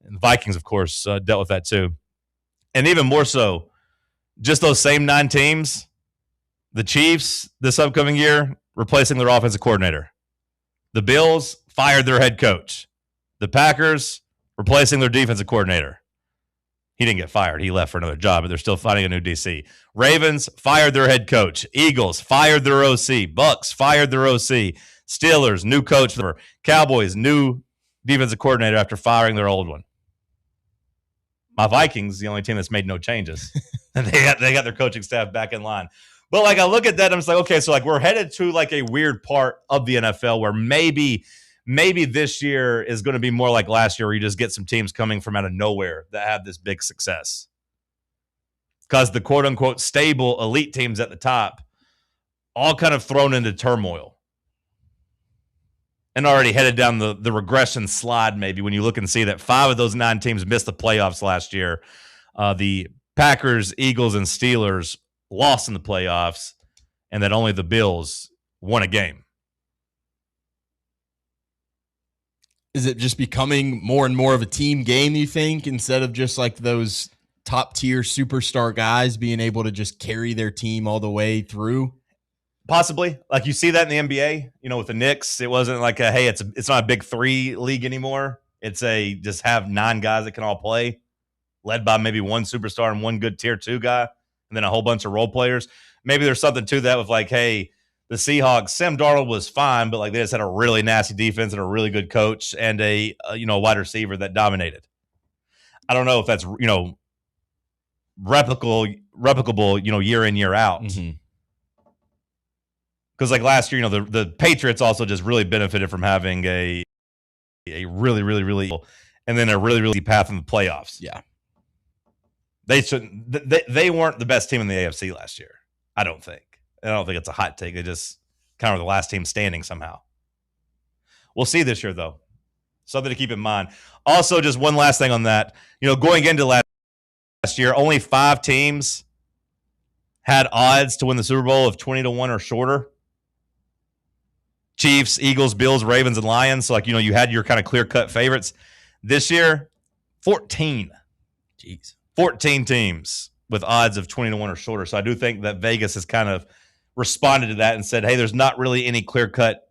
And the Vikings, of course, dealt with that too. And even more so, just those same 9 teams, the Chiefs this upcoming year, replacing their offensive coordinator. The Bills fired their head coach. The Packers replacing their defensive coordinator. He didn't get fired. He left for another job, but they're still finding a new DC. Ravens fired their head coach. Eagles fired their OC. Bucks fired their OC. Steelers, new coach. Cowboys, new defensive coordinator after firing their old one. My Vikings, the only team that's made no changes. And they got their coaching staff back in line. But, like, I look at that and I'm just like, okay, so, like, we're headed to, like, a weird part of the NFL where maybe this year is going to be more like last year where you just get some teams coming from out of nowhere that have this big success. Because the quote-unquote stable elite teams at the top all kind of thrown into turmoil and already headed down the regression slide maybe when you look and see that 5 of those 9 teams missed the playoffs last year. The Packers, Eagles, and Steelers lost in the playoffs, and that only the Bills won a game. Is it just becoming more and more of a team game, you think, instead of just like those top tier superstar guys being able to just carry their team all the way through? Possibly. Like, you see that in the NBA, you know, with the Knicks. It wasn't like it's not a big 3 league anymore. It's just have 9 guys that can all play, led by maybe one superstar and one good tier 2 guy, and then a whole bunch of role players. Maybe there's something to that with, like, hey, the Seahawks, Sam Darnold was fine, but, like, they just had a really nasty defense and a really good coach and a wide receiver that dominated. I don't know if that's, you know, replicable, you know, year in, year out. Mm-hmm. Because, like, last year, you know, the Patriots also just really benefited from having a really, really, really, and then a really, really path in the playoffs. Yeah. They weren't the best team in the AFC last year, I don't think. I don't think it's a hot take. They just kind of were the last team standing somehow. We'll see this year, though. Something to keep in mind. Also, just one last thing on that. You know, going into last year, only 5 teams had odds to win the Super Bowl of 20-1 or shorter. Chiefs, Eagles, Bills, Ravens, and Lions. So, like, you know, you had your kind of clear-cut favorites. This year, 14. Jeez. 14 teams with odds of 20-1 or shorter. So I do think that Vegas has kind of responded to that and said, hey, there's not really any clear-cut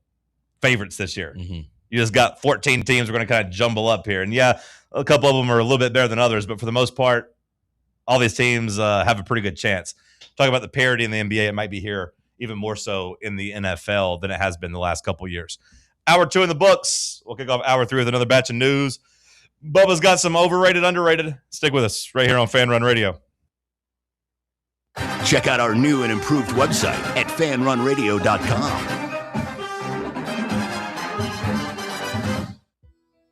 favorites this year. Mm-hmm. You just got 14 teams. We're going to kind of jumble up here. And, yeah, a couple of them are a little bit better than others, but for the most part, all these teams have a pretty good chance. Talk about the parity in the NBA. It might be here even more so in the NFL than it has been the last couple of years. Hour 2 in the books. We'll kick off hour 3 with another batch of news. Bubba's got some overrated, underrated. Stick with us right here on Fan Run Radio. Check out our new and improved website at fanrunradio.com.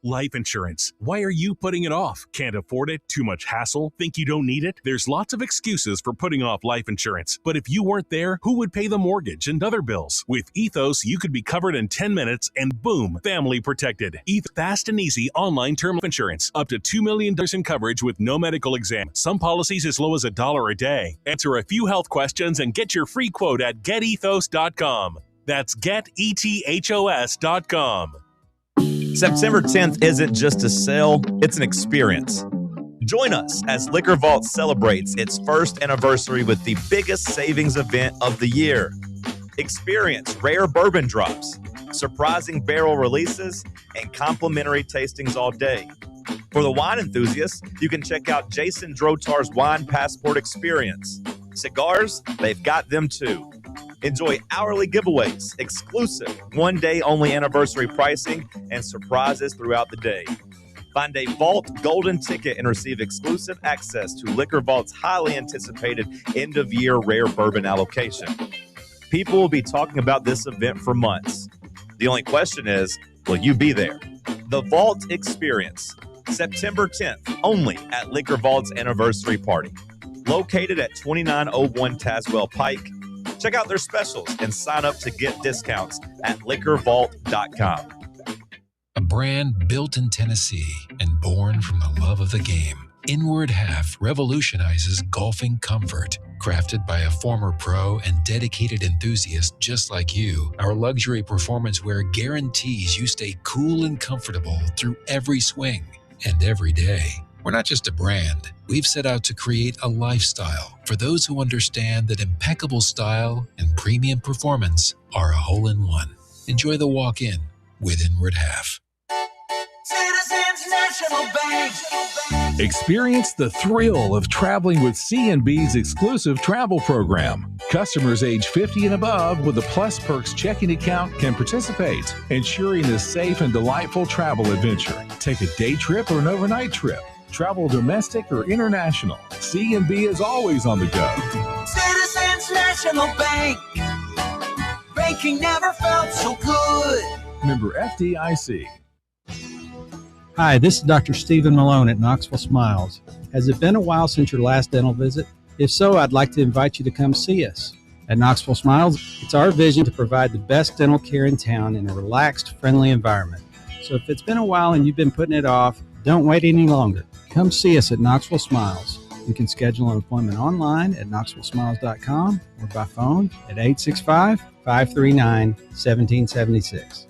Life insurance. Why are you putting it off? Can't afford it? Too much hassle? Think you don't need it? There's lots of excuses for putting off life insurance. But if you weren't there, who would pay the mortgage and other bills? With Ethos, you could be covered in 10 minutes and boom, family protected. Fast and easy online term insurance. Up to $2 million in coverage with no medical exam. Some policies as low as $1 a day. Answer a few health questions and get your free quote at getethos.com. That's getethos.com. September 10th isn't just a sale, it's an experience. Join us as Liquor Vault celebrates its first anniversary with the biggest savings event of the year. Experience rare bourbon drops, surprising barrel releases, and complimentary tastings all day. For the wine enthusiasts, you can check out Jason Drotar's Wine Passport Experience. Cigars, they've got them too. Enjoy hourly giveaways, exclusive one-day only anniversary pricing, and surprises throughout the day. Find a Vault Golden ticket and receive exclusive access to Liquor Vault's highly anticipated end-of-year rare bourbon allocation. People will be talking about this event for months. The only question is, will you be there? The Vault Experience, September 10th, only at Liquor Vault's anniversary party. Located at 2901 Tazewell Pike. Check out their specials and sign up to get discounts at liquorvault.com. A brand built in Tennessee and born from the love of the game. Inward Half revolutionizes golfing comfort. Crafted by a former pro and dedicated enthusiast just like you, our luxury performance wear guarantees you stay cool and comfortable through every swing and every day. We're not just a brand. We've set out to create a lifestyle for those who understand that impeccable style and premium performance are a hole-in-one. Enjoy the walk-in with Inward Half. Citizens National Bank. Experience the thrill of traveling with C&B's exclusive travel program. Customers age 50 and above with a Plus Perks checking account can participate, ensuring a safe and delightful travel adventure. Take a day trip or an overnight trip. Travel domestic or international. C&B is always on the go. Citizens National Bank. Banking never felt so good. Member FDIC. Hi, this is Dr. Stephen Malone at Knoxville Smiles. Has it been a while since your last dental visit? If so, I'd like to invite you to come see us. At Knoxville Smiles, it's our vision to provide the best dental care in town in a relaxed, friendly environment. So if it's been a while and you've been putting it off, don't wait any longer. Come see us at Knoxville Smiles. You can schedule an appointment online at knoxvillesmiles.com or by phone at 865-539-1776.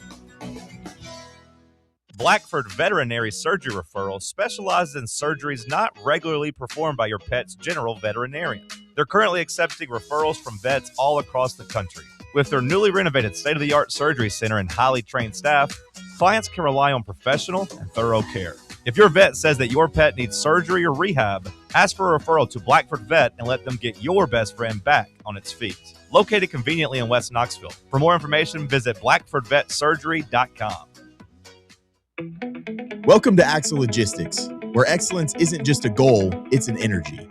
Blackford Veterinary Surgery Referral specializes in surgeries not regularly performed by your pet's general veterinarian. They're currently accepting referrals from vets all across the country. With their newly renovated state-of-the-art surgery center and highly trained staff, clients can rely on professional and thorough care. If your vet says that your pet needs surgery or rehab, ask for a referral to Blackford Vet and let them get your best friend back on its feet. Located conveniently in West Knoxville. For more information, visit blackfordvetsurgery.com. Welcome to Axle Logistics, where excellence isn't just a goal, it's an energy.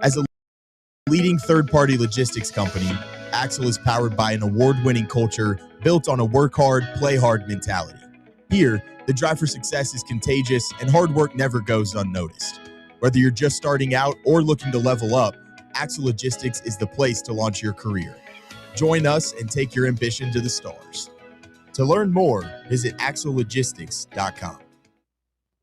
As a leading third-party logistics company, Axle is powered by an award-winning culture built on a work-hard, play-hard mentality. Here, the drive for success is contagious and hard work never goes unnoticed. Whether you're just starting out or looking to level up, Axle Logistics is the place to launch your career. Join us and take your ambition to the stars. To learn more, visit axlelogistics.com.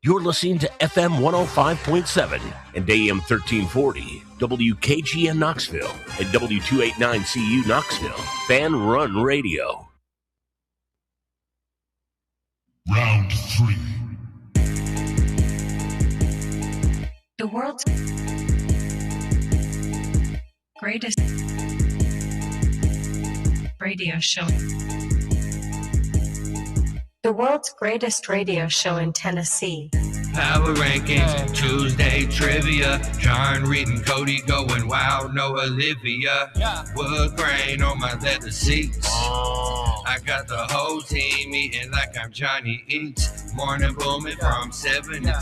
You're listening to FM 105.7 and AM 1340, WKGN Knoxville, and W289CU Knoxville, Fan Run Radio. Round 3. The world's greatest radio show. The world's greatest radio show in Tennessee. Power rankings, Tuesday trivia. John Reed and Cody going wild, no Olivia. Wood grain on my leather seats. I got the whole team eating like I'm Johnny Eats. Morning booming from 7 to 10.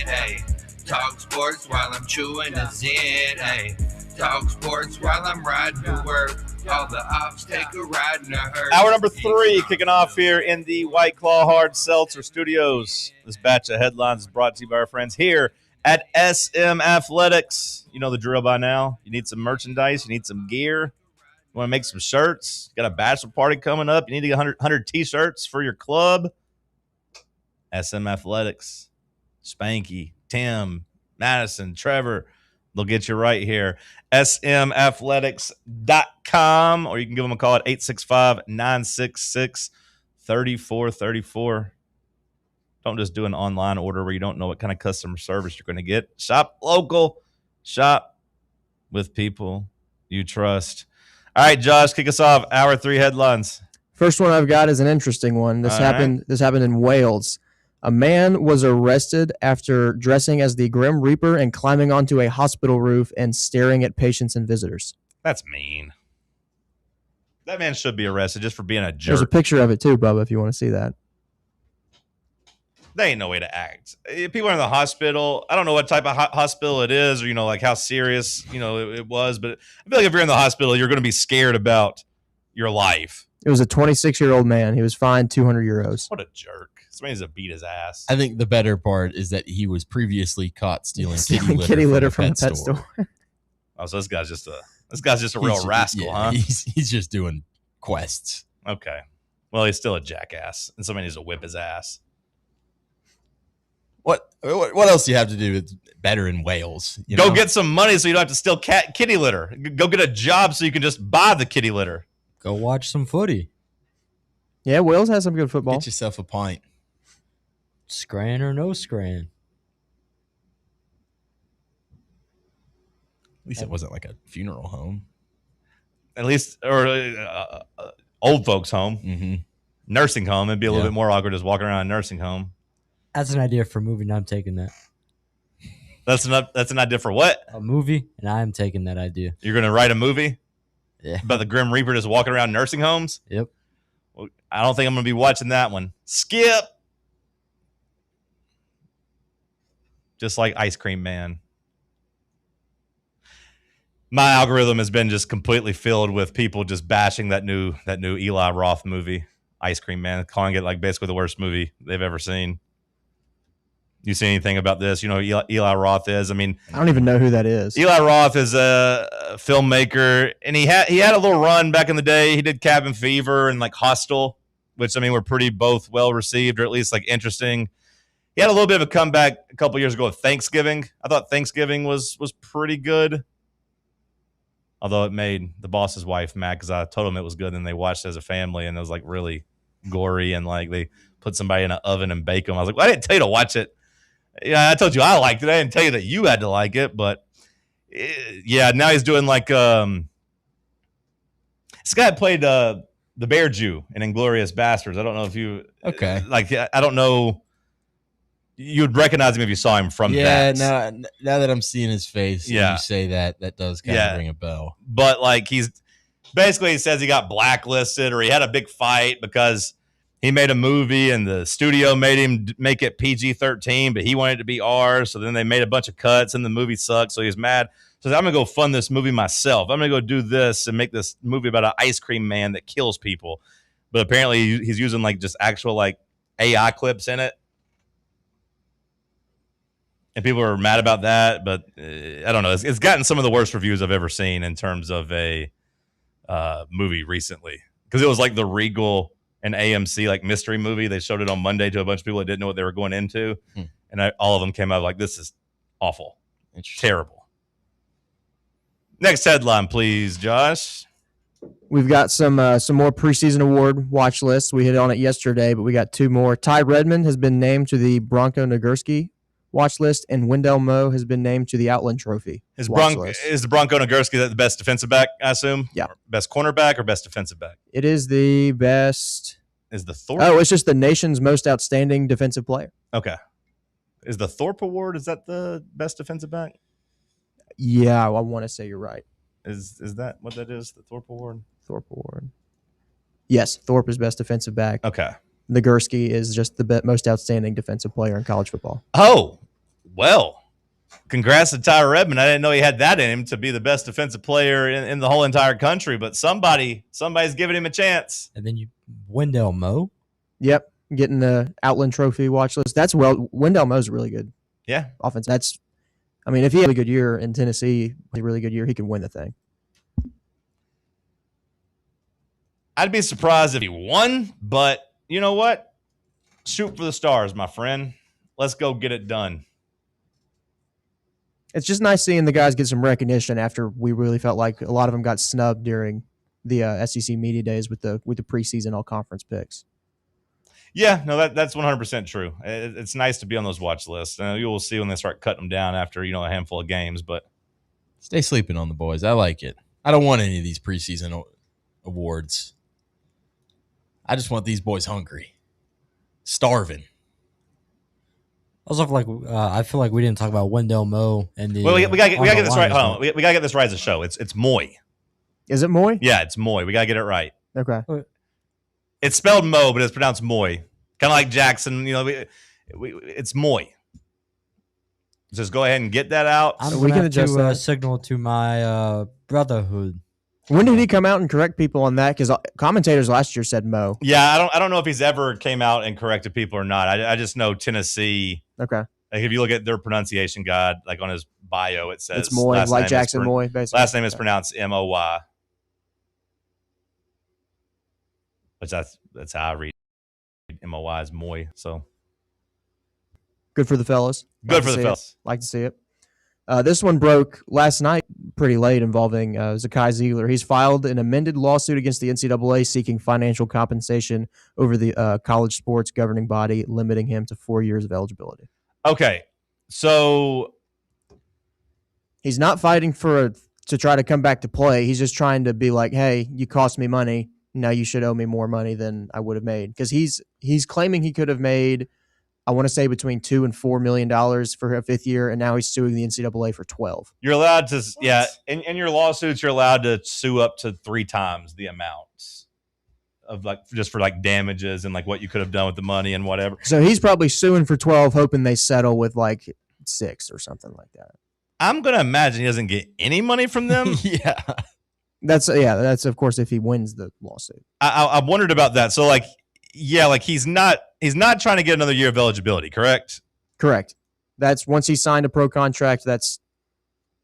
Ay. Talk sports while I'm chewing a Zen. Ay. Talk sports while I'm riding to work. All the ops take a ride in a herd. Hour number 3 kicking off here in the White Claw Hard Seltzer Studios. This batch of headlines is brought to you by our friends here at SM Athletics. You know the drill by now. You need some merchandise. You need some gear. You want to make some shirts. Got a bachelor party coming up. You need 100 T-shirts for your club. SM Athletics. Spanky, Tim, Madison, Trevor. They'll get you right here. SMathletics.com, or you can give them a call at 865-966-3434. Don't just do an online order where you don't know what kind of customer service you're going to get. Shop local. Shop with people you trust. All right, Josh, kick us off. Hour 3 headlines. First one I've got is an interesting one. This happened in Wales. A man was arrested after dressing as the Grim Reaper and climbing onto a hospital roof and staring at patients and visitors. That's mean. That man should be arrested just for being a jerk. There's a picture of it too, Bubba, if you want to see that. There ain't no way to act. People are in the hospital. I don't know what type of hospital it is, or like how serious it was. But I feel like if you're in the hospital, you're going to be scared about your life. It was a 26-year-old man. He was fined €200. What a jerk! Somebody needs to beat his ass. I think the better part is that he was previously caught stealing kitty litter from a pet store. Oh, so this guy's just a real rascal, huh? He's just doing quests. Okay. Well, he's still a jackass, and somebody needs to whip his ass. What else do you have to do that's better in Wales? Go get some money so you don't have to steal kitty litter. Go get a job so you can just buy the kitty litter. Go watch some footy. Yeah, Wales has some good football. Get yourself a pint. Scran or no scran. At least it wasn't like a funeral home. At least, or old folks' home. Mm-hmm. Nursing home. It'd be a little bit more awkward just walking around a nursing home. That's an idea for a movie, and I'm taking that. That's an idea for what? A movie, and I'm taking that idea. You're going to write a movie? Yeah. About the Grim Reaper just walking around nursing homes? Yep. Well, I don't think I'm going to be watching that one. Skip! Just like Ice Cream Man. My algorithm has been just completely filled with people just bashing that new Eli Roth movie, Ice Cream Man, calling it like basically the worst movie they've ever seen. You see anything about this? You know who Eli Roth is? I mean, I don't even know who that is. Eli Roth is a filmmaker, and he had a little run back in the day. He did Cabin Fever and like Hostel, which I mean were pretty both well received, or at least like interesting. He had a little bit of a comeback a couple years ago with Thanksgiving. I thought Thanksgiving was pretty good, although it made the boss's wife mad because I told them it was good, and they watched it as a family, and it was like really gory, and like they put somebody in an oven and bake them. I was like, well, I didn't tell you to watch it. Yeah, I told you I liked it. I didn't tell you that you had to like it, but yeah, now he's doing like this guy played the Bear Jew in Inglourious Bastards. I don't know if you like. I don't know. You would recognize him if you saw him from that. Yeah, now that I'm seeing his face, and you say that does kind of ring a bell. But like he says he got blacklisted or he had a big fight because he made a movie and the studio made him make it PG-13, but he wanted it to be R. So then they made a bunch of cuts and the movie sucked. So he's mad. So I'm going to go fund this movie myself. I'm going to go do this and make this movie about an ice cream man that kills people. But apparently he's using like just actual like AI clips in it. And people are mad about that. But I don't know. It's gotten some of the worst reviews I've ever seen in terms of a movie recently. Because it was like the Regal and AMC like mystery movie. They showed it on Monday to a bunch of people that didn't know what they were going into. And all of them came out like, this is awful. It's terrible. Next headline, please, Josh. We've got some more preseason award watch lists. We hit on it yesterday, but we got two more. Ty Redmond has been named to the Bronco Nagurski watch list, and Wendell Moe has been named to the Outland Trophy. Is the Bronco Nagurski the best defensive back, I assume? Yeah. Best cornerback or best defensive back? It is the best. Is the Thorpe? Oh, it's just the nation's most outstanding defensive player. Okay. Is the Thorpe Award, is that the best defensive back? Yeah, I want to say you're right. Is that what that is, the Thorpe Award? Thorpe Award. Yes, Thorpe is best defensive back. Okay. Nagurski is just the most outstanding defensive player in college football. Oh, well, congrats to Ty Redmond. I didn't know he had that in him to be the best defensive player in the whole entire country, but somebody's giving him a chance. And then Wendell Moe? Yep, getting the Outland Trophy watch list. Wendell Moe's really good. Yeah. Offense. If he had a good year in Tennessee, a really good year, he could win the thing. I'd be surprised if he won, but you know what? Shoot for the stars, my friend. Let's go get it done. It's just nice seeing the guys get some recognition after we really felt like a lot of them got snubbed during the SEC media days with the preseason all conference picks. Yeah, no, that's 100% true. It's nice to be on those watch lists. You will see when they start cutting them down after a handful of games. But stay sleeping on the boys. I like it. I don't want any of these preseason awards. I just want these boys hungry, starving. Also, I feel like we didn't talk about Wendell Moe and the. Well, we gotta get this right. line as Hold on. We gotta get this right as a show. It's Moy. Is it Moy? Yeah, it's Moy. We gotta get it right. Okay. It's spelled Mo, but it's pronounced Moy. Kind of like Jackson. It's Moy. Just go ahead and get that out. I'm going to have to signal to my brotherhood. When did he come out and correct people on that? Because commentators last year said Mo. Yeah, I don't know if he's ever came out and corrected people or not. I just know Tennessee. Okay. Like if you look at their pronunciation guide, like on his bio, it says It's Moy, like Jackson Moy, basically. Last name is pronounced M-O-Y. Which that's how I read M-O-Y is Moy. So good for the fellas. Good for the fellas. Like to see it. This one broke last night pretty late involving Zakai Ziegler. He's filed an amended lawsuit against the NCAA seeking financial compensation over the college sports governing body, limiting him to 4 years of eligibility. Okay. So he's not fighting to try to come back to play. He's just trying to be like, hey, you cost me money. Now you should owe me more money than I would have made. Because he's claiming he could have made, I want to say, between $2 and $4 million for a fifth year, and now he's suing the NCAA for 12. You're allowed to, in your lawsuits, you're allowed to sue up to 3 times the amounts of just for damages and what you could have done with the money and whatever. So he's probably suing for 12, hoping they settle with 6 or something like that. I'm gonna imagine he doesn't get any money from them. Yeah. That's of course if he wins the lawsuit. I wondered about that. So he's not trying to get another year of eligibility, correct? Correct. That's once he signed a pro contract, that's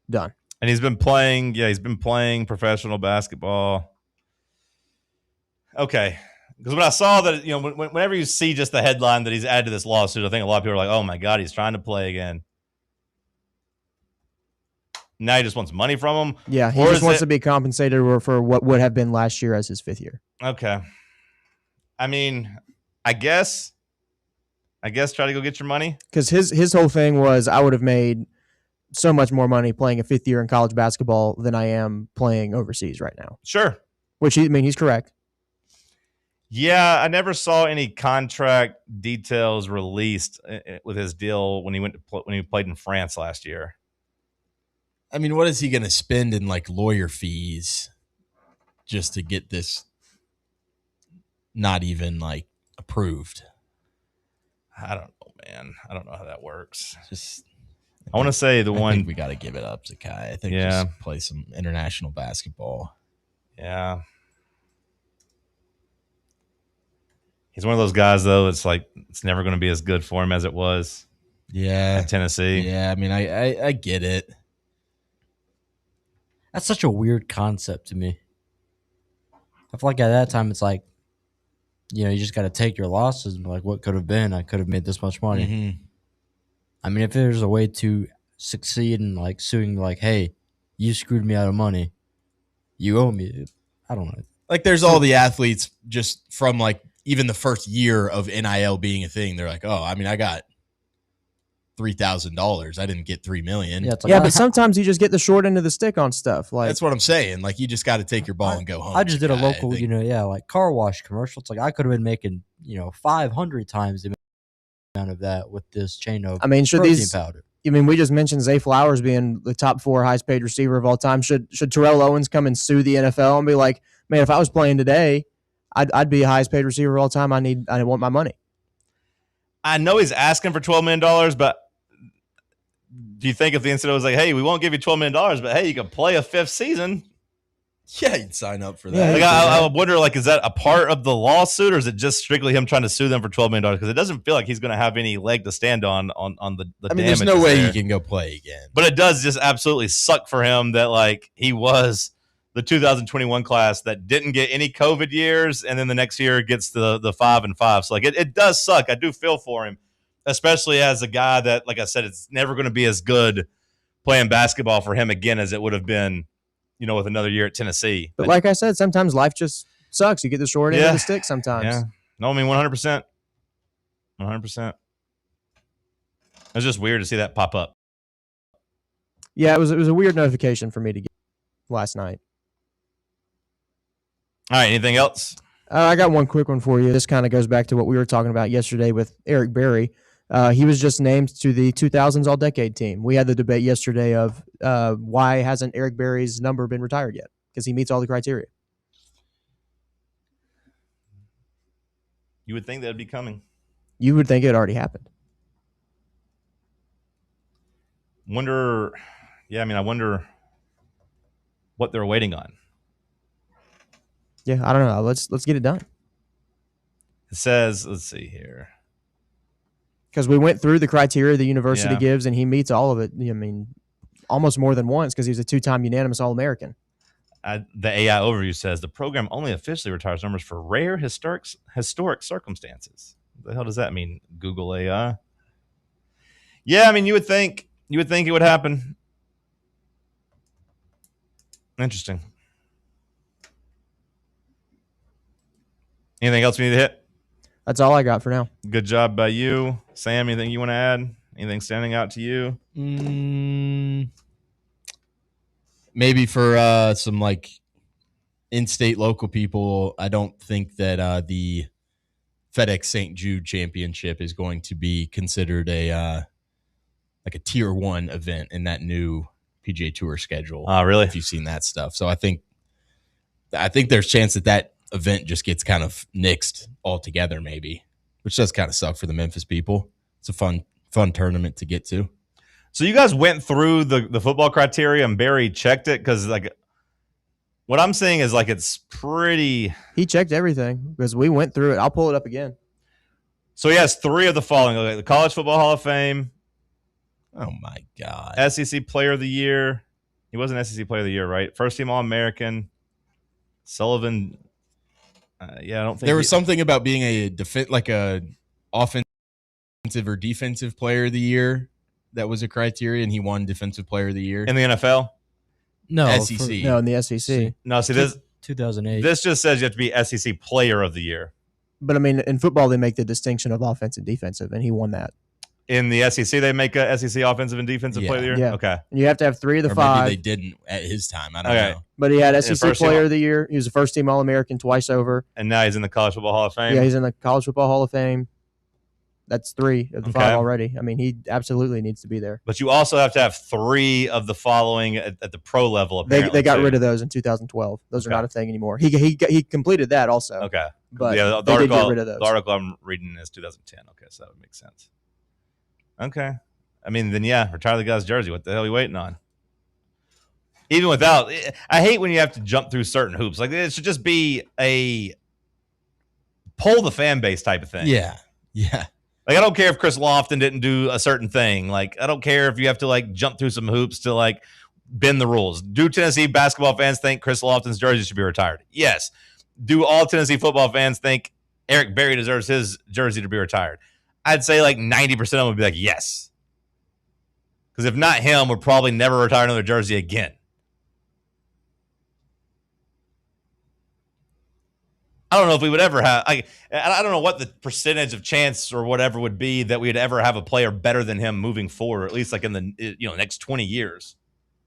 done. And he's been playing professional basketball. Okay. Because when I saw that, whenever you see just the headline that he's added to this lawsuit, I think a lot of people are like, oh my God, he's trying to play again. Now he just wants money from him? Yeah, he just wants to be compensated for what would have been last year as his 5th year. Okay. I mean, I guess try to go get your money. Because his whole thing was, I would have made so much more money playing a 5th year in college basketball than I am playing overseas right now. Sure. Which, he's correct. Yeah, I never saw any contract details released with his deal when he played in France last year. I mean, what is he going to spend in lawyer fees just to get this not even approved? I don't know, man. I don't know how that works. I want to say I think we got to give it up, Zakai. I think just play some international basketball. Yeah. He's one of those guys, though. It's it's never going to be as good for him as it was. Yeah. At Tennessee. Yeah. I mean, I get it. That's such a weird concept to me. I feel like at that time, it's you just got to take your losses and what could have been. I could have made this much money. Mm-hmm. I mean, if there's a way to succeed in suing, hey, you screwed me out of money, you owe me. I don't know. There's all the athletes just from even the first year of NIL being a thing. They're oh, I mean, I got $3,000. I didn't get $3 million. Yeah, but sometimes you just get the short end of the stick on stuff. That's what I'm saying. You just got to take your ball and go home. I just did a local, car wash commercial. It's I could have been making, 500 times the amount of that with this chain of protein powder. I mean, we just mentioned Zay Flowers being the top 4 highest paid receiver of all time. Should Terrell Owens come and sue the NFL and be like, man, if I was playing today, I'd be the highest paid receiver of all time. I want my money. I know he's asking for $12 million, but do you think if the NCAA was hey, we won't give you $12 million, but hey, you can play a 5th season? Yeah, you'd sign up for that. I wonder, is that a part of the lawsuit, or is it just strictly him trying to sue them for $12 million? Because it doesn't feel like he's going to have any leg to stand on the I mean, there's no way he can go play again. But it does just absolutely suck for him that he was the 2021 class that didn't get any COVID years, and then the next year gets the 5 and 5. So it does suck. I do feel for him, especially as a guy that, like I said, it's never going to be as good playing basketball for him again as it would have been, with another year at Tennessee. But like I said, sometimes life just sucks. You get the short end of the stick sometimes. Yeah. No, I mean 100%. 100%. It's just weird to see that pop up. Yeah, it was a weird notification for me to get last night. All right, anything else? I got one quick one for you. This kind of goes back to what we were talking about yesterday with Eric Berry. He was just named to the 2000s All-Decade team. We had the debate yesterday of why hasn't Eric Berry's number been retired yet? Because he meets all the criteria. You would think that would be coming. You would think it already happened. I wonder what they're waiting on. Yeah, I don't know. Let's get it done. It says, let's see here. Because we went through the criteria the university Yeah. gives, and he meets all of it. I mean, almost more than once because he was a 2-time unanimous All-American. The AI overview says the program only officially retires numbers for rare historic circumstances. What the hell does that mean? Google AI. Yeah, I mean, you would think it would happen. Interesting. Anything else we need to hit? That's all I got for now. Good job by you, Sam. Anything you want to add? Anything standing out to you? Maybe for some like in-state local people, I don't think that the FedEx St. Jude Championship is going to be considered a tier 1 event in that new PGA Tour schedule. Oh, really? If you've seen that stuff. So I think there's a chance that event just gets kind of nixed altogether, maybe, which does kind of suck for the Memphis people. It's a fun tournament to get to. So you guys went through the football criteria and Barry checked it? Because like what I'm seeing is like it's pretty. He checked everything because we went through it. I'll pull it up again. So he has 3 of the following: okay, the College Football Hall of Fame. Oh my God! SEC Player of the Year. He was an SEC Player of the Year, right? First Team All American. Sullivan. I don't think there was something about being a offensive or defensive player of the year that was a criteria, and he won Defensive Player of the Year in the NFL. No, SEC. No, in the SEC. No, see this 2008. This just says you have to be SEC Player of the Year. But I mean, in football, they make the distinction of offensive and defensive, and he won that. In the SEC, they make a SEC Offensive and Defensive Player of the Year. Yeah. Okay, and you have to have 3 of the or 5. Maybe they didn't at his time. I don't know. But he had SEC first Player team- of the Year. He was a first-team All-American twice over. and now he's in the College Football Hall of Fame. Yeah, he's in the College Football Hall of Fame. That's 3 of the 5 Okay. already. I mean, he absolutely needs to be there. But you also have to have 3 of the following at the pro level. They got rid of those in 2012. Those are not a thing anymore. He completed that also. Okay, But yeah, they did get rid of those. The article I'm reading is 2010. Okay, so that would make sense. Okay, I mean, then retire the guy's jersey. What the hell are you waiting on? Even without, I hate when you have to jump through certain hoops. Like it should just be a poll the fan base type of thing. Yeah. Like I don't care if Chris Lofton didn't do a certain thing. Like I don't care if you have to like jump through some hoops to like bend the rules. Do Tennessee basketball fans think Chris Lofton's jersey should be retired? Yes. Do all Tennessee football fans think Eric Berry deserves his jersey to be retired? I'd say like 90% of them would be like, yes. Because if not him, we'll probably never retire another jersey again. I don't know if we would ever have. I don't know what the percentage of chance or whatever would be that we'd ever have a player better than him moving forward, or at least like in the next 20 years.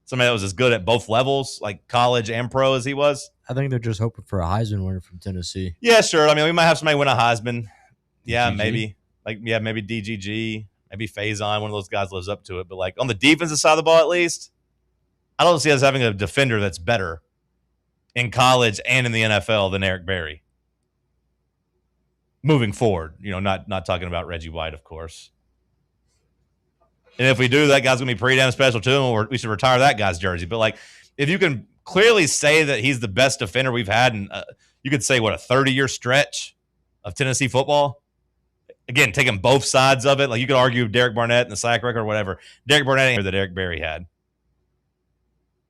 Somebody that was as good at both levels, like college and pro, as he was. I think they're just hoping for a Heisman winner from Tennessee. Yeah, sure. I mean, we might have somebody win a Heisman. Yeah, DGG? maybe. Maybe DGG, maybe Faison. One of those guys lives up to it. But like on the defensive side of the ball, at least, I don't see us having a defender that's better in college and in the NFL than Eric Berry. Moving forward, not talking about Reggie White, of course. And if we do, that guy's going to be pretty damn special too, or we should retire that guy's jersey. But like, if you can clearly say that he's the best defender we've had, and you could say, what, a 30-year stretch of Tennessee football? Again, taking both sides of it. Like, you could argue Derek Barnett and the sack record or whatever. Derek Barnett ain't that Eric Berry had.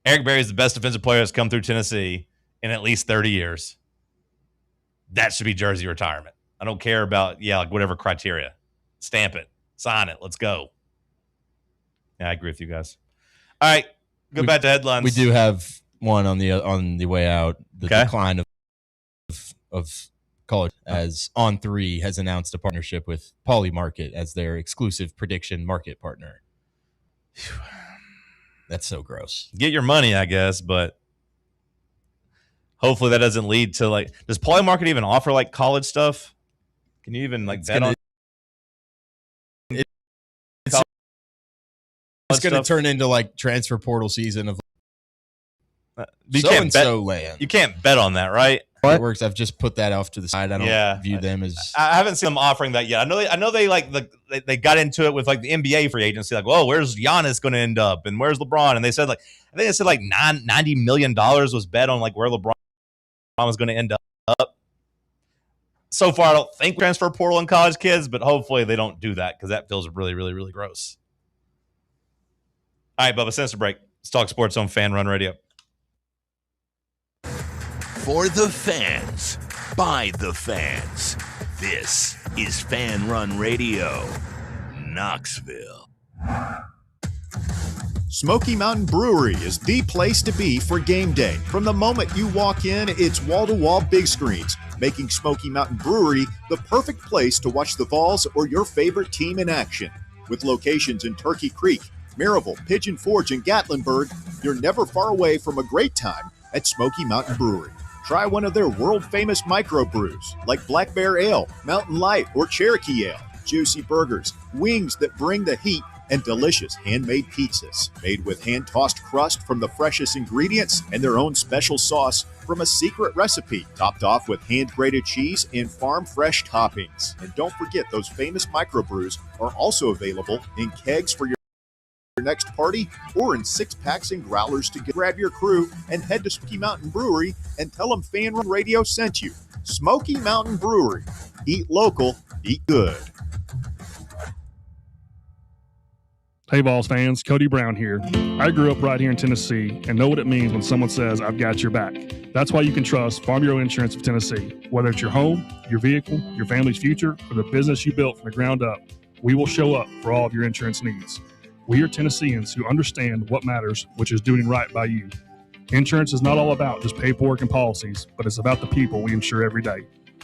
Eric Berry is the best defensive player that's come through Tennessee in at least 30 years. That should be jersey retirement. I don't care about, like whatever criteria. Stamp it. Sign it. Let's go. Yeah, I agree with you guys. All right. Go back to headlines. We do have one on the way out. The decline of college, as On3 has announced a partnership with Polymarket as their exclusive prediction market partner. That's so gross. Get your money, I guess, but hopefully that doesn't lead to like. Does Polymarket even offer like college stuff? Can you even like bet on? It's going to turn into like transfer portal season of You so can't and bet, so land. You can't bet on that, right? It works. I've just put that off to the side. I don't view them as. I haven't seen them offering that yet. I know they like they got into it with like the NBA free agency. Like, well, where's Giannis going to end up, and where's LeBron? And they said like I think they said like $90 million was bet on like where LeBron was going to end up. So far, I don't think transfer portal and college kids, but hopefully they don't do that because that feels really, really, really gross. All right, Bubba, send us a break. Let's talk sports on Fan Run Radio. For the fans, by the fans, this is Fan Run Radio, Knoxville. Smoky Mountain Brewery is the place to be for game day. From the moment you walk in, it's wall-to-wall big screens, making Smoky Mountain Brewery the perfect place to watch the Vols or your favorite team in action. With locations in Turkey Creek, Maryville, Pigeon Forge, and Gatlinburg, you're never far away from a great time at Smoky Mountain Brewery. Try one of their world-famous microbrews like Black Bear Ale, Mountain Light, or Cherokee Ale. Juicy burgers, wings that bring the heat, and delicious handmade pizzas made with hand-tossed crust from the freshest ingredients and their own special sauce from a secret recipe, topped off with hand-grated cheese and farm-fresh toppings. And don't forget, those famous microbrews are also available in kegs for your next party or in 6-packs and growlers to grab your crew and head to Smoky Mountain Brewery and tell them Fan Run Radio sent you. Smoky Mountain Brewery. Eat local, eat good. Hey, Vols fans, Cody Brown here. I grew up right here in Tennessee and know what it means when someone says, I've got your back. That's why you can trust Farm Bureau Insurance of Tennessee. Whether it's your home, your vehicle, your family's future, or the business you built from the ground up, we will show up for all of your insurance needs. We are Tennesseans who understand what matters, which is doing right by you. Insurance is not all about just paperwork and policies, but it's about the people we insure every day.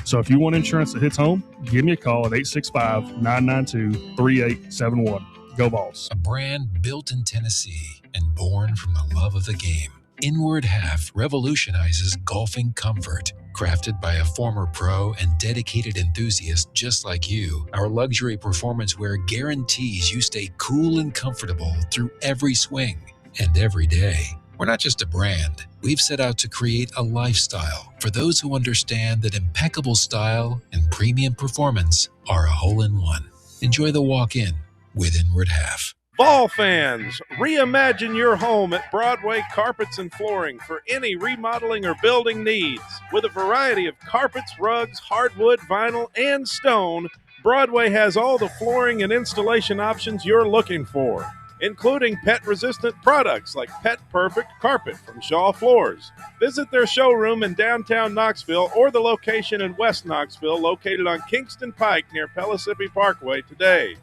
So if you want insurance that hits home, give me a call at 865-992-3871. Go Vols. A brand built in Tennessee and born from the love of the game. Inward Half revolutionizes golfing comfort. Crafted by a former pro and dedicated enthusiast just like you, our luxury performance wear guarantees you stay cool and comfortable through every swing and every day. We're not just a brand. We've set out to create a lifestyle for those who understand that impeccable style and premium performance are a hole-in-one. Enjoy the walk-in with Inward Half. Vol fans, reimagine your home at Broadway Carpets and Flooring for any remodeling or building needs. With a variety of carpets, rugs, hardwood, vinyl, and stone, Broadway has all the flooring and installation options you're looking for, including pet-resistant products like Pet Perfect Carpet from Shaw Floors. Visit their showroom in downtown Knoxville or the location in West Knoxville located on Kingston Pike near Pellissippi Parkway today.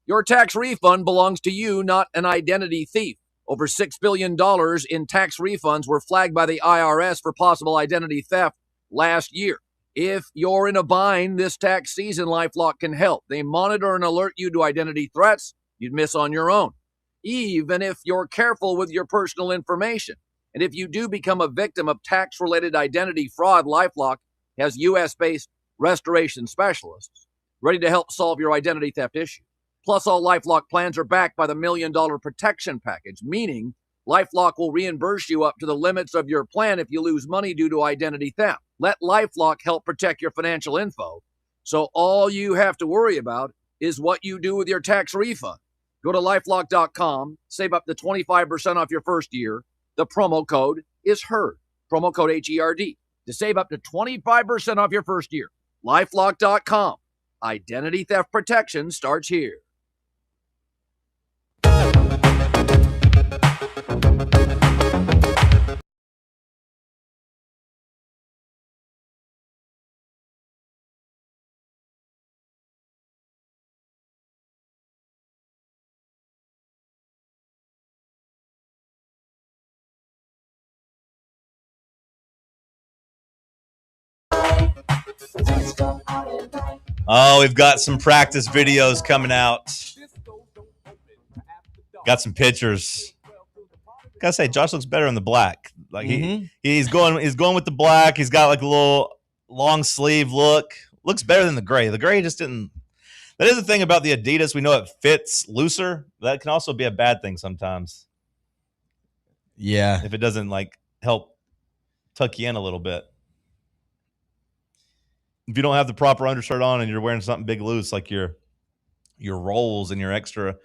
Your tax refund belongs to you, not an identity thief. Over $6 billion in tax refunds were flagged by the IRS for possible identity theft last year. If you're in a bind this tax season, LifeLock can help. They monitor and alert you to identity threats you'd miss on your own, even if you're careful with your personal information. And if you do become a victim of tax-related identity fraud, LifeLock has U.S.-based restoration specialists ready to help solve your identity theft issue. Plus, all LifeLock plans are backed by the $1 Million Protection Package, meaning LifeLock will reimburse you up to the limits of your plan if you lose money due to identity theft. Let LifeLock help protect your financial info, so all you have to worry about is what you do with your tax refund. Go to LifeLock.com, save up to 25% off your first year. The promo code is HERD, promo code HERD, to save up to 25% off your first year. LifeLock.com. Identity theft protection starts here. Oh, we've got some practice videos coming out. Got some pictures. Gotta say, Josh looks better in the black. Like he's going with the black. He's got like a little long sleeve look. Looks better than the gray. The gray just didn't. That is the thing about the Adidas. We know it fits looser. That can also be a bad thing sometimes. Yeah. If it doesn't like help tuck you in a little bit. If you don't have the proper undershirt on and you're wearing something big loose, like your rolls and your extra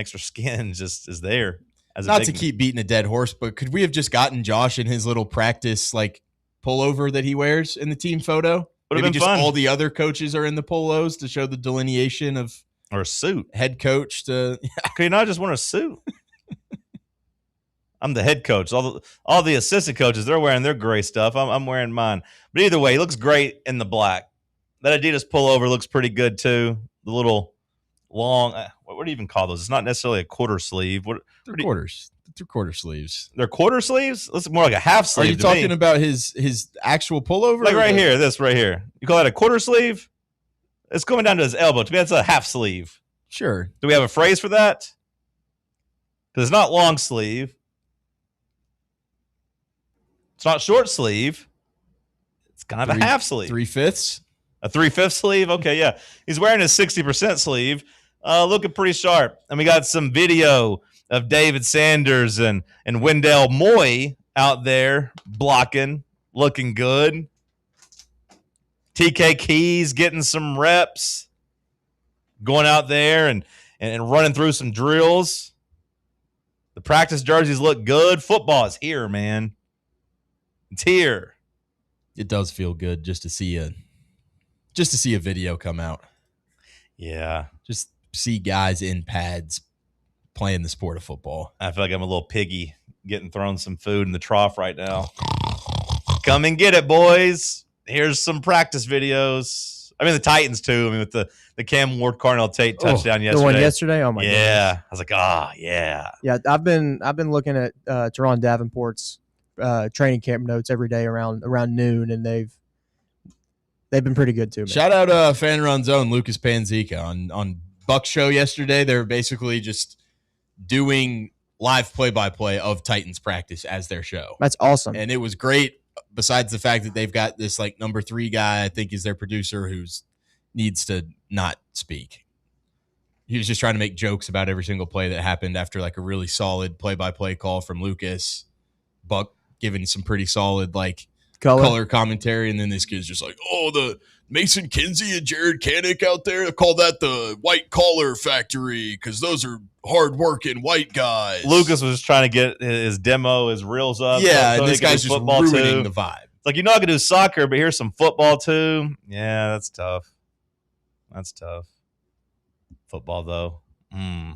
skin just is there. Not to keep beating a dead horse, but could we have just gotten Josh in his little practice like pullover that he wears in the team photo? Would've Maybe been just fun. all the other coaches are in the polos to show the delineation of or a suit. Head coach to Could you not just wear a suit? I'm the head coach. All the assistant coaches, they're wearing their gray stuff. I'm wearing mine. But either way, he looks great in the black. That Adidas pullover looks pretty good too. The little long, what do you even call those? It's not necessarily a quarter sleeve. They're quarters. They're quarter sleeves. They're quarter sleeves? Looks more like a half sleeve. Are you talking about his actual pullover? Like right here, this right here. You call that a quarter sleeve? It's going down to his elbow. To me, that's a half sleeve. Sure. Do we have a phrase for that? Because it's not long sleeve. It's not short sleeve. It's kind of a half sleeve. 3/5? A 3/5 sleeve? Okay, yeah. He's wearing his 60% sleeve. Looking pretty sharp. And we got some video of David Sanders and Wendell Moy out there blocking, looking good. TK Keys getting some reps, going out there and running through some drills. The practice jerseys look good. Football is here, man. It's here. It does feel good just to see a video come out. Yeah. Just see guys in pads playing the sport of football. I feel like I'm a little piggy getting thrown some food in the trough right now. Come and get it, boys. Here's some practice videos. I mean, the Titans, too. I mean, with the Cam Ward Cardinal Tate touchdown yesterday. The one yesterday? Oh, my goodness. Yeah. I was like, yeah. Yeah, I've been looking at Teron Davenport's training camp notes every day around noon, and they've been pretty good too. Shout out Fan Run's own Lucas Panzica on Buck Show yesterday. They're basically just doing live play-by-play of Titans practice as their show. That's awesome. And it was great, besides the fact that they've got this like number 3 guy, I think is their producer, who's needs to not speak. He was just trying to make jokes about every single play that happened after like a really solid play-by-play call from Lucas. Buck giving some pretty solid like color commentary, and then this kid's just like, the Mason Kinsey and Jared Kanik out there, they call that the white collar factory because those are hard-working white guys. Lucas was just trying to get his demo, his reels up. Yeah, and this guy's just ruining the vibe. It's like, you're not going to do soccer, but here's some football too. Yeah, that's tough. Football, though.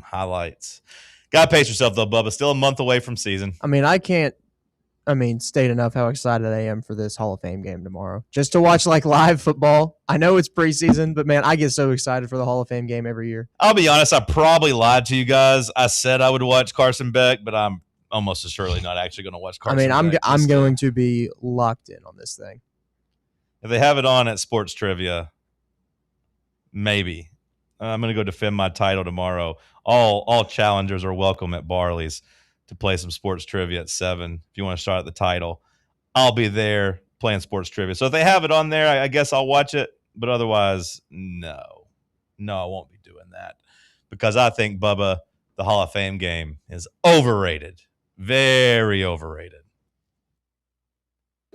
Highlights. Got to pace yourself, though, Bubba. Still a month away from season. I mean, I can't state enough how excited I am for this Hall of Fame game tomorrow. Just to watch like live football. I know it's preseason, but man, I get so excited for the Hall of Fame game every year. I'll be honest, I probably lied to you guys. I said I would watch Carson Beck, but I'm almost assuredly not actually going to watch Carson Beck. I'm going to be locked in on this thing. If they have it on at Sports Trivia, maybe. I'm going to go defend my title tomorrow. All challengers are welcome at Barley's to play some sports trivia at 7. If you want to start at the title, I'll be there playing sports trivia. So if they have it on there, I guess I'll watch it. But otherwise, no, I won't be doing that because I think, Bubba, the Hall of Fame game is overrated. Very overrated.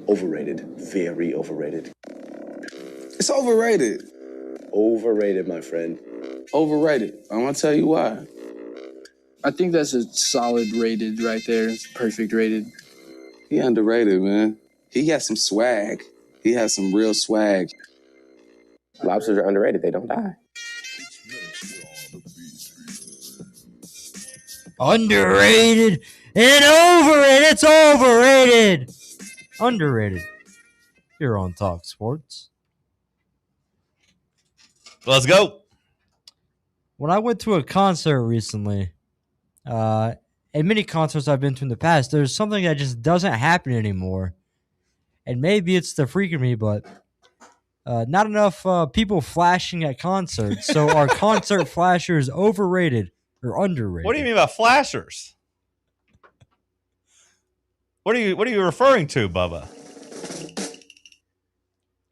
Overrated. Very overrated. It's overrated. Overrated, my friend. Overrated. I'm going to tell you why. I think that's a solid rated right there. It's perfect rated. He underrated, man. He got some swag. He has some real swag. Lobsters are underrated. They don't die. Underrated and overrated. It's overrated. Underrated. Here on Talk Sports. Let's go. When I went to a concert recently, and many concerts I've been to in the past, there's something that just doesn't happen anymore. And maybe it's the freak of me, but not enough people flashing at concerts. So are concert flashers overrated or underrated? What do you mean by flashers? What are you referring to, Bubba?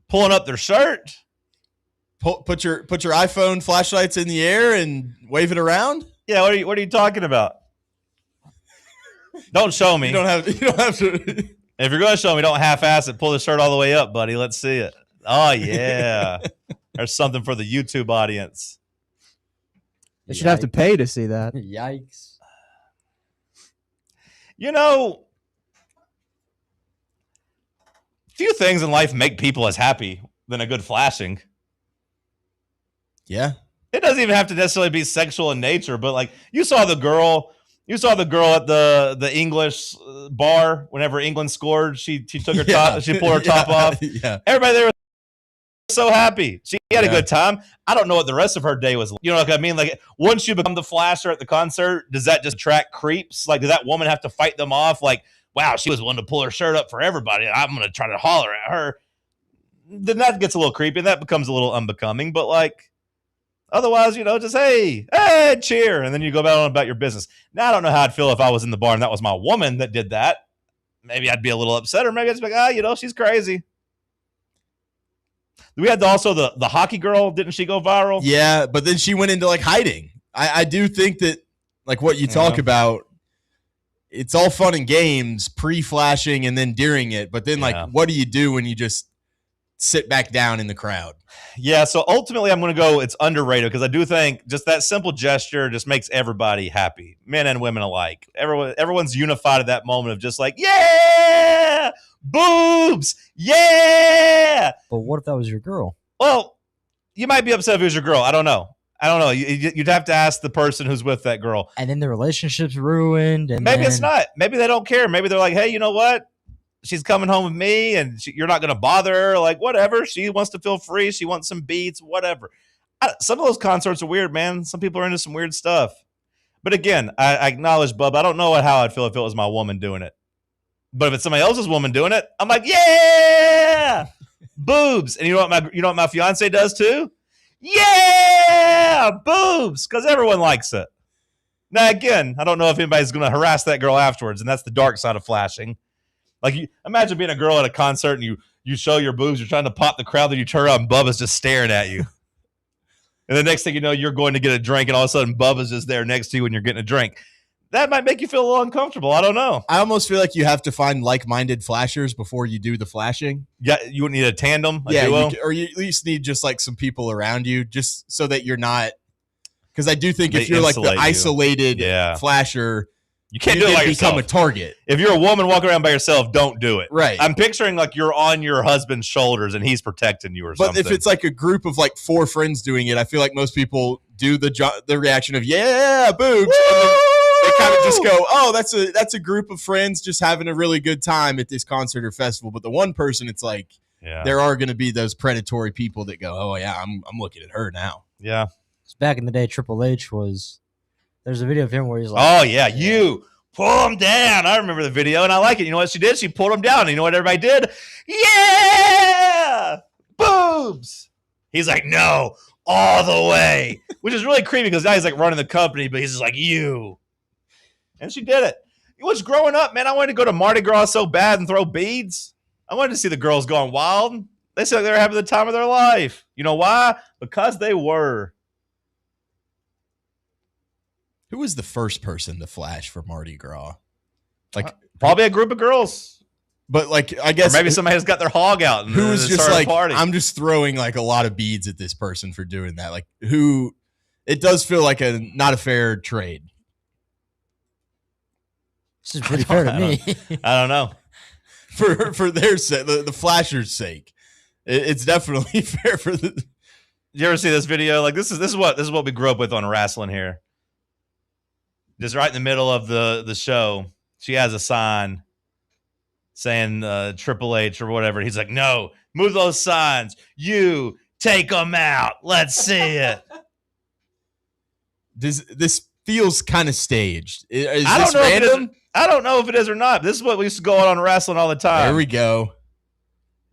Pulling up their shirt? Put your iPhone flashlights in the air and wave it around. Yeah, what are you talking about? Don't show me. You don't have to. If you're going to show me, don't half-ass it. Pull the shirt all the way up, buddy. Let's see it. Oh yeah, there's something for the YouTube audience. They should have to pay to see that. Yikes! You know, few things in life make people as happy than a good flashing. Yeah. It doesn't even have to necessarily be sexual in nature, but like you saw the girl at the English bar whenever England scored. She took her top, she pulled her top off. Yeah. Everybody there was so happy. She had a good time. I don't know what the rest of her day was. You know what I mean? Like once you become the flasher at the concert, does that just attract creeps? Like does that woman have to fight them off? Like, wow, she was willing to pull her shirt up for everybody. I'm going to try to holler at her. Then that gets a little creepy and that becomes a little unbecoming. But like, otherwise, just, hey, cheer. And then you go about your business. Now, I don't know how I'd feel if I was in the bar and that was my woman that did that. Maybe I'd be a little upset or maybe I'd just be like, she's crazy. We had also the hockey girl. Didn't she go viral? Yeah, but then she went into like hiding. I do think that like what you talk about, it's all fun and games pre-flashing and then during it. But then like, what do you do when you just sit back down in the crowd? Yeah, so ultimately I'm going to go it's underrated because I do think just that simple gesture just makes everybody happy, men and women alike. Everyone's unified at that moment of just like, yeah, boobs, yeah. But what if that was your girl? Well, you might be upset if it was your girl. I don't know. You'd have to ask the person who's with that girl. And then the relationship's ruined. And maybe it's not. Maybe they don't care. Maybe they're like, hey, you know what? She's coming home with me and you're not going to bother her. Like, whatever. She wants to feel free. She wants some beats, whatever. Some of those concerts are weird, man. Some people are into some weird stuff. But again, I acknowledge, Bub, I don't know how I'd feel if it was my woman doing it. But if it's somebody else's woman doing it, I'm like, yeah, boobs. And you know what my fiance does too? Yeah, boobs, because everyone likes it. Now, again, I don't know if anybody's going to harass that girl afterwards, and that's the dark side of flashing. Like, imagine being a girl at a concert and you show your boobs, you're trying to pop the crowd, then you turn around and Bubba's just staring at you. And the next thing you know, you're going to get a drink, and all of a sudden Bubba's just there next to you when you're getting a drink. That might make you feel a little uncomfortable. I don't know. I almost feel like you have to find like-minded flashers before you do the flashing. Yeah, you would need a tandem, duo? or you at least need just like some people around you, just so that you're not. Because I do think if you're like the isolated flasher, you can't do it by yourself. Become a target. If you're a woman walking around by yourself, don't do it. Right. I'm picturing like you're on your husband's shoulders and he's protecting you or something. But if it's like a group of like 4 friends doing it, I feel like most people do the reaction of yeah, boobs. And then they kind of just go, oh, that's a group of friends just having a really good time at this concert or festival. But the one person, it's like there are going to be those predatory people that go, oh yeah, I'm looking at her now. Yeah. Back in the day, Triple H was. There's a video of him where he's like, oh yeah, you pull him down. I remember the video and I like it. You know what she did? She pulled him down. And you know what everybody did? Yeah, boobs. He's like, no, all the way, which is really creepy because now he's like running the company, but he's just like, you. And she did it. It was growing up, man. I wanted to go to Mardi Gras so bad and throw beads. I wanted to see the girls going wild. They said they were having the time of their life. You know why? Because they were. Who was the first person to flash for Mardi Gras? Like probably a group of girls. But like I guess or maybe somebody has got their hog out and who was just like party. I'm just throwing like a lot of beads at this person for doing that. Like who it does feel like not a fair trade. This is pretty fair to me. I don't know. For their sake, the flashers' sake. It's definitely fair for the. Did you ever see this video? Like this is what we grew up with on wrestling here. Just right in the middle of the show, she has a sign saying Triple H or whatever. He's like, no, move those signs. You take them out. Let's see it. This feels kind of staged. Is I this don't know random? I don't know if it is or not. This is what we used to go on wrestling all the time. There we go.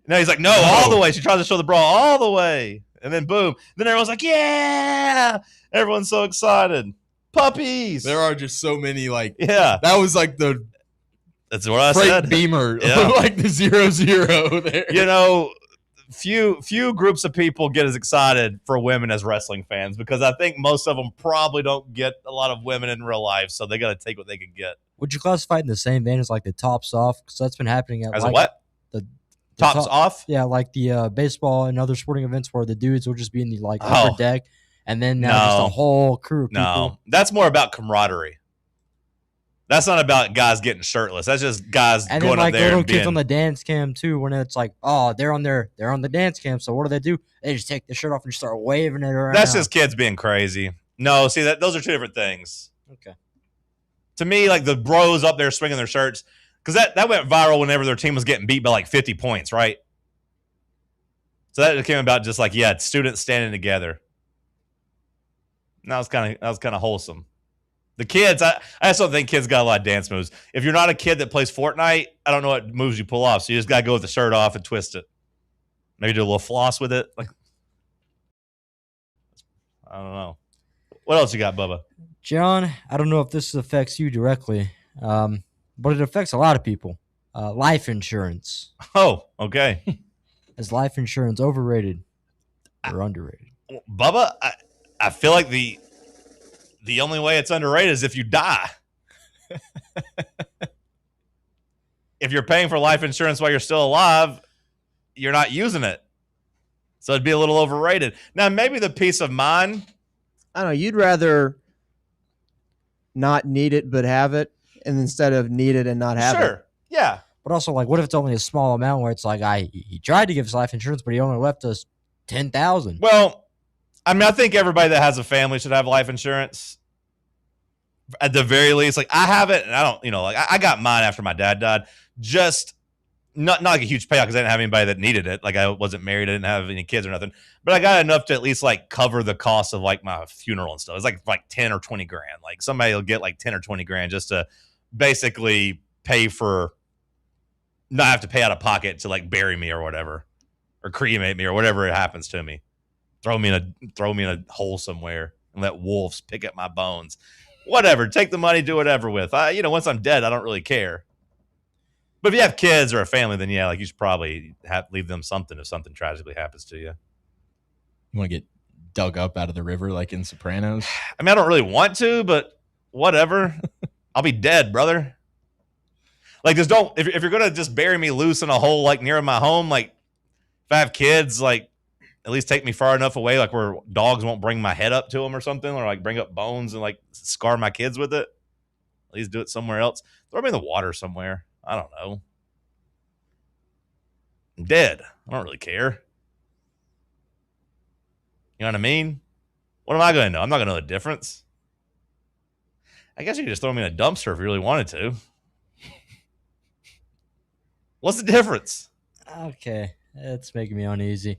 No, he's like, no, all the way. She tries to show the bra all the way. And then boom. Then everyone's like, yeah. Everyone's so excited. Puppies. There are just so many like that was like that's what I freight said. Beamer like the 0-0 there. You know, few groups of people get as excited for women as wrestling fans, because I think most of them probably don't get a lot of women in real life, so they got to take what they can get. Would you classify it in the same vein as like the tops off? Because that's been happening at As like a what? The Tops off? Yeah, like the baseball and other sporting events where the dudes will just be in the like Oh. upper deck, and then now just a whole crew of people. No, that's more about camaraderie. That's not about guys getting shirtless. That's just guys And going then like up there little and kids being, on the dance cam too. When it's like, oh, they're on the dance cam. So what do? They just take the shirt off and start waving it around. That's just kids being crazy. No, see, those are two different things. Okay. To me, like the bros up there swinging their shirts, because that went viral whenever their team was getting beat by like 50 points, right? So that came about just like, yeah, students standing together. And that was kind of wholesome. The kids, I just don't think kids got a lot of dance moves. If you're not a kid that plays Fortnite, I don't know what moves you pull off. So you just got to go with the shirt off and twist it. Maybe do a little floss with it. Like, I don't know. What else you got, Bubba? John, I don't know if this affects you directly, but it affects a lot of people. Life insurance. Oh, okay. Is life insurance overrated or underrated? Bubba, I feel like the only way it's underrated is if you die. If you're paying for life insurance while you're still alive, you're not using it. So it'd be a little overrated. Now, maybe the peace of mind. I don't know. You'd rather not need it but have it, and instead of need it and not have it. Sure. Yeah. But also, like, what if it's only a small amount where it's like, he tried to give us life insurance, but he only left us $10,000. Well, I mean, I think everybody that has a family should have life insurance. At the very least, like I have it, and I don't, like I got mine after my dad died. Just not like a huge payout because I didn't have anybody that needed it. Like I wasn't married, I didn't have any kids or nothing. But I got enough to at least like cover the cost of like my funeral and stuff. It's like 10 or 20 grand. Like somebody will get like 10 or 20 grand just to basically pay for, not have to pay out of pocket to like bury me or whatever, or cremate me or whatever it happens to me. Throw me in a hole somewhere and let wolves pick up my bones. Whatever. Take the money, do whatever with. Once I'm dead, I don't really care. But if you have kids or a family, then yeah, like you should probably leave them something if something tragically happens to you. You want to get dug up out of the river like in Sopranos? I mean, I don't really want to, but whatever. I'll be dead, brother. Like, just don't. If you're gonna just bury me loose in a hole like near my home, like if I have kids, like at least take me far enough away, like where dogs won't bring my head up to them or something, or like bring up bones and like scar my kids with it. At least do it somewhere else. Throw me in the water somewhere. I don't know. I'm dead. I don't really care. You know what I mean? What am I going to know? I'm not going to know the difference. I guess you could just throw me in a dumpster if you really wanted to. What's the difference? Okay, it's making me uneasy.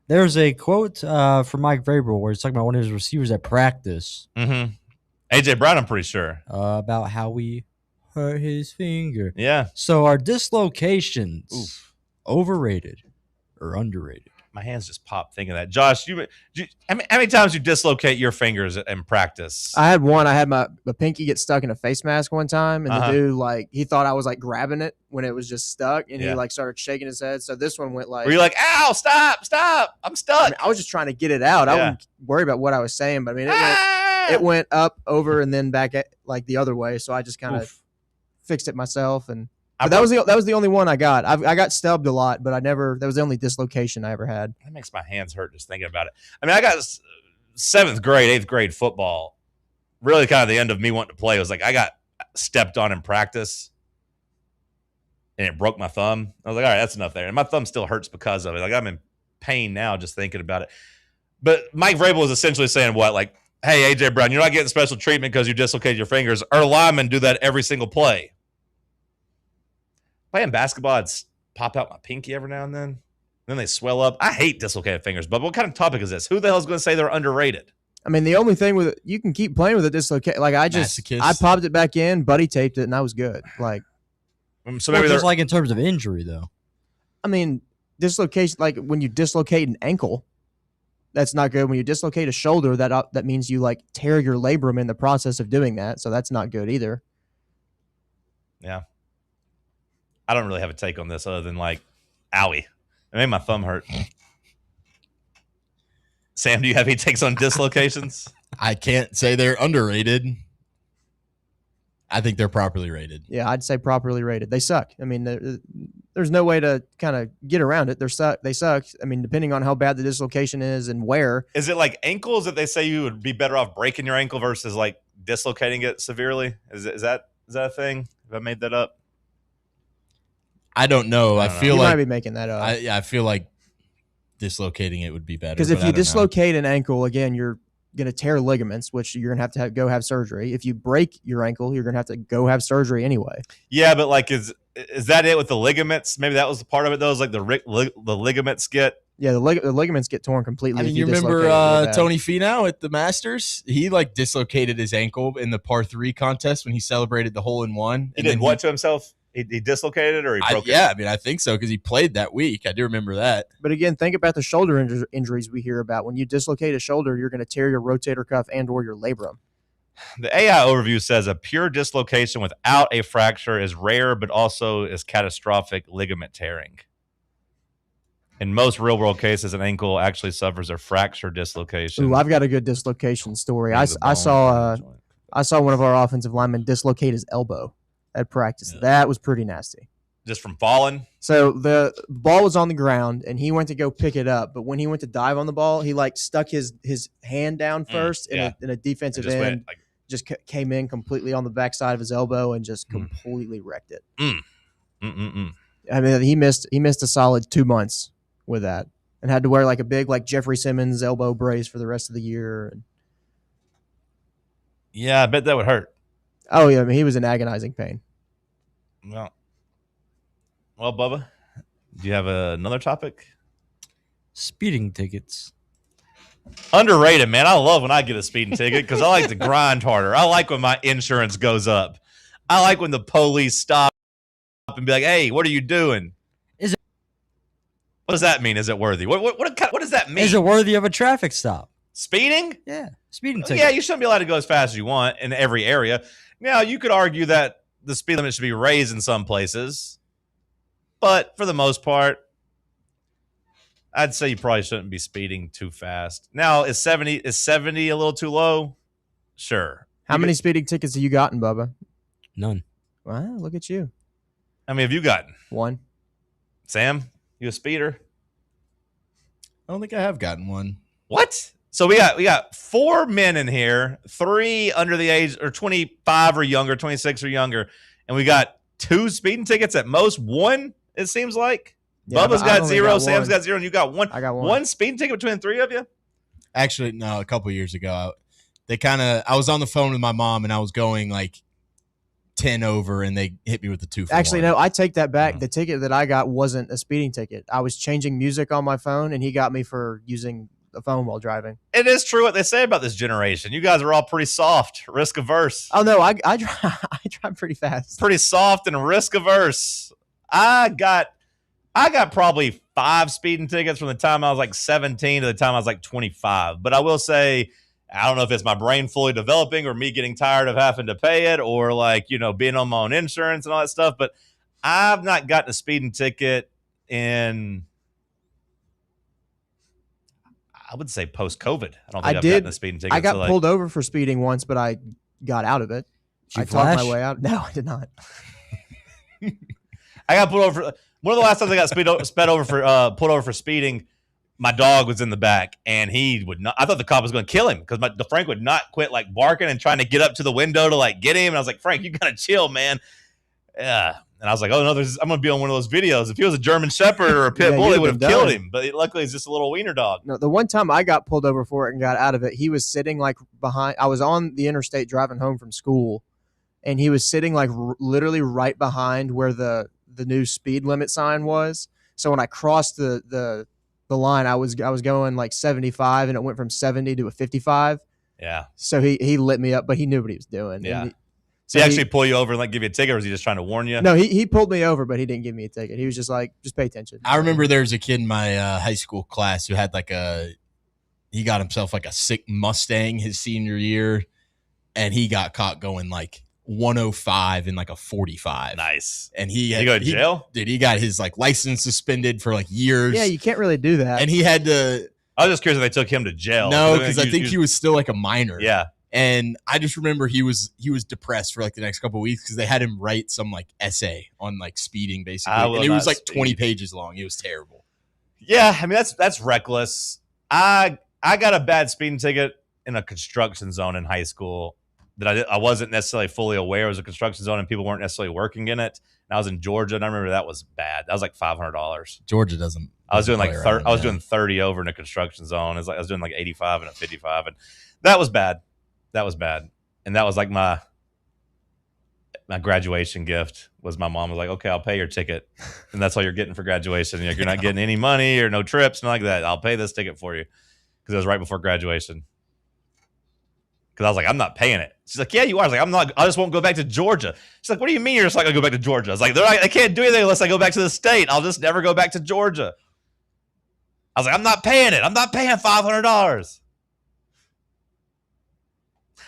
There's a quote from Mike Vrabel where he's talking about one of his receivers at practice. Mm-hmm. AJ Brown, I'm pretty sure. About how we hurt his finger. Yeah. So are dislocations overrated or underrated? My hands just popped thinking that. Josh, how many times you dislocate your fingers in practice? I had one. I had my pinky get stuck in a face mask one time, and the dude, he thought I was, grabbing it when it was just stuck, and he, started shaking his head. So this one went Were you like, ow, stop, I'm stuck? I was just trying to get it out. I wasn't worried about what I was saying, but, I mean, it went up, over, and then back at, the other way. So I just kind of fixed it myself, and but that was the only one I got. I got stubbed a lot, but that was the only dislocation I ever had. That makes my hands hurt just thinking about it. I mean, I got 7th grade, 8th grade football. Really kind of the end of me wanting to play. It was like I got stepped on in practice and it broke my thumb. I was like, all right, that's enough there. And my thumb still hurts because of it. Like I'm in pain now just thinking about it. But Mike Vrabel was essentially saying what? Like, hey, AJ Brown, you're not getting special treatment because you dislocated your fingers. Our linemen do that every single play. Playing basketball, I'd pop out my pinky every now and then. Then they swell up. I hate dislocated fingers, but what kind of topic is this? Who the hell is going to say they're underrated? I mean, the only thing with it, you can keep playing with it dislocated. I popped it back in, buddy taped it, and I was good. So maybe just in terms of injury, though. I mean, dislocation, when you dislocate an ankle, that's not good. When you dislocate a shoulder, that means you tear your labrum in the process of doing that. So that's not good either. Yeah. I don't really have a take on this other than like, owie. It made my thumb hurt. Sam, do you have any takes on dislocations? I can't say they're underrated. I think they're properly rated. Yeah, I'd say properly rated. They suck. I mean, there's no way to kind of get around it. They suck. I mean, depending on how bad the dislocation is and where. Is it like ankles that they say you would be better off breaking your ankle versus like dislocating it severely? Is that a thing? Have I made that up? I don't know. I feel you like might be making that up. I feel like dislocating it would be better. Because if you dislocate an ankle, again, you're going to tear ligaments, which you're going to have go have surgery. If you break your ankle, you're going to have to go have surgery anyway. Yeah, but like, is that it with the ligaments? Maybe that was the part of it, though, is like the ligaments get. Yeah, the ligaments get torn completely. I mean, if you remember really Tony Finau at the Masters? He like dislocated his ankle in the par 3 contest when he celebrated the hole-in-one. He did what to himself? He dislocated it or he broke it? Yeah, I mean, I think so because he played that week. I do remember that. But again, think about the shoulder injuries we hear about. When you dislocate a shoulder, you're going to tear your rotator cuff and or your labrum. The AI overview says a pure dislocation without a fracture is rare, but also is catastrophic ligament tearing. In most real-world cases, an ankle actually suffers a fracture dislocation. Ooh, I've got a good dislocation story. I saw one of our offensive linemen dislocate his elbow at practice. Yeah. That was pretty nasty. Just from falling? So the ball was on the ground, and he went to go pick it up. But when he went to dive on the ball, he like stuck his hand down first, and a defensive end just came in completely on the backside of his elbow and just completely wrecked it. I mean, he missed a solid 2 months with that, and had to wear like a big like Jeffrey Simmons elbow brace for the rest of the year. Yeah, I bet that would hurt. Oh yeah, I mean, he was in agonizing pain. Well, Bubba, do you have another topic? Speeding tickets. Underrated, man. I love when I get a speeding ticket because I like to grind harder. I like when my insurance goes up. I like when the police stop and be like, "Hey, what are you doing?" What does that mean? Is it worthy? What does that mean? Is it worthy of a traffic stop? Speeding? Yeah, speeding ticket. Yeah, you shouldn't be allowed to go as fast as you want in every area. Now, you could argue that the speed limit should be raised in some places, but for the most part, I'd say you probably shouldn't be speeding too fast. Now, is 70 a little too low? Sure. How many speeding tickets have you gotten, Bubba? None. Wow, look at you. How many have you gotten? 1. Sam, you a speeder? I don't think I have gotten one. What? So we got 4 men in here, 3 under the age or 25 or younger, 26 or younger, and we got 2 speeding tickets at most. 1, it seems like. Yeah, Bubba's got 0, Sam's got 0, and you got 1. I got 1. 1 speeding ticket between the 3 of you? Actually, no, a couple years ago. I was on the phone with my mom, and I was going like 10 over, and they hit me with the 2 for Actually, 1. no, I take that back. The ticket that I got wasn't a speeding ticket. I was changing music on my phone, and he got me for using the phone while driving. It is true what they say about this generation. You guys are all pretty soft, risk averse. Oh no, I drive pretty fast. Pretty soft and risk averse. I got probably 5 speeding tickets from the time I was like 17 to the time I was like 25. But I will say, I don't know if it's my brain fully developing or me getting tired of having to pay it or like, being on my own insurance and all that stuff. But I've not gotten a speeding ticket in, I would say post-COVID. I don't think I've gotten a speeding ticket. I got pulled over for speeding once, but I got out of it. I talked my way out. No, I did not. I got pulled over. One of the last times I got pulled over for speeding, my dog was in the back, and he would not. I thought the cop was going to kill him because Frank would not quit like barking and trying to get up to the window to like get him. And I was like, Frank, you gotta chill, man. Yeah. And I was like, oh no, I'm gonna be on one of those videos. If he was a German Shepherd or a pit bull, he would have killed him. But luckily, he's just a little wiener dog. No, the one time I got pulled over for it and got out of it, he was sitting like behind. I was on the interstate driving home from school, and he was sitting like literally right behind where the new speed limit sign was. So when I crossed the line, I was going like 75, and it went from 70 to a 55. Yeah. So he lit me up, but he knew what he was doing. Yeah. So he actually pull you over and like give you a ticket, or was he just trying to warn you? No, he pulled me over, but he didn't give me a ticket. He was just like, just pay attention. I remember there was a kid in my high school class who had he got himself like a sick Mustang his senior year, and he got caught going like 105 in like a 45. Nice. And he Did he go to jail? He got his like license suspended for like years. Yeah, you can't really do that. And he had to. I was just curious if they took him to jail. No, because I think he was still like a minor. Yeah. And I just remember he was depressed for like the next couple of weeks because they had him write some like essay on like speeding basically, and it was like 20 pages long. It was terrible. Yeah, I mean that's reckless. I got a bad speeding ticket in a construction zone in high school that I wasn't necessarily fully aware it was a construction zone and people weren't necessarily working in it. And I was in Georgia, and I remember that was bad. That was like $500. Georgia doesn't. I was doing like I was doing 30 over in a construction zone. It was like I was doing like 85 and a 55, and that was bad. That was bad. And that was like my graduation gift was my mom was like, okay, I'll pay your ticket. And that's all you're getting for graduation. You're not getting any money or no trips, nothing like that. I'll pay this ticket for you. Because it was right before graduation. Because I was like, I'm not paying it. She's like, yeah, you are. I was like, I'm not. I just won't go back to Georgia. She's like, what do you mean you're just not going to go back to Georgia? I was like, I can't do anything unless I go back to the state. I'll just never go back to Georgia. I was like, I'm not paying it. I'm not paying $500.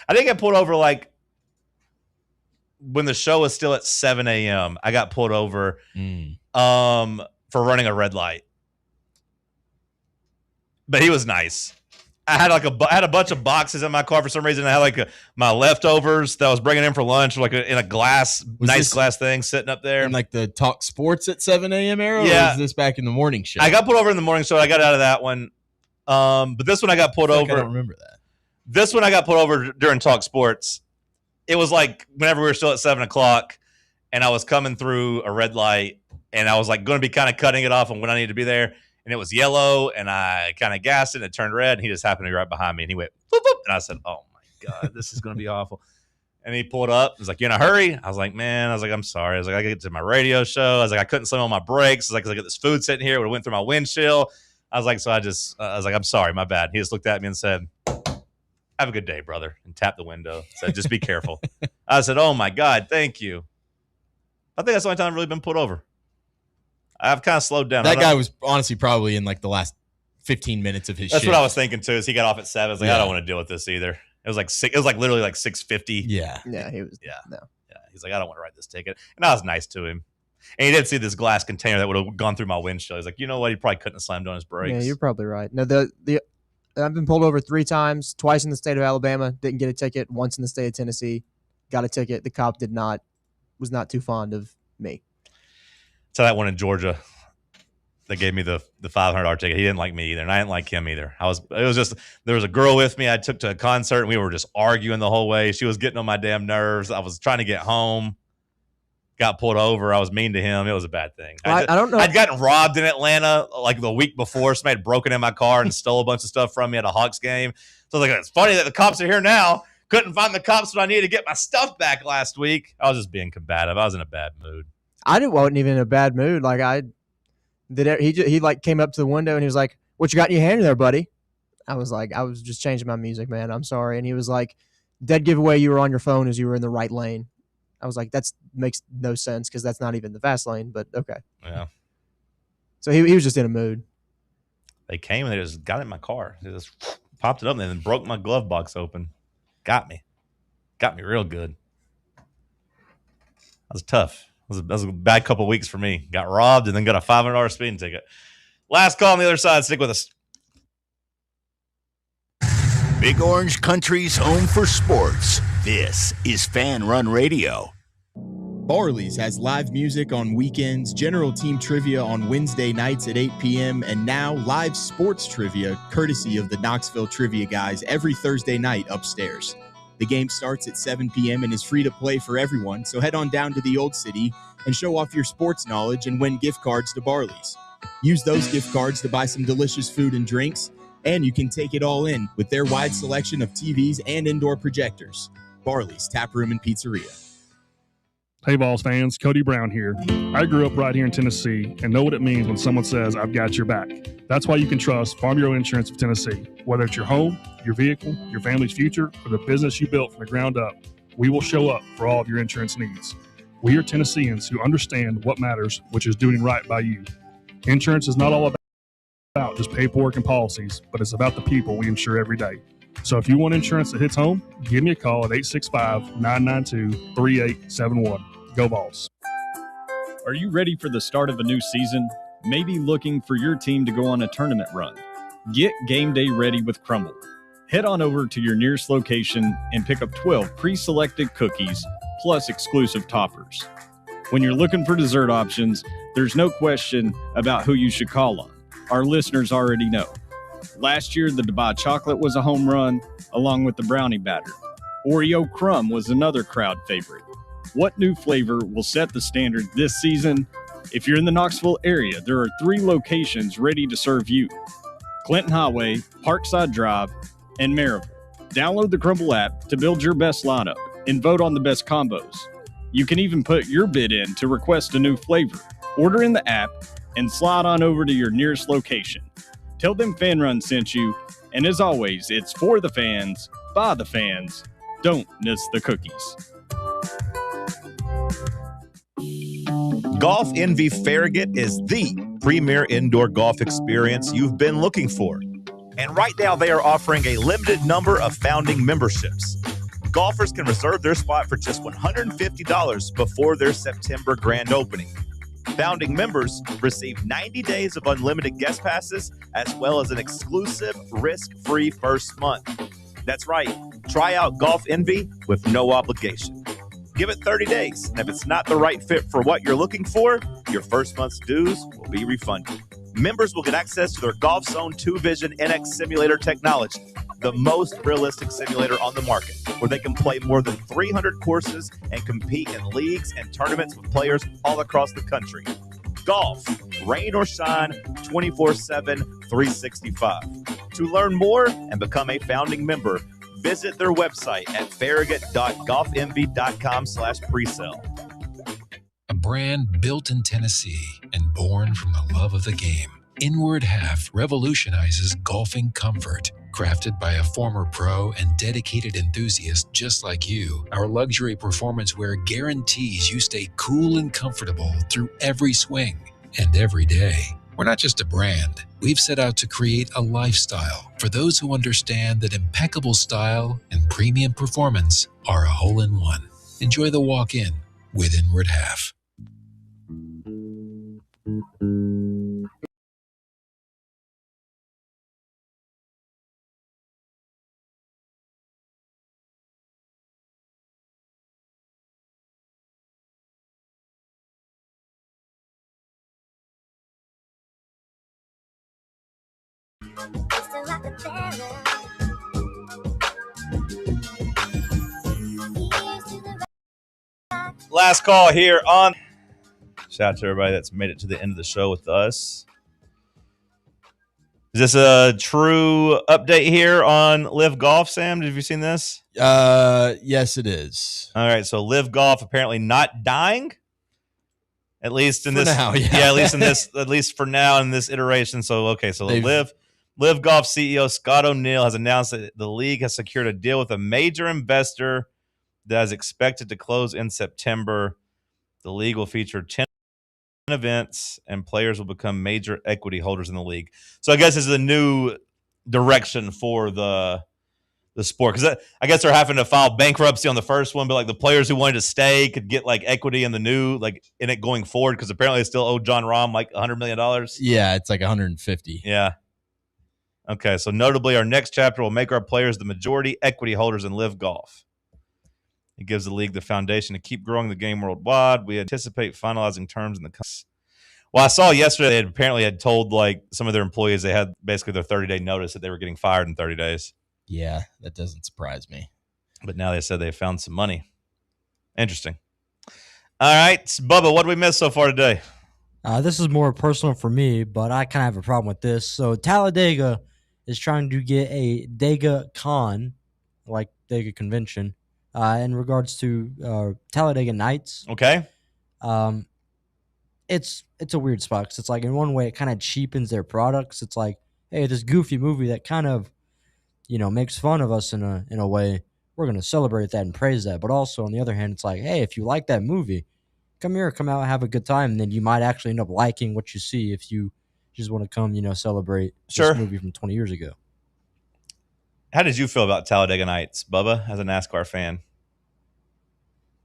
I didn't get pulled over like when the show was still at 7 a.m. I got pulled over for running a red light. But he was nice. I had a bunch of boxes in my car for some reason. I had like my leftovers that I was bringing in for lunch, like in a glass, glass thing sitting up there. In like the Talk Sports at 7 a.m. era? Yeah. Or is this back in the morning show? I got pulled over in the morning show. I got out of that one. But this one I got pulled over. I don't remember that. This one I got pulled over during Talk Sports. It was like whenever we were still at 7 o'clock and I was coming through a red light and I was like going to be kind of cutting it off on when I needed to be there. And it was yellow and I kind of gassed it and it turned red and he just happened to be right behind me and he went, boop, boop. And I said, oh my God, this is going to be awful. And he pulled up. He was like, you in a hurry? I was like, man, I'm sorry. I was like, I got to get to my radio show. I was like, I couldn't slam on my brakes. I was like, I got this food sitting here. It would have went through my windshield. I was like, I was like, I'm sorry, my bad. He just looked at me and said, have a good day, brother, and tapped the window. Said, just be careful. I said, oh my God, thank you. I think that's the only time I've really been pulled over. I've kind of slowed down. That guy was honestly probably in like the last 15 minutes of his That's shift. what I was thinking too, is he got off at 7. I was like, I don't want to deal with this either. It was like literally like 6:50. Yeah. Yeah, he was. Yeah. No. Yeah. He's like, I don't want to write this ticket. And I was nice to him. And he did see this glass container that would have gone through my windshield. He's like, you know what? He probably couldn't have slammed on his brakes. Yeah, you're probably right. No, I've been pulled over 3 times, twice in the state of Alabama, didn't get a ticket, once in the state of Tennessee, got a ticket. The cop was not too fond of me. So that one in Georgia, that gave me the $500 ticket. He didn't like me either, and I didn't like him either. There was a girl with me I took to a concert, and we were just arguing the whole way. She was getting on my damn nerves. I was trying to get home. Got pulled over. I was mean to him. It was a bad thing. I don't know. I'd gotten robbed in Atlanta like the week before. Somebody had broken in my car and stole a bunch of stuff from me at a Hawks game. So I was like, it's funny that the cops are here now. Couldn't find the cops when I needed to get my stuff back last week. I was just being combative. I was in a bad mood. I wasn't even in a bad mood. Like he like came up to the window and he was like, "What you got in your hand there, buddy?" I was like, "I was just changing my music, man. I'm sorry." And he was like, "Dead giveaway, you were on your phone as you were in the right lane." I was like, that makes no sense because that's not even the fast lane, but okay. Yeah. So he was just in a mood. They came and they just got in my car. They just popped it up and then broke my glove box open. Got me real good. That was tough. That was a bad couple of weeks for me. Got robbed and then got a $500 speeding ticket. Last call on the other side. Stick with us. Big Orange Country's home for sports. This is Fan Run Radio. Barley's has live music on weekends, general team trivia on Wednesday nights at 8 p.m., and now live sports trivia courtesy of the Knoxville Trivia Guys every Thursday night upstairs. The game starts at 7 p.m. and is free to play for everyone, so head on down to the Old City and show off your sports knowledge and win gift cards to Barley's. Use those gift cards to buy some delicious food and drinks, and you can take it all in with their wide selection of TVs and indoor projectors. Barley's Tap Room and Pizzeria. Hey, Vols fans, Cody Brown here. I grew up right here in Tennessee and know what it means when someone says, I've got your back. That's why you can trust Farm Bureau Insurance of Tennessee. Whether it's your home, your vehicle, your family's future, or the business you built from the ground up, we will show up for all of your insurance needs. We are Tennesseans who understand what matters, which is doing right by you. Insurance is not all about just paperwork and policies, but it's about the people we insure every day. So if you want insurance that hits home, give me a call at 865-992-3871. Go Vols. Are you ready for the start of a new season? Maybe looking for your team to go on a tournament run? Get game day ready with Crumble. Head on over to your nearest location and pick up 12 pre-selected cookies plus exclusive toppers. When you're looking for dessert options, there's no question about who you should call on. Our listeners already know. Last year, the Dubai chocolate was a home run, along with the brownie batter. Oreo crumb was another crowd favorite. What new flavor will set the standard this season? If you're in the Knoxville area, there are 3 locations ready to serve you: Clinton Highway, Parkside Drive, and Maryville. Download the Crumble app to build your best lineup and vote on the best combos. You can even put your bid in to request a new flavor. Order in the app and slide on over to your nearest location. Tell them Fan Run sent you, and as always, it's for the fans, by the fans. Don't miss the cookies. Golf Envy Farragut is the premier indoor golf experience you've been looking for. And right now they are offering a limited number of founding memberships. Golfers can reserve their spot for just $150 before their September grand opening. Founding members receive 90 days of unlimited guest passes, as well as an exclusive risk-free first month. That's right. Try out Golf Envy with no obligation. Give it 30 days, and if it's not the right fit for what you're looking for, your first month's dues will be refunded. Members will get access to their Golf Zone 2 Vision NX simulator technology, the most realistic simulator on the market, where they can play more than 300 courses and compete in leagues and tournaments with players all across the country. Golf, rain or shine, 24/7, 365. To learn more and become a founding member, visit their website at farragut.golfenvy.com/presale. A brand built in Tennessee and born from the love of the game. Inward Half revolutionizes golfing comfort. Crafted by a former pro and dedicated enthusiast just like you, our luxury performance wear guarantees you stay cool and comfortable through every swing and every day. We're not just a brand. We've set out to create a lifestyle for those who understand that impeccable style and premium performance are a hole-in-one. Enjoy the walk-in with Inward Half. Last call here on. Shout out to everybody that's made it to the end of the show with us. Is this a true update here on Live Golf, Sam? Have you seen this? Yes, it is. All right, so Live Golf apparently not dying. At least in For this, now, yeah. at least in this, at least for now in this iteration. So okay, so Live Golf CEO Scott O'Neill has announced that the league has secured a deal with a major investor that is expected to close in September. The league will feature 10 events, and players will become major equity holders in the league. So I guess this is a new direction for the sport, because I guess they're having to file bankruptcy on the first one, but like the players who wanted to stay could get like equity in the new, like in it going forward, because apparently they still owe John Rahm like $100 million. Yeah, it's like 150. Yeah. Okay, so notably, our next chapter will make our players the majority equity holders in Live Golf. It gives the league the foundation to keep growing the game worldwide. We anticipate finalizing terms in the. Well, I saw yesterday they apparently had told like some of their employees they had basically their 30-day notice that they were getting fired in 30 days. Yeah, that doesn't surprise me. But now they said they found some money. Interesting. All right, Bubba, what did we miss so far today? This is more personal for me, but I kind of have a problem with this. So Talladega is trying to get a Dega Con, like Dega Convention, in regards to Talladega Nights. Okay. It's a weird spot because it's like in one way it kind of cheapens their products. It's like, hey, this goofy movie that kind of, makes fun of us in a way. We're gonna celebrate that and praise that. But also on the other hand, it's like, hey, if you like that movie, come here, come out, have a good time, and then you might actually end up liking what you see if you just want to come, celebrate Sure. this movie from 20 years ago. How did you feel about Talladega Nights, Bubba, as a NASCAR fan?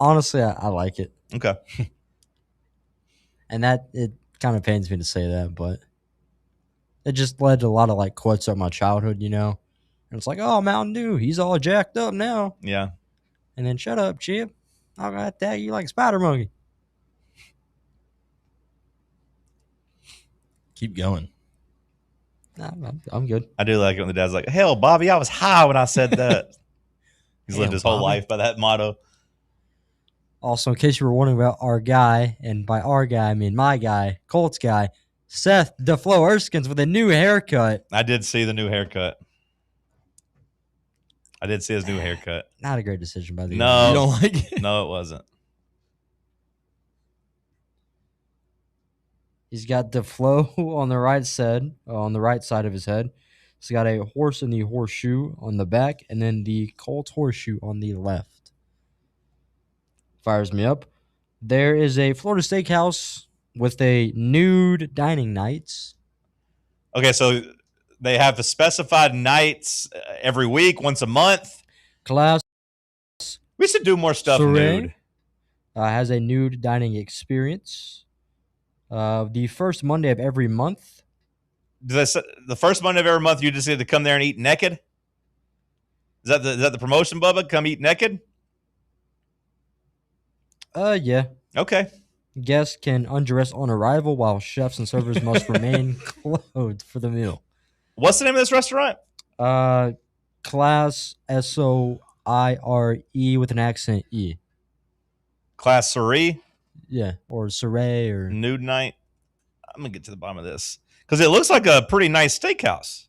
Honestly, I like it. Okay. And that it kind of pains me to say that, but it just led to a lot of like quotes of my childhood, you know. And it's like, oh, Mountain Dew, he's all jacked up now. Yeah. And then shut up, Chip. I got that. You like Spider Monkey. Keep going. Nah, I'm good. I do like it when the dad's like, hell, Bobby, I was high when I said that. He's lived his whole Bobby. life by that motto. Also, in case you were wondering about our guy, and by our guy, I mean my guy, Colts guy, Seth DeFlo Erskines with a new haircut. I did see the new haircut. I did see his new haircut. Not a great decision by the way. No. You don't like it? No, it wasn't. He's got DeFlo on the right side of his head. He's got a horse in the horseshoe on the back, and then the Colts horseshoe on the left. Fires me up. There is a Florida Steakhouse with a nude dining nights. Okay, so they have the specified nights every week, once a month. Class. We should do more stuff nude. Has a nude dining experience. The first Monday of every month. The first Monday of every month, you just need to come there and eat naked? Is that the promotion, Bubba? Come eat naked? Yeah. Okay. Guests can undress on arrival while chefs and servers must remain clothed for the meal. What's the name of this restaurant? Class Soire with an accent E. Class Soiree? Yeah, or Soiree or Nude night. I'm going to get to the bottom of this. Because it looks like a pretty nice steakhouse.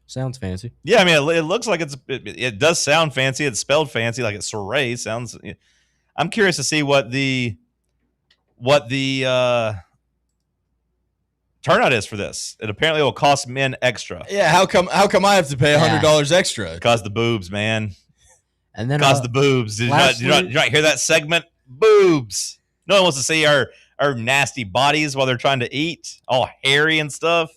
Sounds fancy. Yeah, I mean, it looks like it does sound fancy. It's spelled fancy, like it's Soiree. Sounds. I'm curious to see what the turnout is for this. It apparently will cost men extra. Yeah, how come I have to pay $100 extra? Because the boobs, man. And then because the boobs. Did you not hear that segment? Boobs. No one wants to see our nasty bodies while they're trying to eat, all hairy and stuff.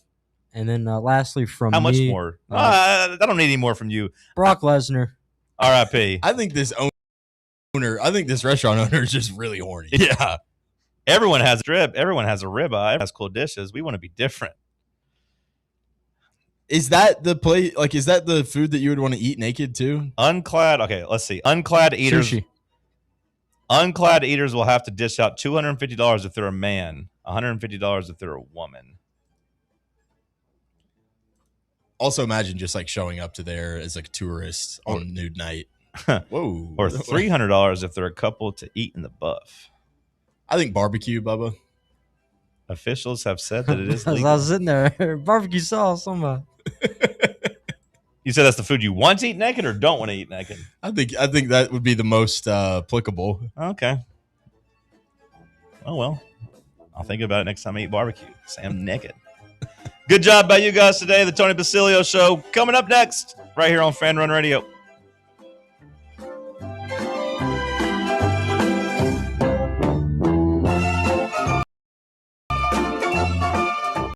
And then lastly from how me, much more? I don't need any more from you. Brock Lesnar. R.I.P. I think this restaurant owner is just really horny. Yeah. Everyone has a strip. Everyone has a ribeye. Everyone has cool dishes. We want to be different. Is that the plate? Like, is that the food that you would want to eat naked too? Unclad. Okay, let's see. Unclad eaters. Sushi. Unclad eaters will have to dish out $250 if they're a man, $150 if they're a woman. Also, imagine just like showing up to there as like a tourist on nude night. Whoa. Or $300 if they're a couple to eat in the buff. I think barbecue, Bubba. Officials have said that it is As legal. I was sitting there, barbecue sauce. You said that's the food you want to eat naked or don't want to eat naked? I think that would be the most applicable. Okay. Oh, well. I'll think about it next time I eat barbecue. Say I'm naked. Good job by you guys today. The Tony Basilio Show coming up next right here on Fan Run Radio.